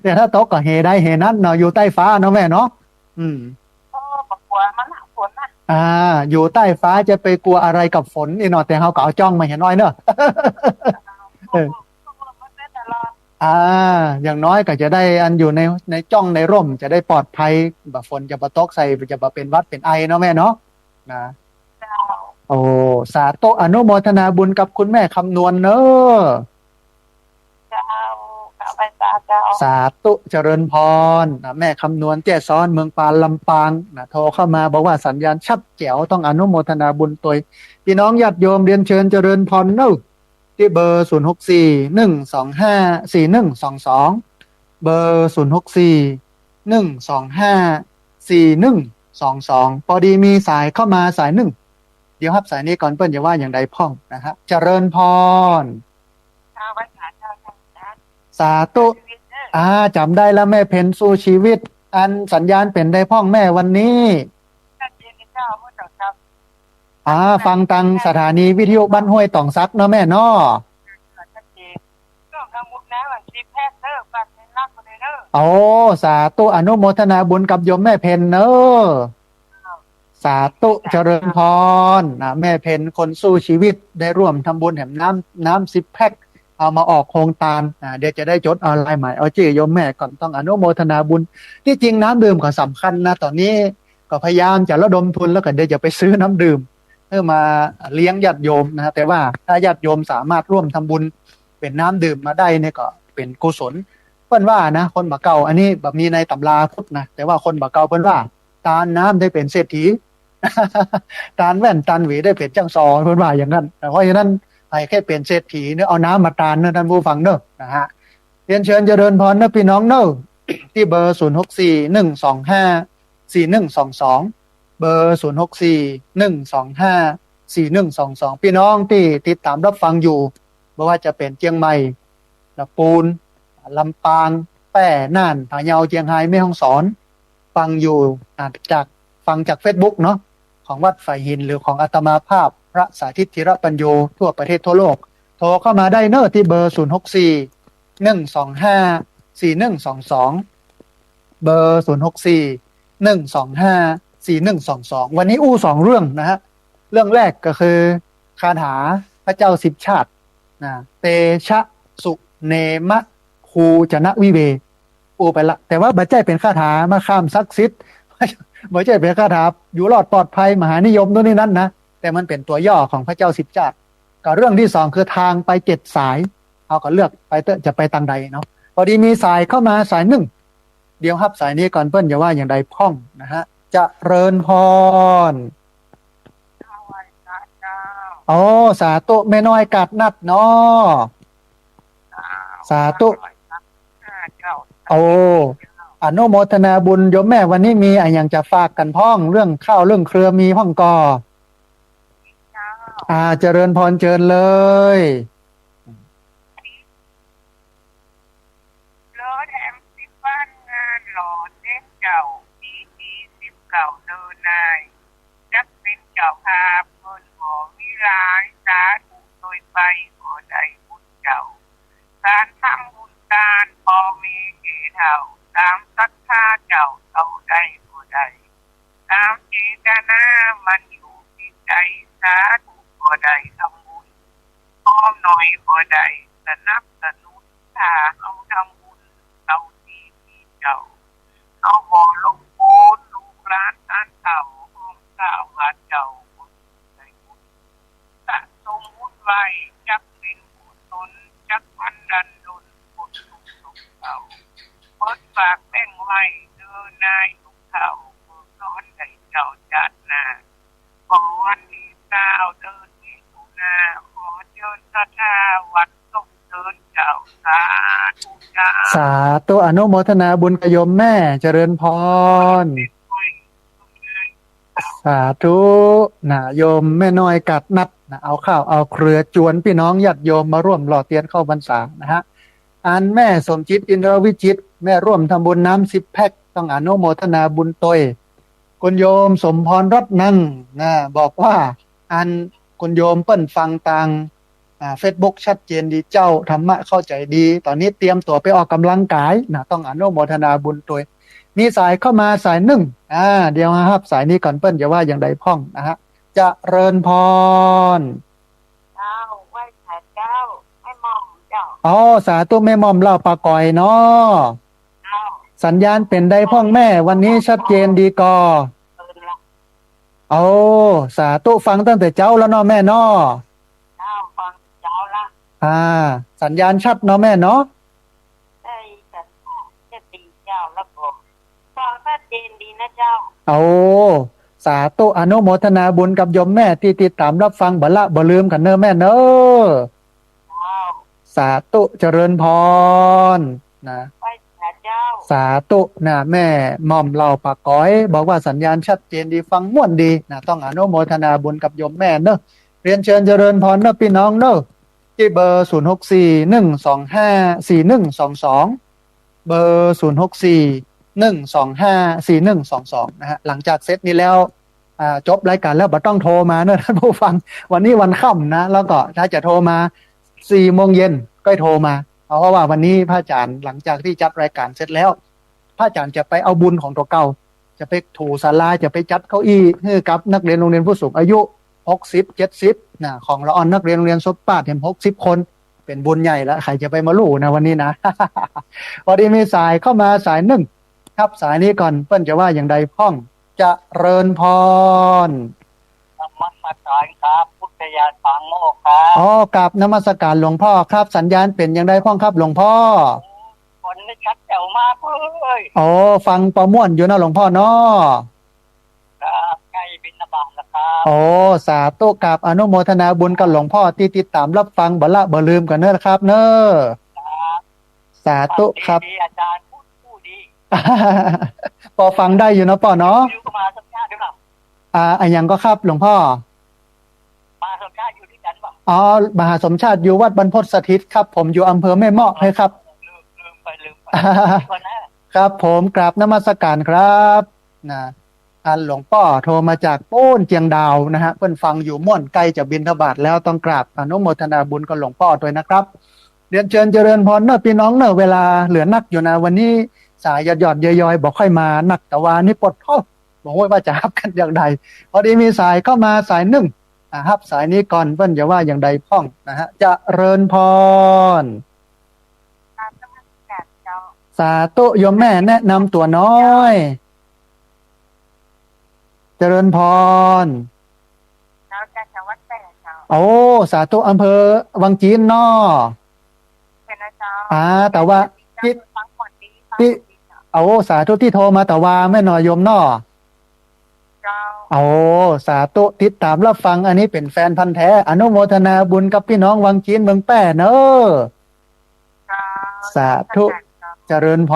เดี๋ยวถ้าตกก็เฮได้เฮนั้นเนาะอยู่ใต้ฟ้าเนาะแม่เนาะบอกกลัวมันหนักฝนนะอยู่ใต้ฟ้าจะไปกลัวอะไรกับฝนนี่เนาะแต่เฮาก็เอาจ้องมาเห็นน้อยเนอะอย่างน้อยก็จะได้อันอยู่ในจ้องในร่มจะได้ปลอดภัยแบบฝนจะมาตกใส่จะมาเป็นวัดเป็นไอเนาะแม่เนาะนะโอ้สาธุอนุโมทนาบุญกับคุณแม่คำนวณเนอะสาธุเจริญพรนะแม่คำนวณแจ้ซ้อนเมืองปานลำปางนะโทรเข้ามาบอกว่าสัญญาณชัดแจ๋วต้องอนุโมทนาบุญตัวพี่น้องญาติโยมเรียนเชิญเจริญพรเนอะที่เบอร์0641254122เบอร์0641254122พอดีมีสายเข้ามาสายหนึ่งเดี๋ยวครับสายนี้ก่อนเปิ้ลจะว่าอย่างใดพ่องนะฮะเจริญพรสาธุจำได้แล้วแม่เพนสู้ชีวิตอันสัญญาณเป็นได้พ่องแม่วันนี้ฟังตังสถานีวิทยุบ้านห้วยต่องซักเนาะแม่เนาะโอ้สาธุอนุโมทนาบุญกับโยมแม่เพนเนอะสาธุเจริญพรแม่เพนคนสู้ชีวิตได้ร่วมทำบุญแห่งน้ำ10 แพ็คเอามาออกโครงตาลเดี๋ยวจะได้จดออนไลน์ใหม่เอาชื่อโยมแม่ก่อนต้องอนุโมทนาบุญที่จริงน้ำดื่มก็สำคัญนะตอนนี้ก็พยายามจะระดมทุนแล้วก็เดี๋ยวจะไปซื้อน้ำดื่มเพื่อมาเลี้ยงญาติโยมนะแต่ว่าถ้าญาติโยมสามารถร่วมทำบุญเป็นน้ำดื่มมาได้เนี่ยก็เป็นกุศลเพิ่นว่านะคนบ่เก่าอันนี้แบบมีในตำราพุทธนะแต่ว่าคนบ่เก่าเพิ่นว่าตาลน้ำได้เป็นเศรษฐีตาลแว่นตาลหวีได้เป็นจังซอเพิ่นว่าอย่างนั้นเพราะฉะนั้นให้แค่เป็นเศรษฐีเนี่ยเอาน้ำมาตาลเนอะท่านผู้ฟังเนอะนะฮะเรียนเชิญเจริญพรนะพี่น้องเนอะที่เบอร์0641254122เบอร์0641254122พี่น้องที่ติดตามรับฟังอยู่ไม่ว่าจะเป็นเชียงใหม่ลำพูนลำปางแพร่น่านพะเยาเชียงรายแม่ฮ่องสอนฟังอยู่ฟังจาก Facebook เนาะของวัดฝ่ายหินหรือของอาตมาภาพพระสาธิตธิระปัญโยทั่วประเทศทั่วโลกโทรเข้ามาได้เนอะที่เบอร์0641254122เบอร์0641254122 4122วันนี้อู้2เรื่องนะฮะเรื่องแรกก็คือคาถาพระเจ้าสิบชาตินะเตชะสุเนมะคูจนะวิเวอู้ไปละแต่ว่าบัจใจเป็นคาถามาข้ามศักดิ์สิทธิ์บัจใจเป็นคาถาอยู่รอดปลอดภัยมหานิยมนู่นนี่นั่นนะแต่มันเป็นตัวย่อของพระเจ้าสิบชาติก็เรื่องที่2คือทางไป7 สายเอาก็เลือกไปเตอะจะไปทางใดเนาะพอดีมีสายเข้ามาสายหนึ่งเดี๋ยวครับสายนี้ก่อนเปิ้ลอย่าว่าอย่างใดพ้องนะฮะจะเริญพรโอ้สาธุแม่น้อยกัดนัดเนาะสาธุโอ้อนุโมทนาบุญโยมแม่วันนี้มีอะไรอย่างจะฝากกันพ้องเรื่องข้าวเรื่องเครือมีพ้องกอเจริญพรเจิญเลยรถแฮมสิบบ้านงานหล่อเด็กเก่าปีสิบเก่าเดินนายจักเป็นเจ้าภาพคนหอวิรายสาธุโดยไปขอได้บุญเก่าการทำบุญการพอมีเกเท่าตามศรัทธาเจ้าเท่าได้ก็ได้ตามเจตนามันอยู่ที่ใจสาธุก็ได้ทำบุญพร้อมหน่อยก็ได้สนับสนุนถ้าเอาทำบุญเราที่เจ้าเอาบ่ลงโอนลูกหลานท่านเก่าห้องเก่าวัดเจ้าใจบุญสะสมบุญไว้จักเป็นบุญตนจักพันดันดลบุญสุขสุขเก่าเปิดฝากแบ่งไว้เดินนายทุกเท่าเมื่อนอนได้เจ้าจัดหน้าก่อนที่เจ้าเดินที่ตุนาขอเชิญศรัทธาวัดส่งเดินเจ้าสาธุเจ้าสาธุอนุโมทนาบุญกบโยมแม่เจริญพรสาธุนะโยมแม่น้อยกัดนัดนะเอาข้าวเอาเครือจวนพี่น้องญาติโยมมาร่วมหล่อเทียนเข้าพรรษานะฮะอันแม่สมจิตอินทรวิจิตแม่ร่วมทำบุญน้ำ10 แพ็คต้องอนุโมทนาบุญตยคุณโยมสมพรรัตนังนะบอกว่าอันคุณโยมเปิ้นฟังตังFacebook ชัดเจนดีเจ้าธรรมะเข้าใจดีตอนนี้เตรียมตัวไปออกกำลังกายนะต้องอนุโมทนาบุญตยมีสายเข้ามาสายหนึ่งเดี๋ยวครับสายนี้ก่อนเปิ้นอย่าว่าอย่างใดพ้องนะฮะจะเริญพรเจ้าไหว้พระเจ้าให้มอมเจ้าอ๋อสาธุแม่มอมเล่าปากอยเนาะสัญญาณเป็นได้พ้องแม่วันนี้ชัดเจนดีกอโอ้สาธุฟังตั้งแต่เจ้าแล้วเนาะแม่เนาะฟังเจ้าละสัญญาณชัดเนาะแม่เนาะได้จะตีเจ้าแล้วก็ฟังชัดเจนดีนะเจ้าโอ้สาธุอนุโมทนาบุญกับโยมแม่ที่ติดตามรับฟังบ่ละบ่ลืมกันเนอะแม่เนอะสาธุเจริญพรนะสาธุนะแม่มอมเล่าปากก้อยบอกว่าสัญญาณชัดเจนดีฟังม่วนดีนะต้องอนุโมทนาบุญกับโยมแม่เนอะเรียนเชิญเจริญพรเนอะพี่น้องเนอะที่เบอร์0641254122เบอร์0641254122นะฮะหลังจากเซตนี้แล้วจบรายการแล้วบ่ต้องโทรมาเนอะท่านผู้ฟังวันนี้วันค่ำนะแล้วก็ถ้าจะโทรมา4 โมงเย็นก็โทรมาเพราะว่าวันนี้พระอาจารย์หลังจากที่จัดรายการเสร็จแล้วพระอาจารย์จะไปเอาบุญของตัวเก่าจะไปถูศาลาจะไปจัดเก้าอี้ให้กับนักเรียนโรงเรียนผู้สูงอายุ60-70นะของละอ่อนนักเรียนโรงเรียนสบปาดเห็น60 คนเป็นบุญใหญ่แล้วใครจะไปมาลู่นะวันนี้นะ พอดีมีสายเข้ามาสายหนึ่งครับสายนี้ก่อนเปิ้นจะว่าอย่างใดพ้องจะเริญพรนมัสการครับพุทธญาณปางโมกครับกับนมัสการหลวงพ่อครับสัญญาณเป็นอย่างใดพ้องครับหลวงพ่อคนไม่ชัดแจ๋วมากเลยฟังประม่วนอยู่นะหลวงพ่อเนาะครับใกล้บิณฑบาตแล้วครับสาธุกับอนุโมทนาบุญกับหลวงพ่อที่ติดตามรับฟังบ่ละบ่ลืมกันเนอะครับเนอะสาธุครับอาจารย์พูดดี พอฟังได้อยู่นะป่อเนาะอยู่มาสักชาติหรือเปล่ายังก็ครับหลวงพ่อมาสมชาติอยู่ที่กันป่ะมหาสมชาติอยู่วัดบรรพตสถิตครับผมอยู่อำเภอแม่เมาะเลยครับลืมไปครับผมกราบนมัสการครับนะหลวงพ่อโทรมาจากโป้นเจียงดาวนะฮะเพิ่นฟังอยู่ม่วนไกลจะบิณฑบาตแล้วต้องกราบอนุโมทนาบุญกับหลวงพ่อด้วยนะครับเรียนเชิญเจริญพรเนอะพี่น้องเนอะเวลาเหลือนักอยู่นะวันนี้สายหยอดๆย่อยๆบอกค่อยมานักแต่ว่านี่ปลดท้อ บอกว่าจะฮับกันอย่างใดพอดีมีสายเข้ามาสายหนึ่งฮับสายนี้ก่อนเพิ่นจะว่าอย่างใดพ้องนะฮะจะเริญพรสาธุโยมแม่แนะนำตัวน้อยเจริญพรเราจะสวัสดีเจ้าโอ้สาธุอำเภอวังจีนนอเป็นเจ้าแต่ว่าที่เอาสาธุที่โทรมาแต่ว่าแม่นอยโยมนอเอาสาธุติดตามรับฟังอันนี้เป็นแฟนพันธ์แท้อนุโมทนาบุญกับพี่น้องวังจีนเมืองแป้เนอะสาธุเจริญพ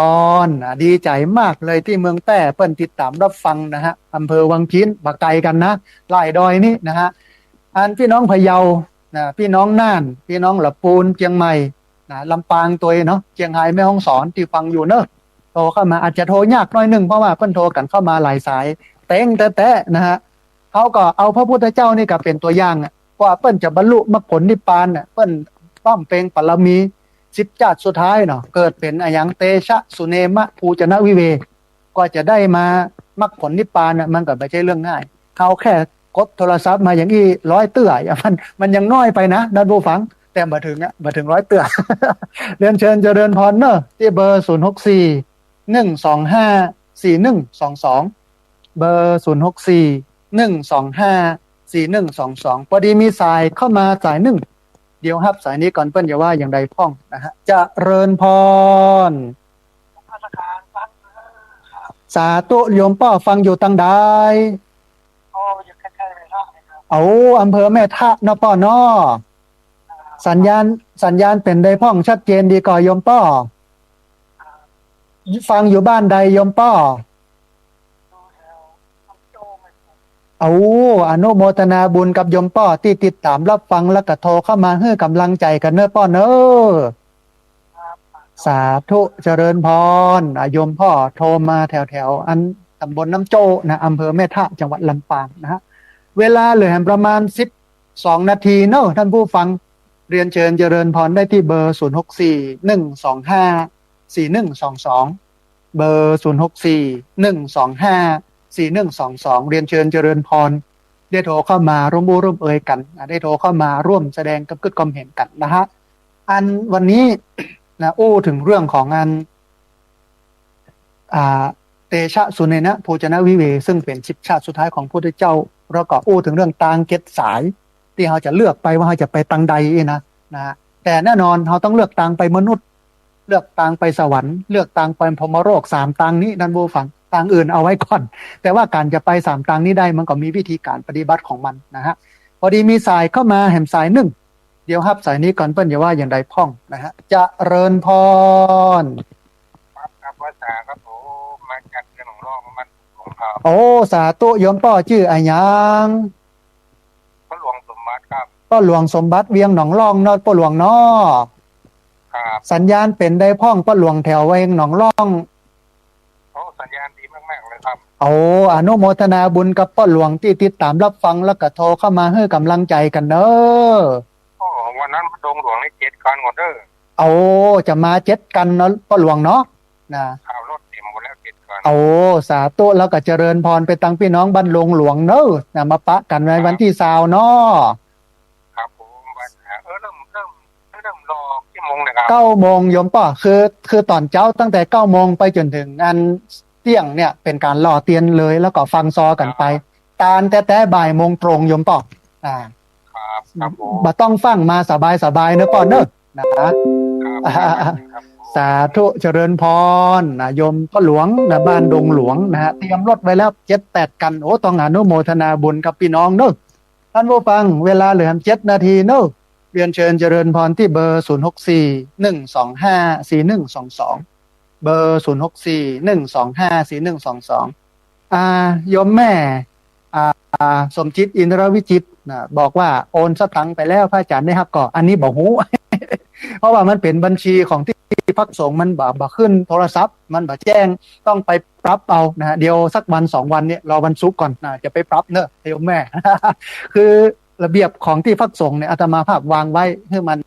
รดีใจมากเลยที่เมืองแป้เปิ้นติดตามรับฟังนะฮะอำเภอวังจีนบักไกลกันนะไล่ดอยนี่นะฮะอันพี่น้องพะเยานะพี่น้องน่านพี่น้องละปูนเชียงใหม่นะลำปางตัวเนาะเชียงรายแม่ฮ่องสอนที่ฟังอยู่เนอะโทรเข้ามาอาจจะโทรยากหน่อยนึงเพราะว่าเปิ้นโทรกันเข้ามาหลายสายเต้งแต่นะฮะเขาก็เอาพระพุทธเจ้านี่ก็เป็นตัวอย่างว่าเปิ้นจะบรรลุมรรคผลนิพพานเปิ้นป้อมเปงปรมี10 ชาติสุดท้ายเนาะเกิดเป็นอยังเตชะสุเนมะภูจนะวิเวก็จะได้มามรรคผลนิพพานมันก็ไม่ใช่เรื่องง่ายเขาแค่กดโทรศัพท์มาอย่างนี้100 เตื้อมันยังน้อยไปนะด้านผู้ฟังแต่มาถึง100 เตื้อ เรียนเชิญเจริญพรเนอะที่เบอร์064 125 4122เบอร์064 125 4122พอดีมีสายเข้ามาสายหนึ่งเดี๋ยวครับสายนี้ก่อนเปิ้นอย่าว่าอย่างใดพ้องนะฮะจะเริญพรสาธุโยมป้อฟังอยู่ตังใดอยู่ใกล้ๆเลยครับเอาอำเภอแม่ทะเนาะป้อเนาะสัญญาณเป็นได้พ้องชัดเจนดีก่อโยมป้อฟังอยู่บ้านใดโยมป้อเอาอนุโมทนาบุญกับโยมป้อที่ติดตามรับฟังแล้วก็โทรเข้ามาให้กำลังใจกันเนอะป้อเนอะสาธุเจริญพรโยมพ่อโทรมาแถวอันตำบลน้ำโจนะอำเภอแม่ทะจังหวัดลำปางนะฮะเวลาเหลือประมาณ12 นาทีเนอะท่านผู้ฟังเรียนเชิญเจริญพรได้ที่เบอร์064 125 4122เบอร์064 125 4122เรียนเชิญเจริญพรได้โทรเข้ามาร่วมบูร่วมเอ่ยกันได้โทรเข้ามาร่วมแสดงกับกึศความเห็นกันนะฮะอันวันนี้นะถึงเรื่องของงานเตชะสุเนนะภูจนะวิเวซึ่งเป็น10 ชาติสุดท้ายของพระพุทธเจ้าแล้วก็ถึงเรื่องตางเกตสายที่เราจะเลือกไปว่าเราจะไปตังใดนะแต่แน่นอนเราต้องเลือกตังไปมนุษย์เลือกตังไปสวรรค์เลือกตังไปพรหมโลก3 ตังนี้นั่นบูฟังตังอื่นเอาไว้ก่อนแต่ว่าการจะไป3 ตังนี้ได้มันก็มีวิธีการปฏิบัติของมันนะฮะพอดีมีสายเข้ามาแหมสายหนึ่งเดี๋ยวครับสายนี้ก่อนเปิ้ลอย่าว่าอย่างใดพ้องนะฮะจะเริญพรครับภาษาครับผมมาจากเรื่องของร้องมันของเขาโอ้สาธุโยมป้อชื่ออะไรยังพ่อหลวงสมบัติครับป้อหลวงสมบัติเวียงหนองร่องเนาะป้อหลวงเนาะครับสัญญาณเป็นได้พ้องป้อหลวงแถวเวียงหนองร่องสัญญาณดีมากๆเลยครับอนุโมทนาบุญกับป้อหลวงที่ติดตามรับฟังแล้วก็โทรเข้ามาให้กำลังใจกันเนอะวันนั้นดงหลวงใน7 กันก่อนเด้อจะมา7 กันเนาะป้อหลวงเนาะนะข่าวรถเต็มหมดแล้ว7 กันสาธุแล้วก็เจริญพรไปตั้งพี่น้องบ้านหลวงเนอะมาปะกันในวันที่20เนาะครับผมเริ่มรอกี่โมงเลยครับ9 โมงโยมป้อคือตอนเช้าตั้งแต่9 โมงไปจนถึงงานเที่ยงเนี่ยเป็นการรอเตียนเลยแล้วก็ฟังซอกันไปตาลแต่บ่ายโมงตรงโยมป้อครับผมบ่ต้องฟังมาสบายเนอะป้อเนอะนะสาธุเจริญพรโยมพ่อหลวงบ้านดงหลวงนะฮะเตรียมรถไว้แล้ว7-8 กันต้องอนุโมทนาบุญกับพี่น้องเนอะท่านผู้ฟังเวลาเหลือ7 นาทีเนอะเรียนเชิญเจริญพรที่เบอร์064 125 4122เบอร์064 125 4122โยมแม่สมจิตอินทรวิจิตบอกว่าโอนสตังค์ไปแล้วพระอาจารย์ได้ครับก็อันนี้บอกหู เพราะว่ามันเป็นบัญชีของที่พักสงฆ์มันบ่ขึ้นโทรศัพท์มันบ่แจ้งต้องไปปรับเอานะเดี๋ยวสักวัน2 วันเนี่ยรอวันศุกร์ก่อนจะไปปรับเนอะโยมแม่ คือระเบียบของที่พักสงฆ์เนี่ยอาตมาภาพวางไว้ให้มัน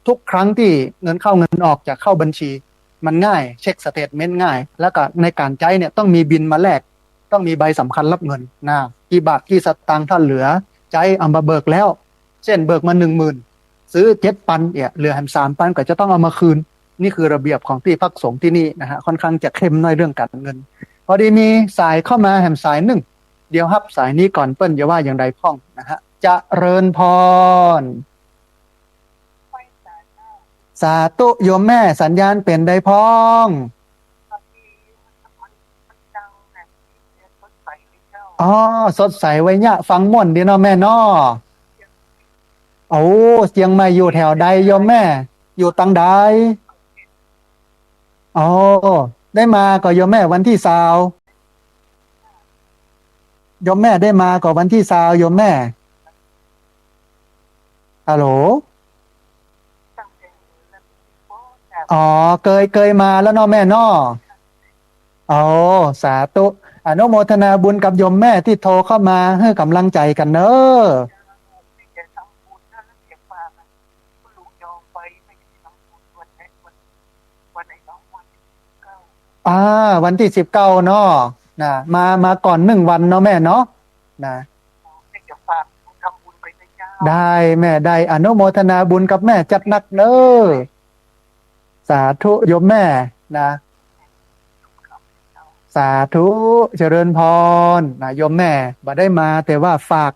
ทุกครั้งที่เงินเข้าเงินออกจะเข้าบัญชีมันง่ายเช็คสเตทเมนต์ง่ายแล้วก็ในการใช้เนี่ยต้องมีบินมาแลก ต้องมีใบสำคัญรับเงินนะกี่บาทกี่สตางค์ท่านเหลือใจเอามาเบิกแล้วเช่นเบิกมา10,000ซื้อ7,000เนี่ยเหลือแหม3,000ก็จะต้องเอามาคืนนี่คือระเบียบของที่พักสงฆ์ที่นี่นะฮะค่อนข้างจะเข้มน้อยเรื่องการเงินพอดีมีสายเข้ามาแหมสายหนึ่งเดี๋ยวฮับสายนี้ก่อนเปิ้ลจะว่าอย่างใดพ้องนะฮะจะเริญพรไม่สาธารณสาธุโยมแม่สัญญาณเป็นใดพ้องบางทีมันดังแบบที่เสียงรถไฟไม่เข้าอ๋อสดใสไว้เนี่ยฟังม่วนดีเนาะแม่เนาะโอ้เสียงใหม่อยู่แถวใดโยมแม่อยู่ตังใดอ๋อได้มาก็โยมแม่วันที่20โยมแม่ได้มาก็วันที่20โยมแม่ฮัลโหลตั้งแต่แล้วโอ้แบบ อ๋อเคยมาแล้วเนาะแม่เนาะอ๋อสาธุอนุโมทนาบุญกับโยมแม่ที่โทรเข้ามาให้กำลังใจกันเนอะไม่จะทำบุญนะแล้วเสียฟ้ามันคุณลุงยอมไปไม่ได้ทำบุญวันไหนน้องวันเก้าวันที่19เนาะนะมาก่อน1 วันเนาะแม่เนาะนะไม่จะฝากทำบุญไปนะเจ้าได้แม่ได้อนุโมทนาบุญกับแม่จัดหนักเนอะสาธุโยมแม่นะสาธุเจริญพรนะโยมแม่บ่ได้มาแต่ว่าฝาก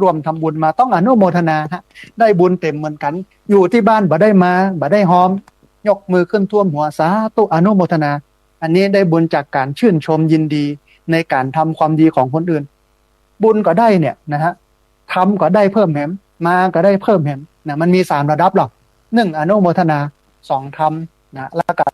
ร่วมทำบุญมาต้องอนุโมทนาฮะได้บุญเต็มเหมือนกันอยู่ที่บ้านบ่ได้มาบ่ได้หอมยกมือขึ้นท่วมหัวสาธุอนุโมทนาอันนี้ได้บุญจากการชื่นชมยินดีในการทำความดีของคนอื่นบุญก็ได้เนี่ยนะฮะทำก็ได้เพิ่มแหมมาก็ได้เพิ่มแหมนะมันมี3 ระดับหรอก1อนุโมทนา2ทำนะแล้วก็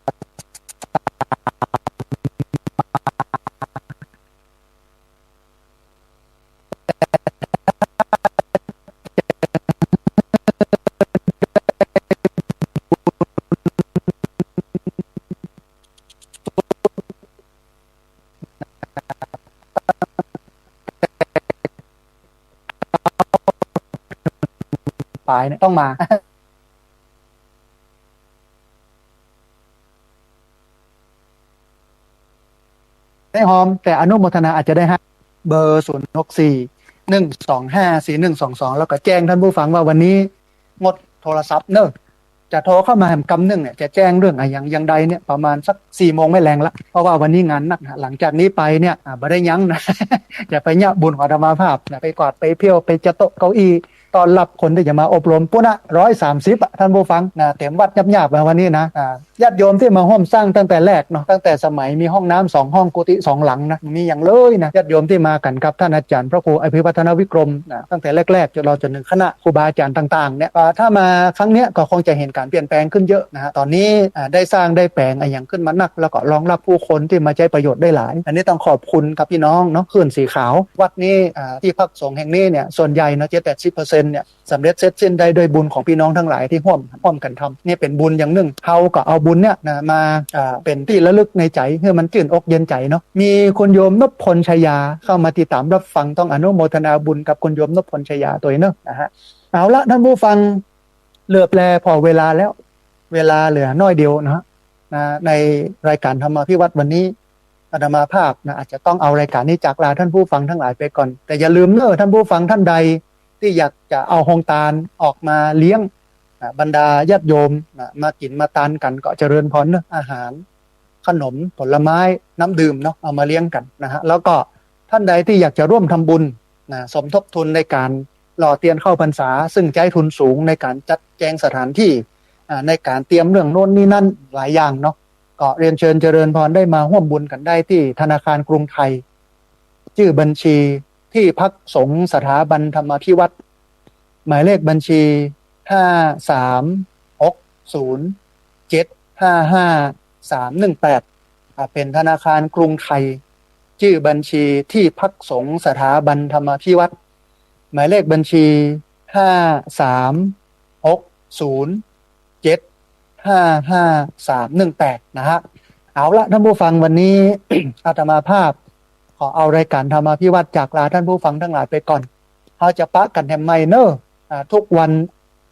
ปลายเนี่ยต้องมาได้หอมแต่อนุโมทนาอาจจะได้เบอร์0641254122แล้วก็แจ้งท่านผู้ฟังว่าวันนี้งดโทรศัพท์เนอะจะโทรเข้ามาแหมกำหนึ่งเนี่ยจะแจ้งเรื่องอะไรอย่างใดเนี่ยประมาณสัก4 โมงไม่แรงละเพราะว่าวันนี้งานหนักหลังจากนี้ไปเนี่ยบ่ได้ยั้งนะ อย่าไปเนี่ยบุญของธรรมภาพนะไปกอดไปเพี้ยวไปจะโต๊ะเก้าอี้ตอนรับคนที่จะมาอบรมปุ๊นะ130ท่านผู้ฟังนะเต็มวัดยับๆมาวันนี้นะญาติโยมที่มาร่วมสร้างตั้งแต่แรกเนาะตั้งแต่สมัยมีห้องน้ำ2 ห้องกุฏิ2 หลังนะมีอย่างเลยนะญาติโยมที่มากันกับท่านอาจารย์พระครูอภิวัฒนวิกรมนะตั้งแต่แรกๆจนเราจนถึงคณะครูบาอาจารย์ต่างๆเนี่ยถ้ามาครั้งเนี้ยก็คงจะเห็นการเปลี่ยนแปลงขึ้นเยอะนะฮะตอนนี้ได้สร้างได้แปลงอย่างขึ้นมานักแล้วก็รองรับผู้คนที่มาใช้ประโยชน์ได้หลายอันนี้ต้องขอบคุณกับพี่น้องเนาะขึ้นสีขาววัดนี้ที่พักสงฆ์แห่งนี้เนี่ยส่วนใหญ่นะ70-80%เนี่ยสำเร็จเสร็จสิ้นได้ด้วยบุญของพี่น้องทั้งหลายที่ร่วมกันทำนี่เป็นบุญอย่างหนึ่งเขาก็เอาบุญเนี่ยนะมาเป็นที่ระลึกในใจให้มันจื่นอกเย็นใจเนาะมีคุณโยมนพพลชยาเข้ามาติดตามรับฟังต้องอนุโมทนาบุญกับคุณโยมนพพลชยาตัวเนาะนะฮะเอาละท่านผู้ฟังเหลือแปลพอเวลาแล้วเวลาเหลือน้อยเดียวนะในรายการธรรมาภิวัตน์วันนี้อาตมาภาพนะอาจจะต้องเอารายการนี้จากลาท่านผู้ฟังทั้งหลายไปก่อนแต่อย่าลืมเนอะท่านผู้ฟังท่านใดที่อยากจะเอาหงตาลออกมาเลี้ยงบรรดาญาติโยมมากินมาตานกันก็เจริญพรเนอะอาหารขนมผลไม้น้ำดื่มเนาะเอามาเลี้ยงกันนะฮะแล้วก็ท่านใดที่อยากจะร่วมทำบุญสมทบทุนในการหล่อเตียนเข้าพรรษาซึ่งใช้ทุนสูงในการจัดแจงสถานที่ในการเตรียมเรื่องโน่นนี่นั่นหลายอย่างเนาะก็เรียนเชิญเจริญพรได้มาร่วมบุญกันได้ที่ธนาคารกรุงไทยชื่อบัญชีที่พักสงฆ์สถาบันธรรมาภิวัตรหมายเลขบัญชี53607555318เป็นธนาคารกรุงไทยชื่อบัญชีที่พักสงฆ์สถาบันธรรมาภิวัตรหมายเลขบัญชี53607555318นะฮะเอาละท่านผู้ฟังวันนี้ อาตมาภาพขอเอารายการธรรมาภิวัตรจากลาท่านผู้ฟังทั้งหลายไปก่อนเราจะปะกันแฮมไมเนอร์ทุกวัน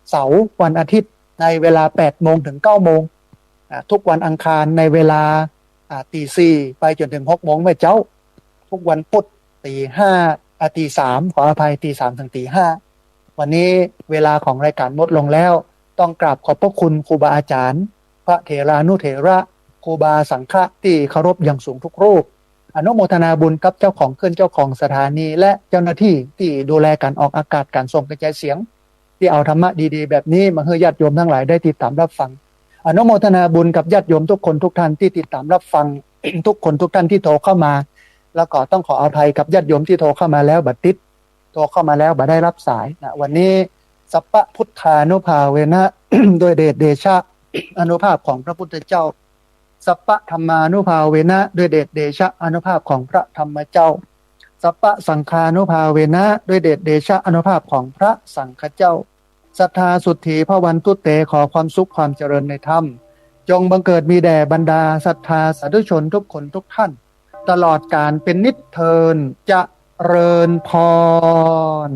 เสาร์วันอาทิตย์ในเวลา 8 โมงถึง 9 โมงทุกวันอังคารในเวลาตี 4ไปจนถึง 6 โมงแม่เจ้า ทุกวันพุธตี 3ขออภัยตี 3ถึงตี 5วันนี้เวลาของรายการหมดลงแล้วต้องกราบขอบพระคุณครูบาอาจารย์พระเถรานุเถระครูบาสังฆะที่เคารพอย่างสูงทุกรูปอนุโมทนาบุญกับเจ้าของเครื่องเจ้าของสถานีและเจ้าหน้าที่ที่ดูแลการออกอากาศการส่งกระจายเสียงที่เอาธรรมะดีๆแบบนี้มาให้ญาติโยมทั้งหลายได้ติดตามรับฟังอนุโมทนาบุญกับญาติโยมทุกคนทุกท่านที่ติดตามรับฟัง ทุกคนทุกท่านที่โทรเข้ามาแล้วก็ต้องขออภัยกับญาติโยมที่โทรเข้ามาแล้วบัดติดโทรเข้ามาแล้วบัดได้รับสายนะวันนี้สัพพะพุทธานุภาเวนะ ด้วยเดชเดชะอนุภาพของพระพุทธเจ้าสัพพะธรรมานุภาเวนะด้วยเดชเดชะอนุภาพของพระธรรมเจ้าสัพพะสังฆานุภาเวนะด้วยเดชเดชะอนุภาพของพระสังฆเจ้าศรัทธาสุทธีพระวันตุเตขอความสุขความเจริญในธรรมจงบังเกิดมีแด่บรรดาศรัทธาสาธุชนทุกคนทุกท่านตลอดการเป็นนิจเทินจะเริญพร